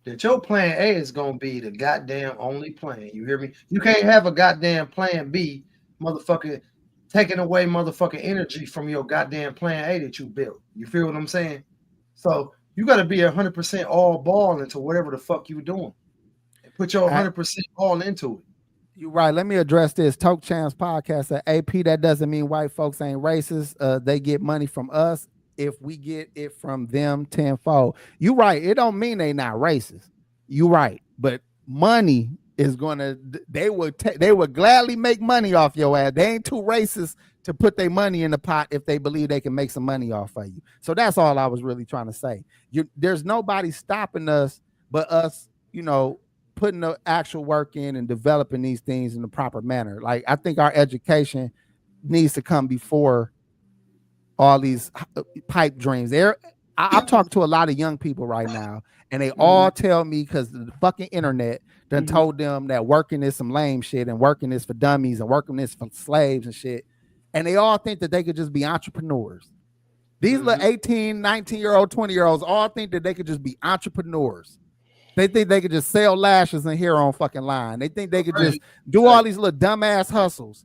that your plan A is gonna be the goddamn only plan. You hear me? You can't have a goddamn plan B, motherfucker, taking away motherfucking energy from your goddamn plan A that you built. You feel what I'm saying? So you gotta be 100% all ball into whatever the fuck you doing. And put your 100% all into it. You're right. Let me address this. Toke Champs podcast at AP. That doesn't mean white folks ain't racist. They get money from us if we get it from them tenfold. You're right. It don't mean they not racist. You're right. But money is gonna. They would gladly make money off your ass. They ain't too racist to put their money in the pot if they believe they can make some money off of you. So that's all I was really trying to say. There's nobody stopping us but us. Putting the actual work in and developing these things in the proper manner. Like, I think our education needs to come before all these pipe dreams. I've talked to a lot of young people right now, and they all tell me, because the fucking internet done told them that working is some lame shit and working is for dummies and working is for slaves and shit. And they all think that they could just be entrepreneurs. These little 18, 19-year-old, 20-year-olds all think that they could just be entrepreneurs. They think they could just sell lashes and hair on fucking line. They think they could just do all these little dumbass hustles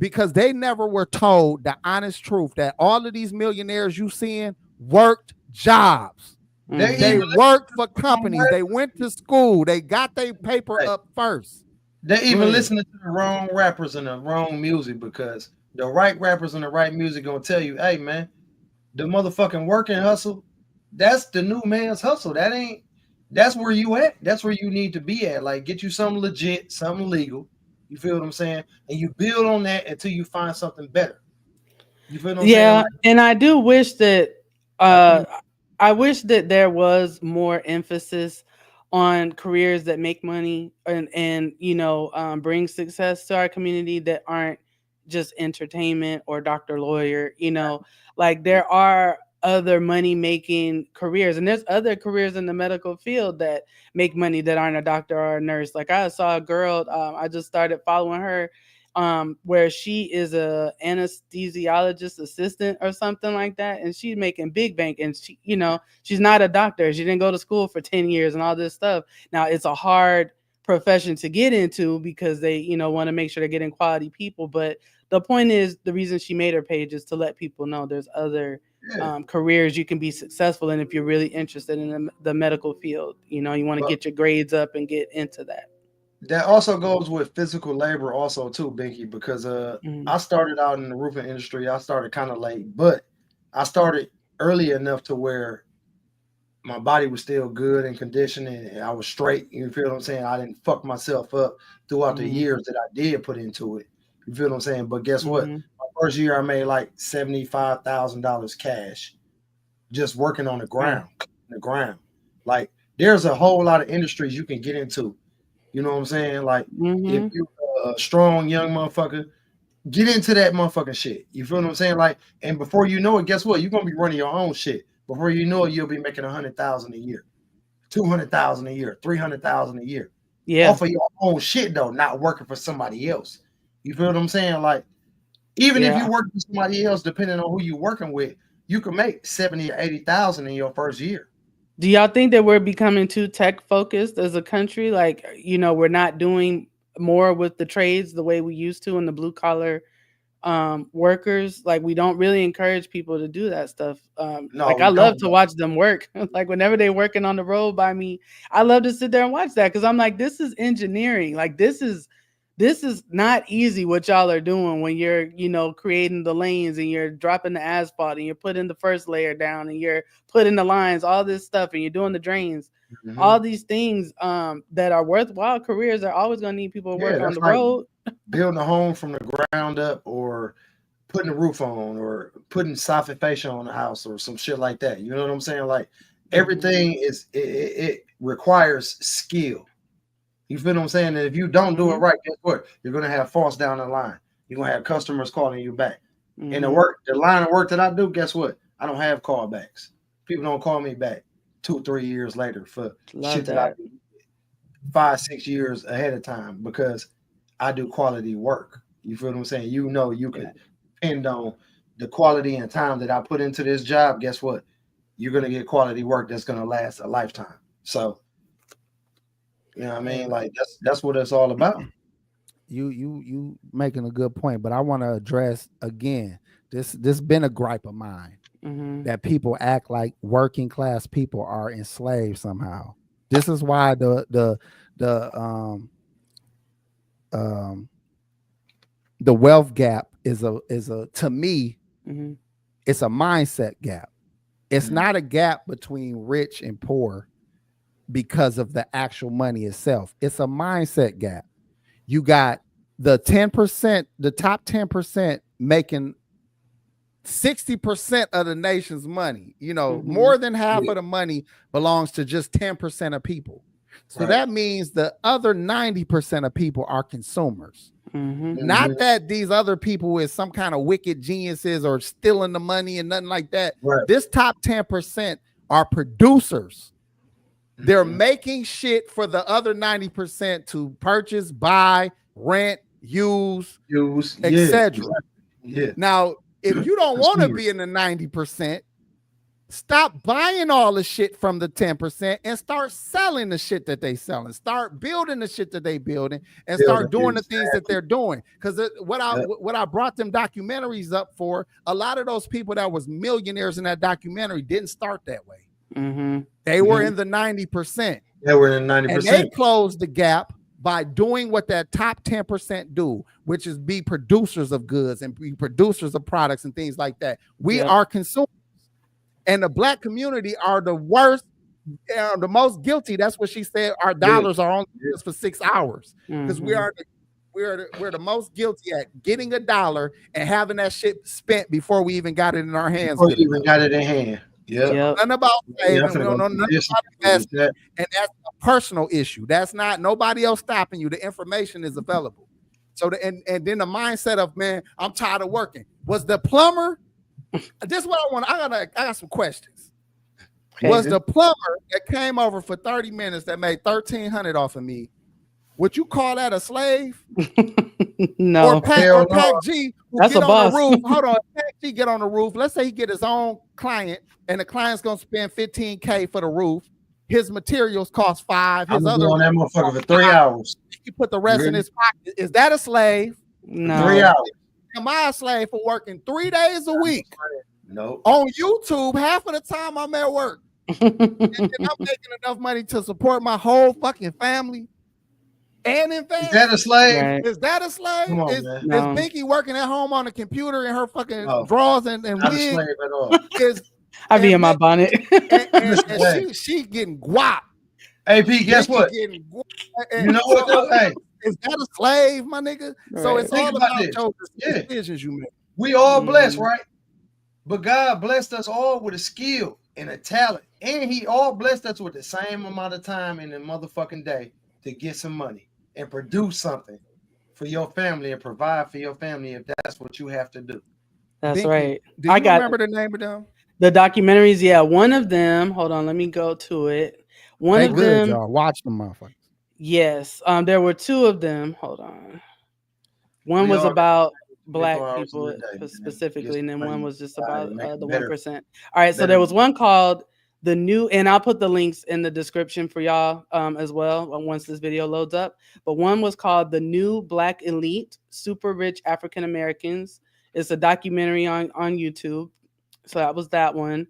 because they never were told the honest truth that all of these millionaires you seeing worked jobs. They worked for companies. They went to school. They got their paper up first. They even listening to the wrong rappers and the wrong music, because the right rappers and the right music gonna tell you, hey man, the motherfucking working hustle, that's the new man's hustle. That's where you at. That's where you need to be at. Like, get you something legit, something legal. You feel what I'm saying? And you build on that until you find something better. You feel what I'm saying? Yeah, Like, and I do wish that I wish that there was more emphasis on careers that make money and bring success to our community that aren't just entertainment or doctor, lawyer. Like there are other money making careers, and there's other careers in the medical field that make money that aren't a doctor or a nurse. Like I saw a girl, I just started following her, where she is a anesthesiologist assistant or something like that, and she's making big bank, and she's not a doctor. She didn't go to school for 10 years and all this stuff. Now it's a hard profession to get into because they want to make sure they're getting quality people, but the point is, the reason she made her page is to let people know there's other careers you can be successful in if you're really interested in the medical field. You want to get your grades up and get into that. That also goes with physical labor also too, Binky, because I started out in the roofing industry. I started kind of late, but I started early enough to where my body was still good and conditioned and I was straight. You feel what I'm saying? I didn't fuck myself up throughout the years that I did put into it. You feel what I'm saying? But guess what? My first year I made like $75,000 cash just working on the ground. Like there's a whole lot of industries you can get into. You know what I'm saying? Like if you're a strong young motherfucker, get into that motherfucking shit. You feel what I'm saying? Like, and before you know it, guess what? You're gonna be running your own shit. Before you know it, you'll be making $100,000 a year, $200,000 a year, $300,000 a year. Yeah. Off of your own shit though, not working for somebody else. You feel what I'm saying? Like, even if you work for somebody else, depending on who you're working with, you can make 70 or 80,000 in your first year. Do y'all think that we're becoming too tech focused as a country? Like, we're not doing more with the trades the way we used to in the blue collar workers. Like, we don't really encourage people to do that stuff. Like, I love to watch them work. Like, whenever they're working on the road by me, I love to sit there and watch that because I'm like, this is engineering. Like, this is not easy what y'all are doing when you're, creating the lanes and you're dropping the asphalt and you're putting the first layer down and you're putting the lines, all this stuff, and you're doing the drains. All these things that are worthwhile careers are always going to need people to work on the road. Building a home from the ground up or putting a roof on or putting soffit fascia on the house or some shit like that. You know what I'm saying? Like everything it requires skill. You feel what I'm saying? And if you don't do it right, guess what? You're gonna have faults down the line. You're gonna have customers calling you back. And the line of work that I do, guess what? I don't have callbacks. People don't call me back 2-3 years later for shit that I do 5-6 years ahead of time because I do quality work. You feel what I'm saying? You can depend on the quality and time that I put into this job. Guess what? You're gonna get quality work that's gonna last a lifetime. So. You know what I mean? Like that's what it's all about. You making a good point, but I want to address again. This been a gripe of mine that people act like working class people are enslaved somehow. This is why the wealth gap is a to me it's a mindset gap. It's not a gap between rich and poor. Because of the actual money itself. It's a mindset gap. You got the 10%, the top 10% making 60% of the nation's money. More than half of the money belongs to just 10% of people. So that means the other 90% of people are consumers. Not that these other people is some kind of wicked geniuses or stealing the money and nothing like that. This top 10% are producers. They're making shit for the other 90% to purchase, buy, rent, use, etc. Now, if you don't want to be in the 90%, stop buying all the shit from the 10% and start selling the shit that they selling. Start building the shit that they building and start doing the things that they're doing. Because what I brought them documentaries up for, a lot of those people that was millionaires in that documentary didn't start that way. They were in the 90%. They were in 90%. And they closed the gap by doing what that top 10% do, which is be producers of goods and be producers of products and things like that. We are consumers. And the black community are the worst, the most guilty. That's what she said. Our dollars are only for 6 hours because we're the most guilty at getting a dollar and having that shit spent before we even got it in our hands. Before you even got it in hand. Yep. Nothing about saving. We don't know nothing about investment. And that's a personal issue. That's not nobody else stopping you. The information is available. So and then the mindset of, man, I'm tired of working. Was the plumber? This is what I want. I got some questions. Okay. Was the plumber that came over for 30 minutes that made $1,300 off of me? Would you call that a slave? No. Or Pac G, who that's get a on boss. the roof. Hold on, Pac G get on the roof. Let's say he get his own client, and the client's gonna spend $15K for the roof. His materials cost $5. His other on that motherfucker for 3 hours. He put the rest in his pocket. Is that a slave? No. 3 hours. Am I a slave for working 3 days a week? No. On YouTube, half of the time I'm at work. And then I'm making enough money to support my whole fucking family. And in fact, is that a slave? Right. Is that a slave? Come on, is Binky working at home on the computer in her fucking drawers and not wig? A slave at all. I be in my bonnet. and she getting guap. AP, guess what? You know what though? Hey, is that a slave, my nigga? Right. So it's all about your decisions you make. We all blessed, right? But God blessed us all with a skill and a talent. And he all blessed us with the same amount of time in the motherfucking day to get some money and produce something for your family and provide for your family if that's what you have to do. That's Binky, right. Do you remember the name of them? The documentaries, yeah. One of them, hold on, let me go to it. One of them, y'all. Watch them, motherfuckers. Yes. There were two of them. Hold on. One was about black people specifically, and then one was just about the 1%. All right, so there was one called The New, and I'll put the links in the description for y'all as well once this video loads up. But one was called The New Black Elite, Super Rich African Americans. It's a documentary on YouTube. So that was that one.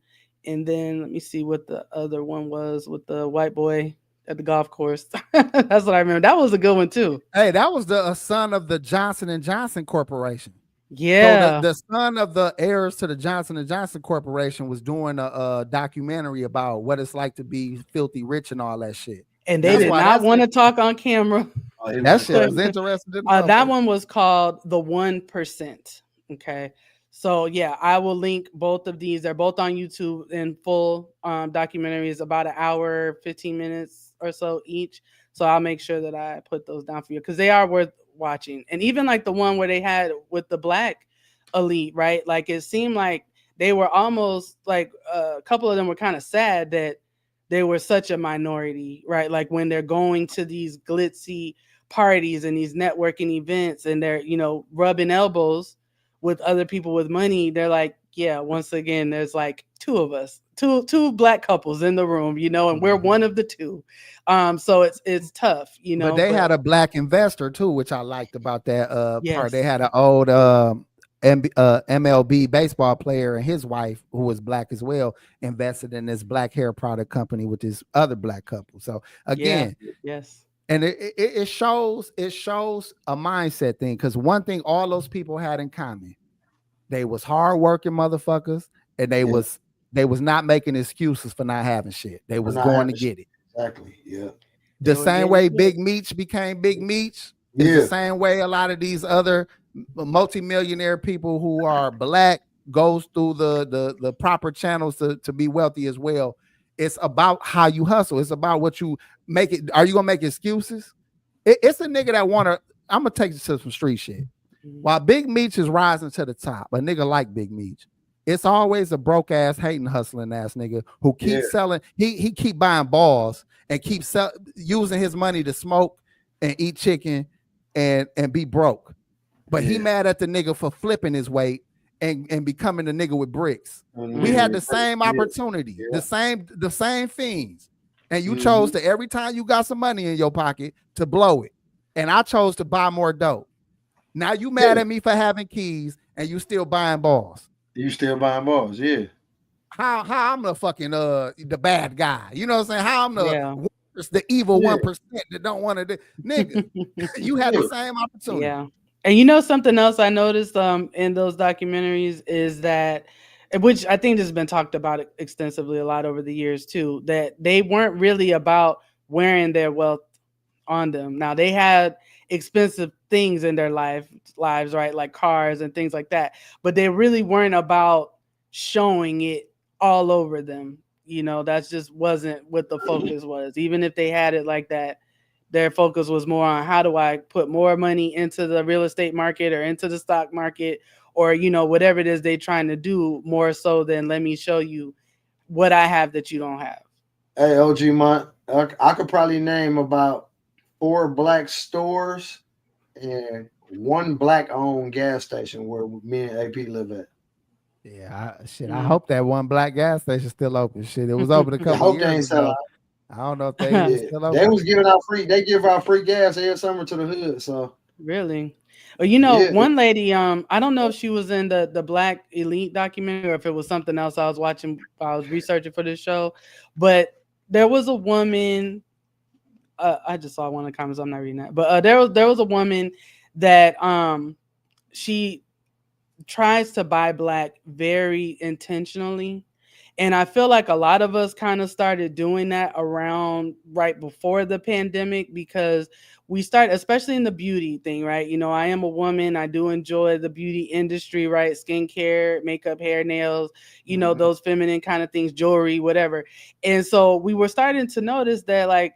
And then let me see what the other one was with the white boy at the golf course. That's what I remember. That was a good one too. Hey, that was the son of the Johnson & Johnson Corporation. Yeah. So the son of the heirs to the Johnson & Johnson Corporation was doing a documentary about what it's like to be filthy rich and all that shit. And they did not want to talk on camera. That shit was interesting. That one was called The 1%. Okay. So yeah, I will link both of these. They're both on YouTube in full documentaries, about an hour, 15 minutes or so each. So I'll make sure that I put those down for you because they are worth watching. And even like the one where they had with the black elite, right? Like it seemed like they were almost like a couple of them were kind of sad that they were such a minority, right? Like when they're going to these glitzy parties and these networking events and they're, rubbing elbows with other people with money, they're like, yeah, once again, there's like two of us, two black couples in the room, and we're one of the two. So it's tough, But they had a black investor too, which I liked about that part. They had an old MLB baseball player and his wife, who was black as well, invested in this black hair product company with this other black couple. So again, yes. And it shows a mindset thing, because one thing all those people had in common, they was hardworking motherfuckers, and they was not making excuses for not having shit. They was going to get it. Exactly. Yeah. The same way Big Meech became Big Meech is the same way a lot of these other multimillionaire people who are black goes through the proper channels to be wealthy as well. It's about how you hustle. It's about what you make it. Are you gonna make excuses? It's a nigga that I'm gonna take you to some street shit. While Big Meech is rising to the top, a nigga like Big Meech, it's always a broke ass, hating, hustling ass nigga who keeps selling. He keep buying balls and keep using his money to smoke and eat chicken and be broke. But he mad at the nigga for flipping his weight and becoming a nigga with bricks. We had the same opportunity, the same things. And you chose to, every time you got some money in your pocket, to blow it. And I chose to buy more dope. Now you mad at me for having keys and you still buying balls. You still buying balls, yeah. How I'm the fucking the bad guy. You know what I'm saying? How I'm the evil 1% that don't want to do. Nigga, you had the same opportunity. Yeah. And something else I noticed in those documentaries is that which I think has been talked about extensively a lot over the years too, that they weren't really about wearing their wealth on them. Now they had expensive things in their lives, right? Like cars and things like that, but they really weren't about showing it all over them. You know, that just wasn't what the focus was. Even if they had it like that, their focus was more on how do I put more money into the real estate market or into the stock market, or, you know, whatever it is they're trying to do, more so than let me show you what I have that you don't have. Hey, OG Mont, I could probably name about 4 black stores and 1 black-owned gas station where me and AP live at. Yeah, I hope that 1 black gas station still open. Shit, it was open a couple years ago. I don't know if they still open. They was giving out free. They give out free gas every summer to the hood. So really, you know, one lady. I don't know if she was in the Black Elite documentary or if it was something else I was watching. I was researching for this show, but there was a woman. I just saw one of the comments. I'm not reading that, but there was a woman that she tries to buy black very intentionally. And I feel like a lot of us kind of started doing that around right before the pandemic, because we start, especially in the beauty thing, right? You know, I am a woman. I do enjoy the beauty industry, right? Skincare, makeup, hair, nails, you know, those feminine kind of things, jewelry, whatever. And so we were starting to notice that, like,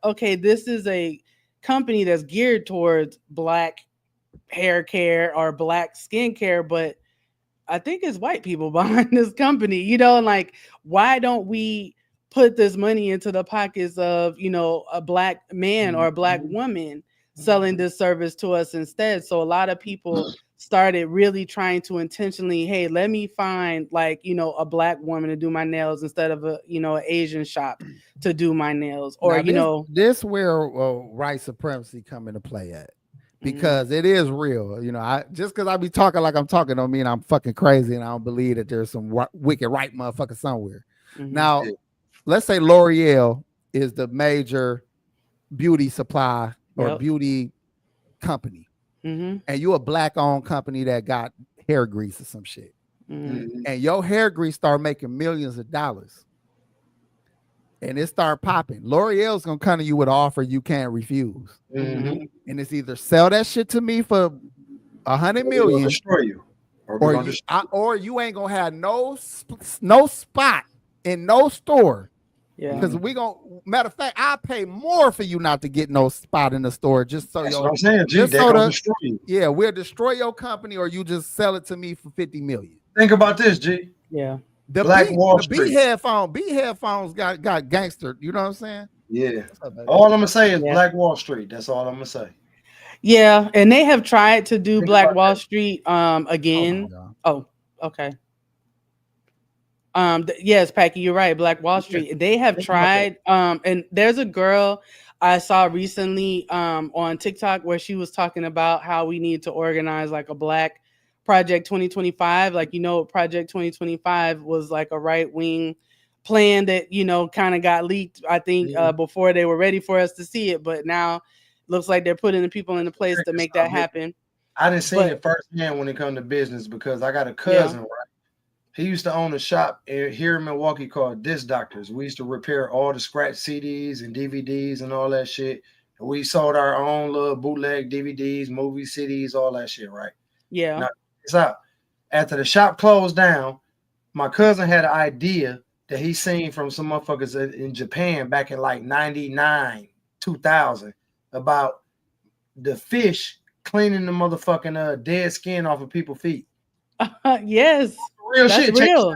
okay, this is a company that's geared towards black hair care or black skincare, but I think it's white people behind this company, you know, and like, why don't we put this money into the pockets of, you know, a black man or a black woman selling this service to us instead? So a lot of people started really trying to intentionally, hey, let me find, like, you know, a black woman to do my nails instead of a, you know, an Asian shop to do my nails, or, now, you know, this where white supremacy come into play at. Because it is real, you know. I just because I be talking like I'm talking don't mean I'm fucking crazy and I don't believe that there's some wicked right motherfucker somewhere. Now, let's say L'Oreal is the major beauty supply or beauty company, and you a black-owned company that got hair grease or some shit, and your hair grease start making millions of dollars, and it start popping. L'Oreal's gonna come to you with an offer you can't refuse. And it's either sell that shit to me for $100 million, destroy you, or you ain't gonna have no spot in no store. Yeah, because we gonna, matter of fact, I'll pay more for you not to get no spot in the store, just so what I'm saying, G, destroy you. Yeah, we'll destroy your company, or you just sell it to me for $50 million. Think about this, G. Yeah. The Wall Street. B headphones got gangster. You know what I'm saying? Yeah. All I'm gonna say is Black Wall Street. That's all I'm gonna say. Yeah, and they have tried to do Black Wall Street again. Oh, okay. Yes, Packy, you're right. Black Wall Street. They have tried. And there's a girl I saw recently on TikTok where she was talking about how we need to organize like a Black Project 2025. Like, you know, Project 2025 was like a right-wing plan that, you know, kind of got leaked, I think, before they were ready for us to see it. But now looks like they're putting the people in the place to make that happen. I didn't see it firsthand when it comes to business, because I got a cousin, right? He used to own a shop here in Milwaukee called Disc Doctors. We used to repair all the scratch CDs and DVDs and all that shit. And we sold our own little bootleg DVDs, movie CDs, all that shit, right? Yeah. Now, it's out. After the shop closed down, my cousin had an idea that he seen from some motherfuckers in Japan back in like 99, 2000 about the fish cleaning the motherfucking dead skin off of people's feet. Yes. Real that's shit. Real.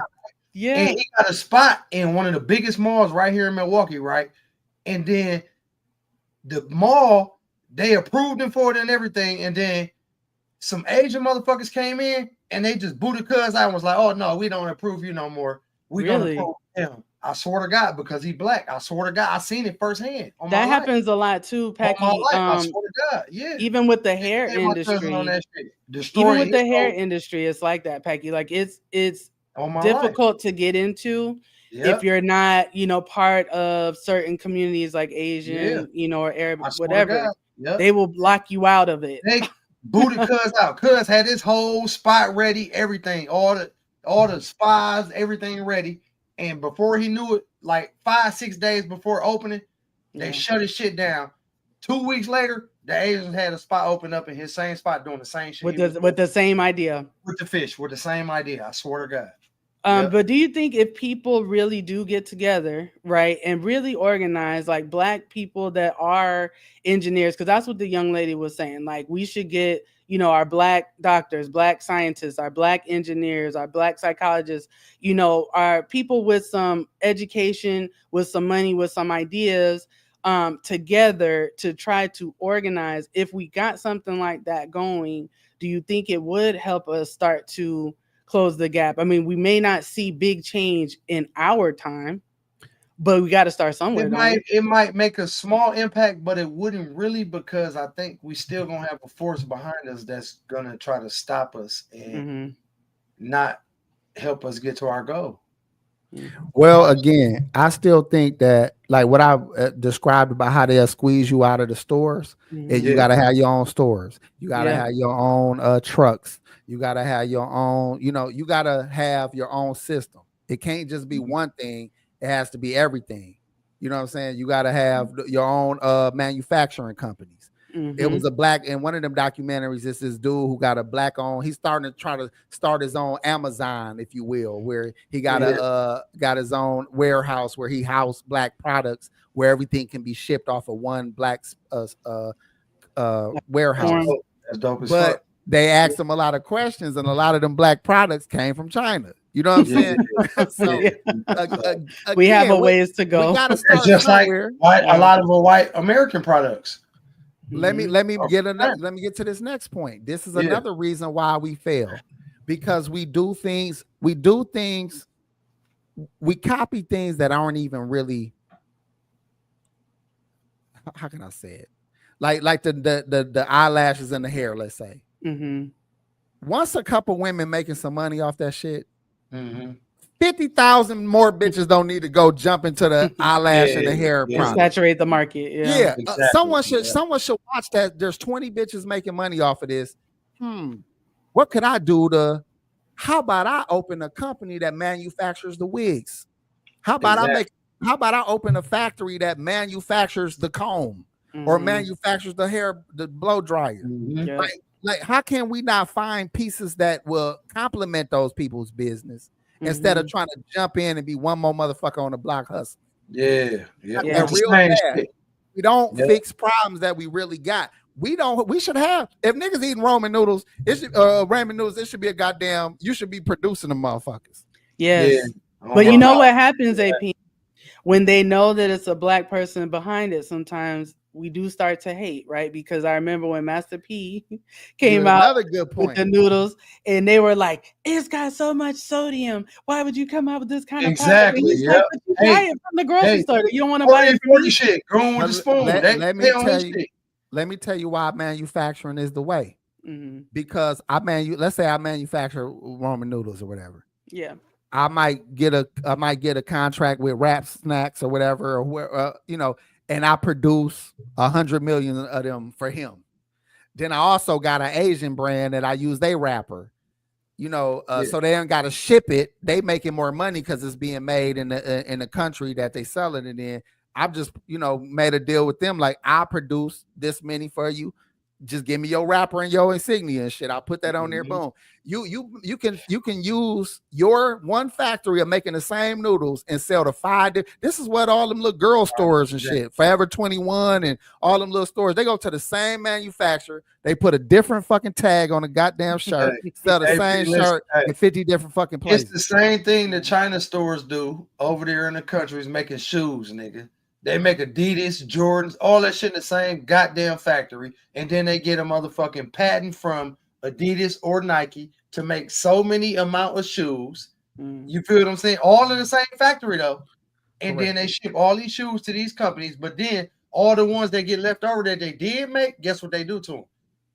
Yeah. And he got a spot in one of the biggest malls right here in Milwaukee, right? And then the mall, they approved him for it and everything. And then some Asian motherfuckers came in and they just booted cuz out and was like, oh no, we don't approve you no more. We don't approve him. I swear to God, because he black. I swear to God, I seen it firsthand. That happens a lot too, Packy. I swear to God, yeah. Even with the hair industry, even with the hair industry, it's like that, Packy. Like it's difficult to get into if you're not, you know, part of certain communities like Asian, you know, or Arab, whatever. They will block you out of it. They booted cuz out. Cuz had his whole spot ready, everything, all the all the spies, everything ready. And before he knew it, like 5-6 days before opening, they shut his shit down. 2 weeks later, the Asians had a spot open up in his same spot doing the same shit. With the same idea. With the fish, with the same idea. I swear to God. But do you think if people really do get together, right, and really organize, like Black people that are engineers, because that's what the young lady was saying, like we should get, you know, our Black doctors, Black scientists, our Black engineers, our Black psychologists, you know, our people with some education, with some money, with some ideas, together to try to organize. If we got something like that going, do you think it would help us start to close the gap? I mean, we may not see big change in our time, but we got to start somewhere. It might make a small impact, but it wouldn't really, because I think we still gonna have a force behind us that's gonna try to stop us and not help us get to our goal. Well, again, I still think that, like what I described about how they'll squeeze you out of the stores, and you got to have your own stores. You got to have your own trucks. You got to have your own, you know, you got to have your own system. It can't just be one thing. It has to be everything. You know what I'm saying? You got to have your own manufacturing companies. It was a Black, in one of them documentaries, it's this dude who got a Black owned, he's starting to try to start his own Amazon, if you will, where he got got his own warehouse where he housed Black products, where everything can be shipped off of one Black warehouse. That's dope as but fuck. They asked him a lot of questions, and a lot of them Black products came from China. You know what I'm saying? So we have a ways to go. We gotta start just somewhere. like a lot of the white American products. Let me get to this next point. This is another reason why we fail, because we copy things that aren't even really, how can I say it? Like the eyelashes and the hair, let's say. Once a couple women making some money off that shit, 50,000 more bitches don't need to go jump into the eyelash and the hair product. Saturate the market. Exactly. Someone should watch that. There's 20 bitches making money off of this. What could I do how about I open a company that manufactures the wigs? How about I open a factory that manufactures the comb or manufactures the hair, the blow dryer? Like, how can we not find pieces that will complement those people's business instead of trying to jump in and be one more motherfucker on the block hustling? Real bad. We don't fix problems that we really got. We should have, if niggas eating ramen noodles, it should be a goddamn, you should be producing them motherfuckers. Yes. But you know what happens, AP? When they know that it's a Black person behind it, sometimes we do start to hate, right? Because I remember when Master P came out with the noodles, and they were like, "It's got so much sodium. Why would you come out with this kind of product?" And he's like, "But you buy it from the grocery store. You don't want to buy it from me." Shit, growing with the spoon. Let me tell you why manufacturing is the way. Because let's say I manufacture ramen noodles or whatever. Yeah. I might get a contract with Rap Snacks or whatever, or you know, and I produce 100 million of them for him. Then I also got an Asian brand that I use their wrapper, you know, so they ain't got to ship it. They making more money because it's being made in the country that they selling it in. I've just, you know, made a deal with them, like, I produce this many for you. Just give me your wrapper and your insignia and shit. I'll put that on there. Boom. You can use your one factory of making the same noodles and sell to 5. This is what all them little girl stores and shit, Forever 21 and all them little stores, they go to the same manufacturer. They put a different fucking tag on a goddamn shirt, sell the same shirt in 50 different fucking places. It's the same thing that China stores do over there in the countries making shoes, nigga. They make Adidas, Jordans, all that shit in the same goddamn factory. And then they get a motherfucking patent from Adidas or Nike to make so many amount of shoes. You feel what I'm saying? All in the same factory though. And then they ship all these shoes to these companies. But then all the ones that get left over that they did make, guess what they do to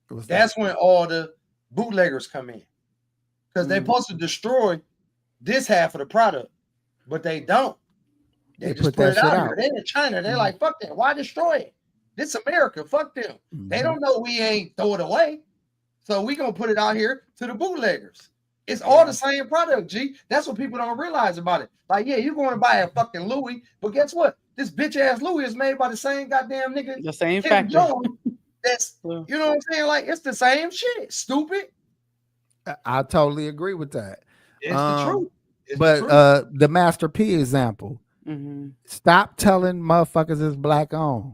them? That's when all the bootleggers come in. Because they're supposed to destroy this half of the product. But they don't. They just put it out here. They're in China. They're like, fuck that. Why destroy it? This America. Fuck them. They don't know we ain't throw it away. So we gonna put it out here to the bootleggers. It's all the same product, G. That's what people don't realize about it. Like, yeah, you're going to buy a fucking Louis, but guess what? This bitch ass Louis is made by the same goddamn nigga. The same Kim factory. Jong. That's, you know what I'm saying? Like, it's the same shit. Stupid. I totally agree with that. It's the truth. It's but the truth. The Master P example, stop telling motherfuckers it's black owned.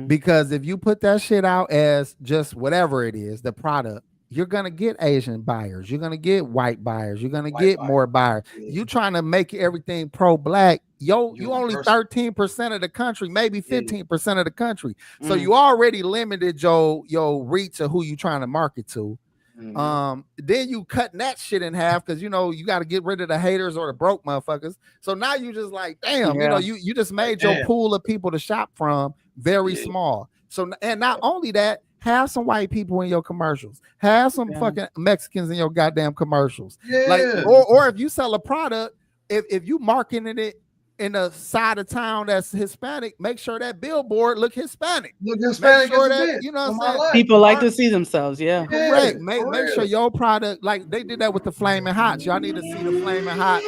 Because if you put that shit out as just whatever it is, the product, you're gonna get Asian buyers, you're gonna get white buyers, you're gonna get more buyers. You trying to make everything pro-black. You only 13% of the country, maybe 15% of the country. So you already limited your reach of who you trying to market to. Then you cutting that shit in half because you got to get rid of the haters or the broke motherfuckers. So now you just like, damn, you just made your pool of people to shop from very small. So, and not only that, have some white people in your commercials, have some fucking Mexicans in your goddamn commercials. Like, or if you sell a product, if you marketing it in a side of town that's Hispanic, make sure that billboard look Hispanic. Look Hispanic, make sure that, you know what I'm saying? People like to see themselves, Correct. Make sure your product, like they did that with the Flaming Hot. Y'all need to see the Flaming Hot.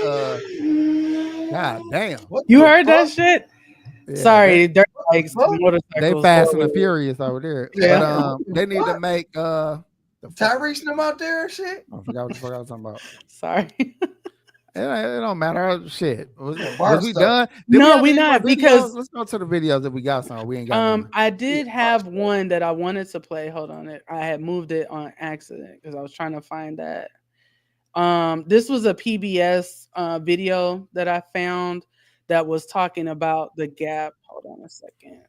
God damn. You heard that shit? Yeah, Sorry, dirt bikes, motorcycles. They Fast and the Furious over there. Yeah. But they need to make Tyrese them out there and shit. I forgot what the fuck I was talking about. Sorry. It don't matter. Shit. Was we done? No, we not, because let's go to the videos that we got some. We ain't got I did have one that I wanted to play. Hold on. I had moved it on accident because I was trying to find that. This was a PBS video that I found that was talking about the gap. Hold on a second.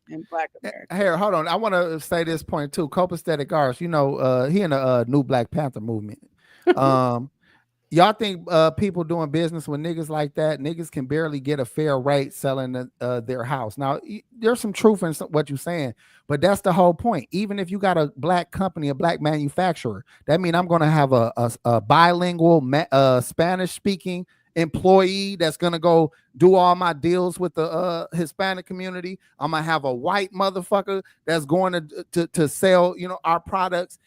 In Black America. Here, hold on. I want to say this point too. Copacetic arts, he in the new Black Panther movement. Y'all think people doing business with niggas like that, niggas can barely get a fair rate selling their house. Now, there's some truth in what you're saying, but that's the whole point. Even if you got a black company, a black manufacturer, that means I'm going to have a bilingual Spanish-speaking employee that's going to go do all my deals with the Hispanic community. I'm going to have a white motherfucker that's going to sell, our products.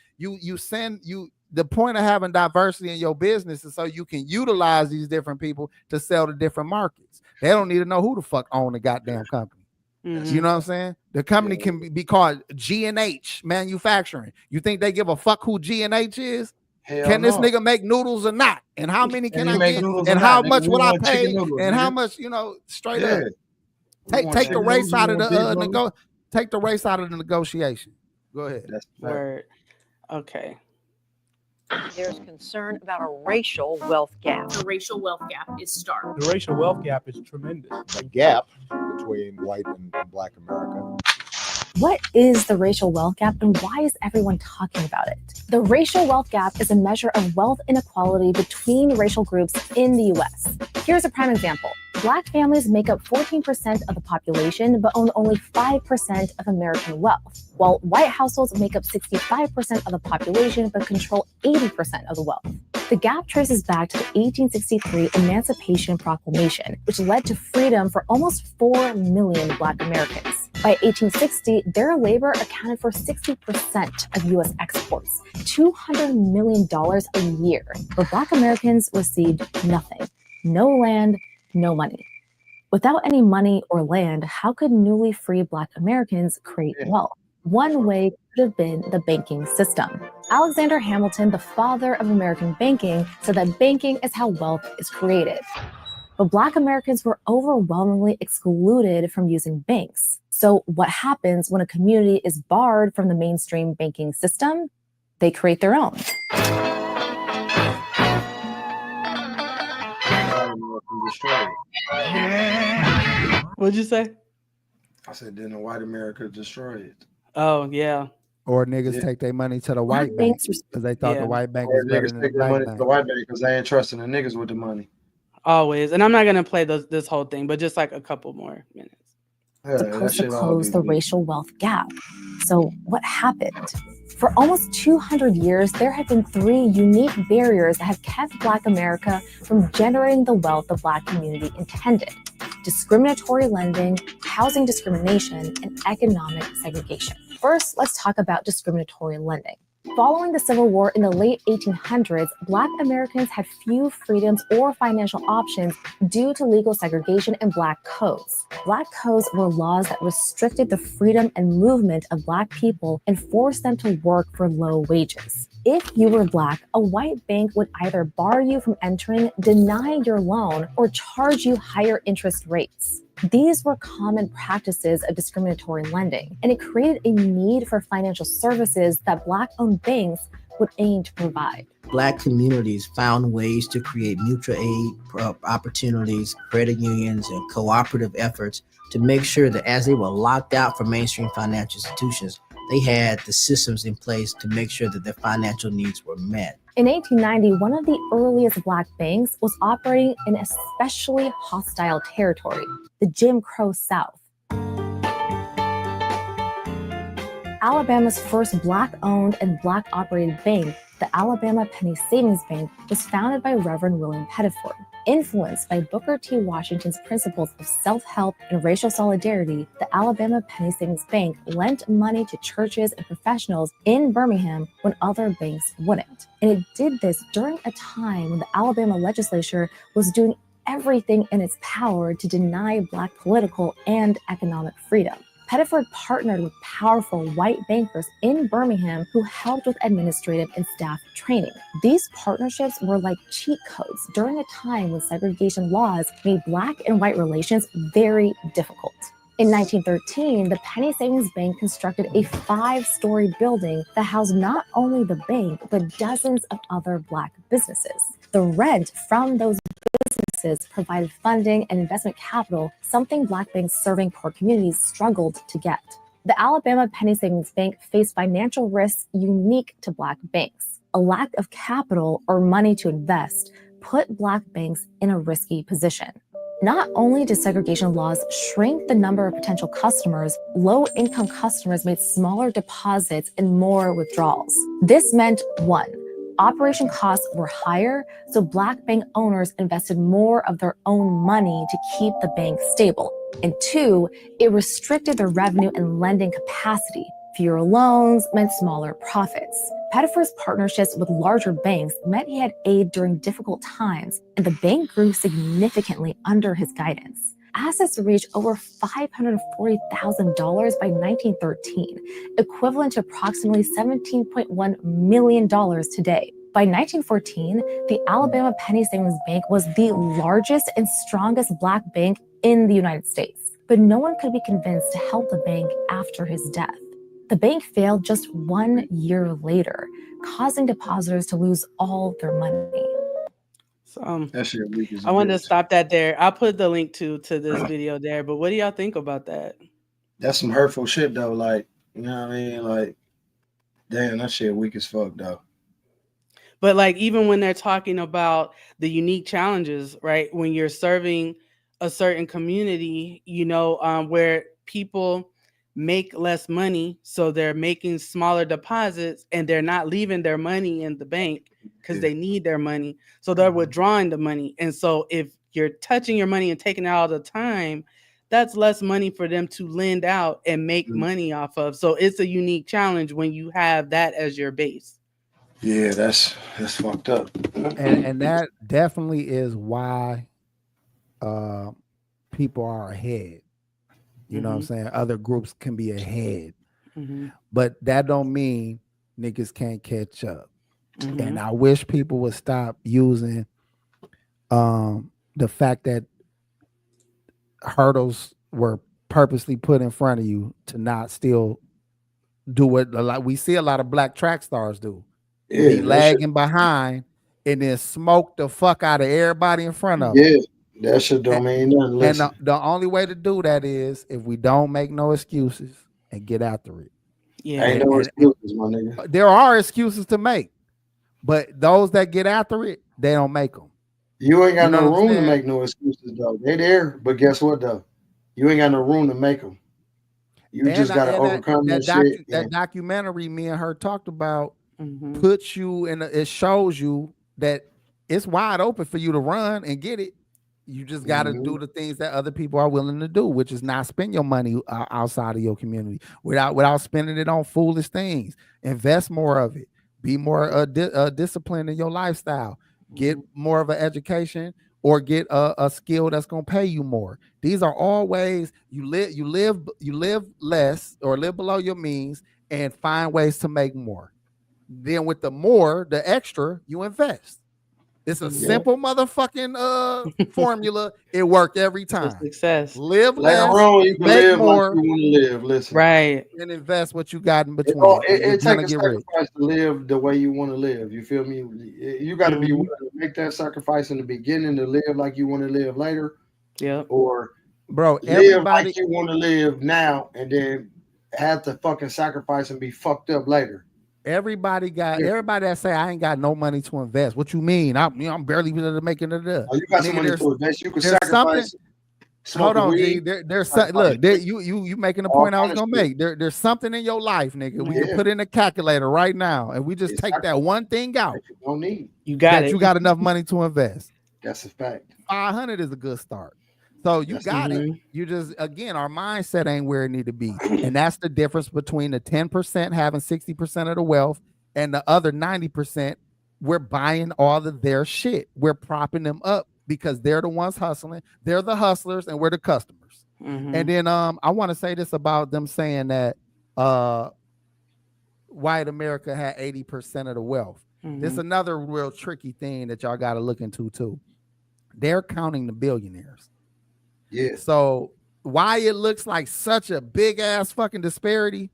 The point of having diversity in your business is so you can utilize these different people to sell to different markets. They don't need to know who the fuck own the goddamn company. You know what I'm saying? The company can be called G&H Manufacturing. You think they give a fuck who G&H is? Can this nigga make noodles or not? And how many can I get? And how much would I pay? And how much, straight up. Take the race out of the take the race out of the negotiation. Go ahead. That's word. Okay. There's concern about a racial wealth gap. The racial wealth gap is stark. The racial wealth gap is tremendous. A gap between white and black America. What is the racial wealth gap and why is everyone talking about it? The racial wealth gap is a measure of wealth inequality between racial groups in the U.S. Here's a prime example. Black families make up 14% of the population, but own only 5% of American wealth, while white households make up 65% of the population, but control 80% of the wealth. The gap traces back to the 1863 Emancipation Proclamation, which led to freedom for almost 4 million Black Americans. By 1860, their labor accounted for 60% of U.S. exports, $200 million a year, but Black Americans received nothing. No land, no money. Without any money or land, how could newly free Black Americans create wealth? One way could have been the banking system. Alexander Hamilton, the father of American banking, said that banking is how wealth is created. But Black Americans were overwhelmingly excluded from using banks. So what happens when a community is barred from the mainstream banking system? They create their own. What'd you say? I said, then the white America destroy it. Oh, yeah. Or niggas take their money to the white bank because they thought the white bank was better than the black bank. The white bank because they ain't trusting the niggas with the money. Always. And I'm not going to play this whole thing, but just like a couple more minutes. Supposed to close the racial wealth gap. So what happened? For almost 200 years, there have been 3 unique barriers that have kept Black America from generating the wealth the Black community intended: discriminatory lending, housing discrimination, and economic segregation. First, let's talk about discriminatory lending. Following the Civil War in the late 1800s, Black Americans had few freedoms or financial options due to legal segregation and Black codes. Black codes were laws that restricted the freedom and movement of Black people and forced them to work for low wages. If you were Black, a white bank would either bar you from entering, deny your loan, or charge you higher interest rates. These were common practices of discriminatory lending, and it created a need for financial services that Black-owned banks would aim to provide. Black communities found ways to create mutual aid opportunities, credit unions, and cooperative efforts to make sure that as they were locked out from mainstream financial institutions, they had the systems in place to make sure that their financial needs were met. In 1890, one of the earliest Black banks was operating in especially hostile territory, the Jim Crow South. Alabama's first Black-owned and Black-operated bank, the Alabama Penny Savings Bank, was founded by Reverend William Pettiford. Influenced by Booker T. Washington's principles of self-help and racial solidarity, the Alabama Penny Savings Bank lent money to churches and professionals in Birmingham when other banks wouldn't. And it did this during a time when the Alabama legislature was doing everything in its power to deny Black political and economic freedom. Pettiford partnered with powerful white bankers in Birmingham who helped with administrative and staff training. These partnerships were like cheat codes during a time when segregation laws made Black and white relations very difficult. In 1913, the Penny Savings Bank constructed a 5-story building that housed not only the bank, but dozens of other Black businesses. The rent from those businesses provided funding and investment capital, something Black banks serving poor communities struggled to get. The Alabama Penny Savings Bank faced financial risks unique to Black banks. A lack of capital or money to invest put Black banks in a risky position. Not only did segregation laws shrink the number of potential customers, low-income customers made smaller deposits and more withdrawals. This meant, 1, operation costs were higher, so Black bank owners invested more of their own money to keep the bank stable. And 2, it restricted their revenue and lending capacity. Fewer loans meant smaller profits. Pettiford's partnerships with larger banks meant he had aid during difficult times, and the bank grew significantly under his guidance. Assets reached over $540,000 by 1913, equivalent to approximately $17.1 million today. By 1914, the Alabama Penny Savings Bank was the largest and strongest Black bank in the United States, but no one could be convinced to help the bank after his death. The bank failed just 1 year later, causing depositors to lose all their money. So That shit weak as a I wanted to bitch. stop that there. I'll put the link to this video there. But what do y'all think about that? That's some hurtful shit though. Like, you know what I mean? Like, damn, that shit weak as fuck though. But like even when they're talking about the unique challenges, right? When you're serving a certain community, you know, where people make less money, so they're making smaller deposits and they're not leaving their money in the bank because they need their money. So they're withdrawing the money. And so if you're touching your money and taking it all the time, that's less money for them to lend out and make money off of. So it's a unique challenge when you have that as your base. Yeah, that's fucked up. And that definitely is why people are ahead. You know what I'm saying? Other groups can be ahead. But that don't mean niggas can't catch up. And I wish people would stop using the fact that hurdles were purposely put in front of you to not still do what we see a lot of Black track stars do. Yeah, be lagging behind and then smoke the fuck out of everybody in front of them. Yeah, that shit don't mean nothing. And the only way to do that is if we don't make no excuses and get after it. Yeah, ain't no excuses, my nigga. There are excuses to make, but those that get after it, they don't make them. You ain't got You know no what I'm room to saying? make no excuses though. They there, but guess what though? You ain't got no room to make them. You And just gotta overcome that shit. That documentary me and her talked about puts you in. It shows you that it's wide open for you to run and get it. You just got to do the things that other people are willing to do, which is not spend your money outside of your community without spending it on foolish things. Invest more of it. Be more disciplined in your lifestyle. Get more of an education, or get a skill that's gonna pay you more. These are all ways you live less or live below your means and find ways to make more. Then with the extra, you invest. It's a simple motherfucking formula. It worked every time. Success. Live Later less, on, you can make live more, like you want to live. Listen, right, and invest what you got in between. It takes a sacrifice to live the way you want to live. You feel me? You got to be willing to make that sacrifice in the beginning to live like you want to live later. Yeah. Or bro, live like you want to live now, and then have to fucking sacrifice and be fucked up later. Everybody that say I ain't got no money to invest. What you mean? I'm barely making it up. Oh, you got some money to invest. You can sacrifice. Hold on, G. There's you making a point I was gonna make. There's something in your life, nigga. We can put in a calculator right now, and we just take that one thing out. You don't need. You got it. You got enough money to invest. That's a fact. 500 is a good start. So you got it. You just, again, our mindset ain't where it need to be. And that's the difference between the 10% having 60% of the wealth and the other 90%, we're buying all of their shit. We're propping them up because they're the ones hustling. They're the hustlers and we're the customers. And then I want to say this about them saying that white America had 80% of the wealth. This is another real tricky thing that y'all got to look into too. They're counting the billionaires. Yeah. So why it looks like such a big ass fucking disparity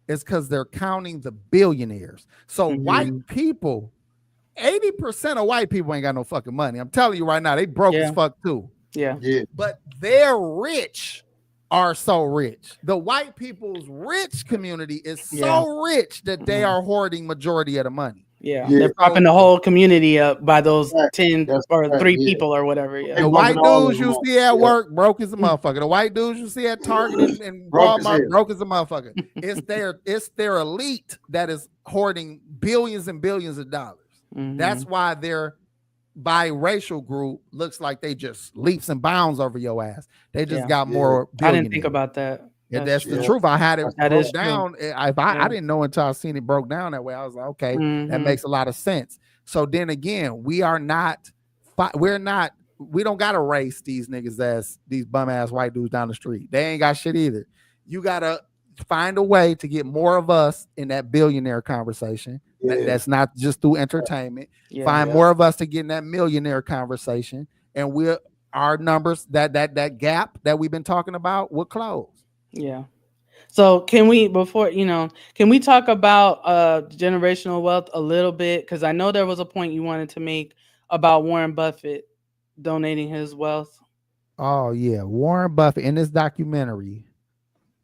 is because they're counting the billionaires. So white people, 80% of white people ain't got no fucking money. I'm telling you right now, they broke as fuck too. Yeah. But their rich are so rich. The white people's rich community is so rich that they are hoarding majority of the money. Yeah, they're propping the whole community up by those 10 or 3 people or whatever. Yeah, the white dudes you see at work broke as a motherfucker. The white dudes you see at Target and Walmart broke as a motherfucker. It's their elite that is hoarding billions and billions of dollars. That's why their biracial group looks like they just leaps and bounds over your ass. They just got more. I didn't think about that. Yeah, that's the truth. I had it broke down. I didn't know until I seen it broke down that way. I was like, okay, that makes a lot of sense. So then again, we don't got to race these niggas as these bum ass white dudes down the street. They ain't got shit either. You got to find a way to get more of us in that billionaire conversation. That's not just through entertainment. Find more of us to get in that millionaire conversation, and our numbers, that gap that we've been talking about, will close. Yeah. So can we talk about generational wealth a little bit? Because I know there was a point you wanted to make about Warren Buffett donating his wealth. Oh yeah, Warren Buffett in this documentary.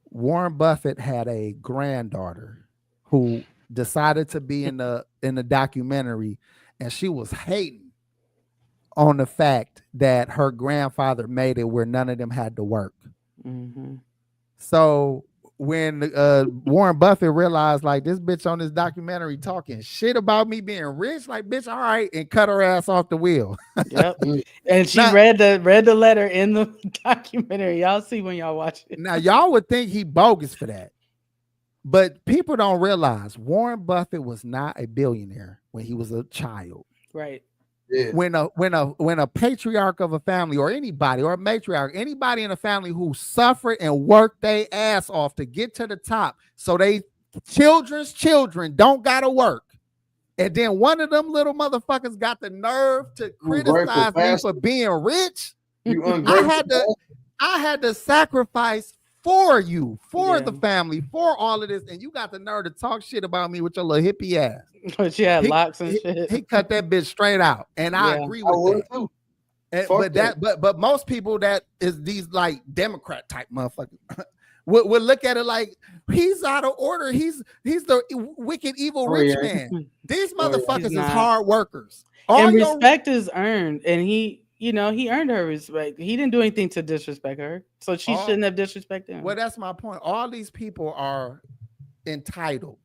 Warren Buffett had a granddaughter who decided to be in the documentary, and she was hating on the fact that her grandfather made it where none of them had to work. So when Warren Buffett realized, like, this bitch on this documentary talking shit about me being rich, like, bitch, all right, and cut her ass off the wheel. Yep. And she read the letter in the documentary. Y'all see when y'all watch it. Now y'all would think he bogus for that, but people don't realize Warren Buffett was not a billionaire when he was a child. Right. Yeah. When a patriarch of a family, or anybody, or a matriarch, anybody in a family who suffered and worked their ass off to get to the top, so they children's children don't gotta work, and then one of them little motherfuckers got the nerve to criticize me for being rich. I had to sacrifice for you, for the family, for all of this, and you got the nerve to talk shit about me with your little hippie ass. But she had locks and shit. He cut that bitch straight out, and I agree with that. And, but most people that is these like Democrat type motherfuckers would look at it like he's out of order. He's the wicked evil rich man. These motherfuckers is hard workers. And respect is earned, and he earned her respect. He didn't do anything to disrespect her, so she shouldn't have disrespected him. Well, that's my point. All these people are entitled.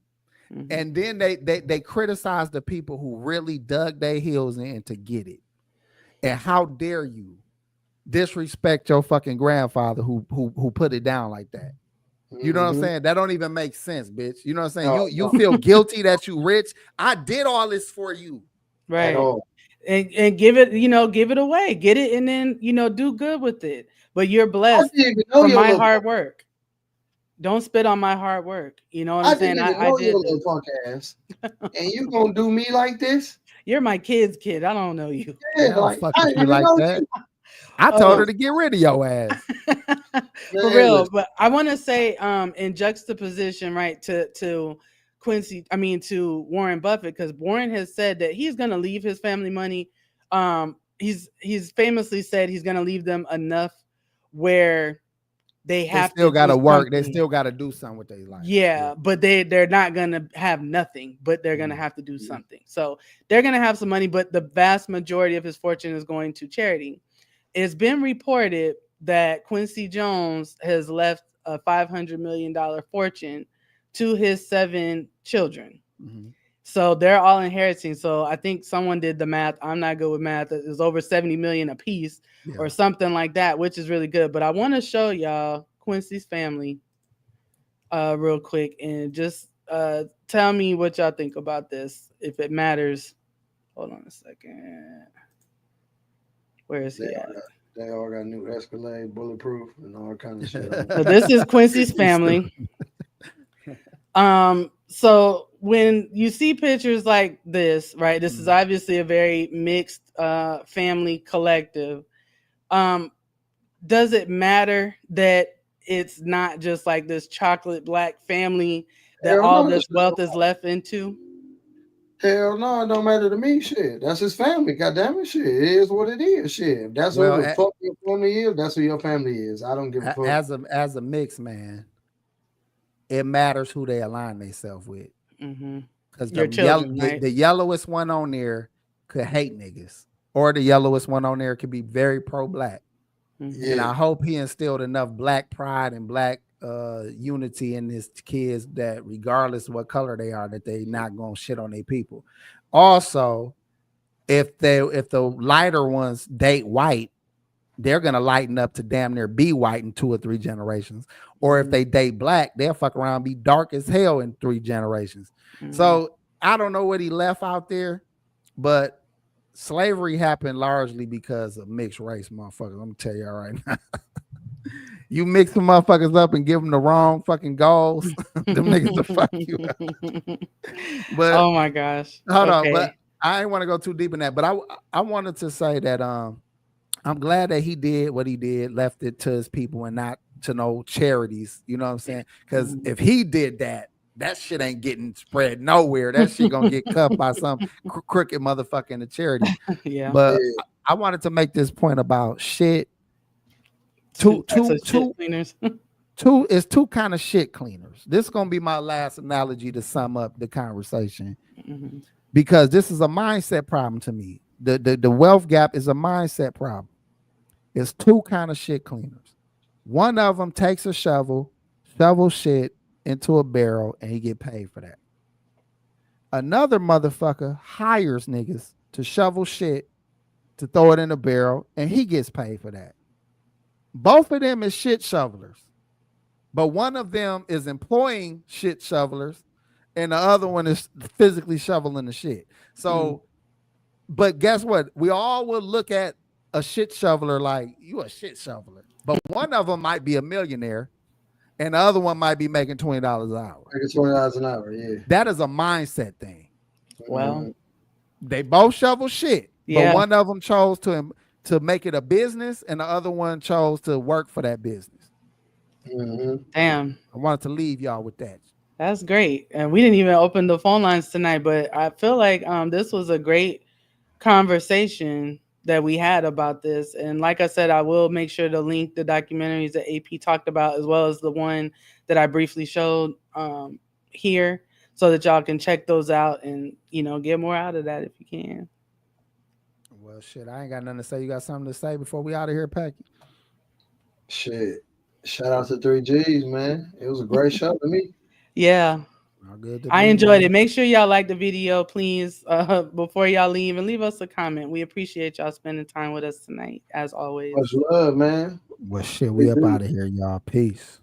And then they criticize the people who really dug their heels in to get it. And how dare you disrespect your fucking grandfather who put it down like that? You know what I'm saying? That don't even make sense, bitch. You know what I'm saying? You feel guilty that you rich. I did all this for you. Right. And give it, give it away. Get it and then, do good with it. But you're blessed for my hard work. Don't spit on my hard work. You know what I'm saying? I did your little punk ass. And you gonna do me like this? You're my kid's kid. I don't know you. Yeah, like you like that. I told her to get rid of your ass. For real. But I want to say, in juxtaposition, right, to Quincy, to Warren Buffett, because Warren has said that he's gonna leave his family money. He's famously said he's gonna leave them enough where they still got to work. They still got to do something with their life. Yeah, but they're not gonna have nothing, but they're gonna have to do something. So they're gonna have some money, but the vast majority of his fortune is going to charity. It's been reported that Quincy Jones has left a $500 million fortune to his 7 children. So they're all inheriting. So I think someone did the math. I'm not good with math. It's over 70 million a piece or something like that, which is really good. But I want to show y'all Quincy's family real quick and just tell me what y'all think about this, if it matters. Hold on a second. Where is he at? They all got new Escalade, bulletproof, and all kind of shit. So this is Quincy's family. So when you see pictures like this, right? This is obviously a very mixed family collective. Does it matter that it's not just like this chocolate black family that all this wealth is left into? Hell no, it don't matter to me. Shit, that's his family. God damn it, shit. It is what it is. Shit, that's who the fuck your family is. That's who your family is. I don't give a fuck. As a mixed man, it matters who they align themselves with. Because the yellowest one on there could hate niggas, or the yellowest one on there could be very pro-black. And I hope he instilled enough black pride and black unity in his kids that regardless of what color they are, that they not gonna shit on their people. Also, if the lighter ones date white, they're gonna lighten up to damn near be white in 2 or 3 generations. Or if they date black, they'll fuck around and be dark as hell in 3 generations. So I don't know what he left out there, but slavery happened largely because of mixed race motherfuckers. I'm gonna tell y'all right now. You mix the motherfuckers up and give them the wrong fucking goals, them niggas will fuck you up. But oh my gosh. Hold on, but I didn't want to go too deep in that. But I wanted to say that I'm glad that he did what he did, left it to his people and not to no charities. You know what I'm saying? Because if he did that, that shit ain't getting spread nowhere. That shit gonna get cut by some crooked motherfucker in the charity. But I wanted to make this point about shit. Two cleaners. It's 2 kind of shit cleaners. This is gonna be my last analogy to sum up the conversation, because this is a mindset problem to me. The wealth gap is a mindset problem. It's 2 kind of shit cleaners. One of them takes a shovel shit into a barrel, and he get paid for that. Another motherfucker hires niggas to shovel shit to throw it in a barrel, and he gets paid for that. Both of them is shit shovelers, but one of them is employing shit shovelers, and the other one is physically shoveling the shit. So, but guess what? We all will look at a shit shoveler like, you a shit shoveler, but one of them might be a millionaire, and the other one might be making $20 an hour. Making $20 an hour, yeah. That is a mindset thing. Well, they both shovel shit, but one of them chose to make it a business, and the other one chose to work for that business. Damn. I wanted to leave y'all with that. That's great. And we didn't even open the phone lines tonight, but I feel like this was a great conversation that we had about this. And like I said, I will make sure to link the documentaries that AP talked about, as well as the one that I briefly showed here, so that y'all can check those out and, get more out of that if you can. Well, shit, I ain't got nothing to say. You got something to say before we out of here, Packy? Shit. Shout out to 3G's, man. It was a great show to me. Yeah. I enjoyed it. Make sure y'all like the video, please, before y'all leave, and leave us a comment. We appreciate y'all spending time with us tonight, as always. Much love, man. Well, shit, we up out of here, y'all. Peace.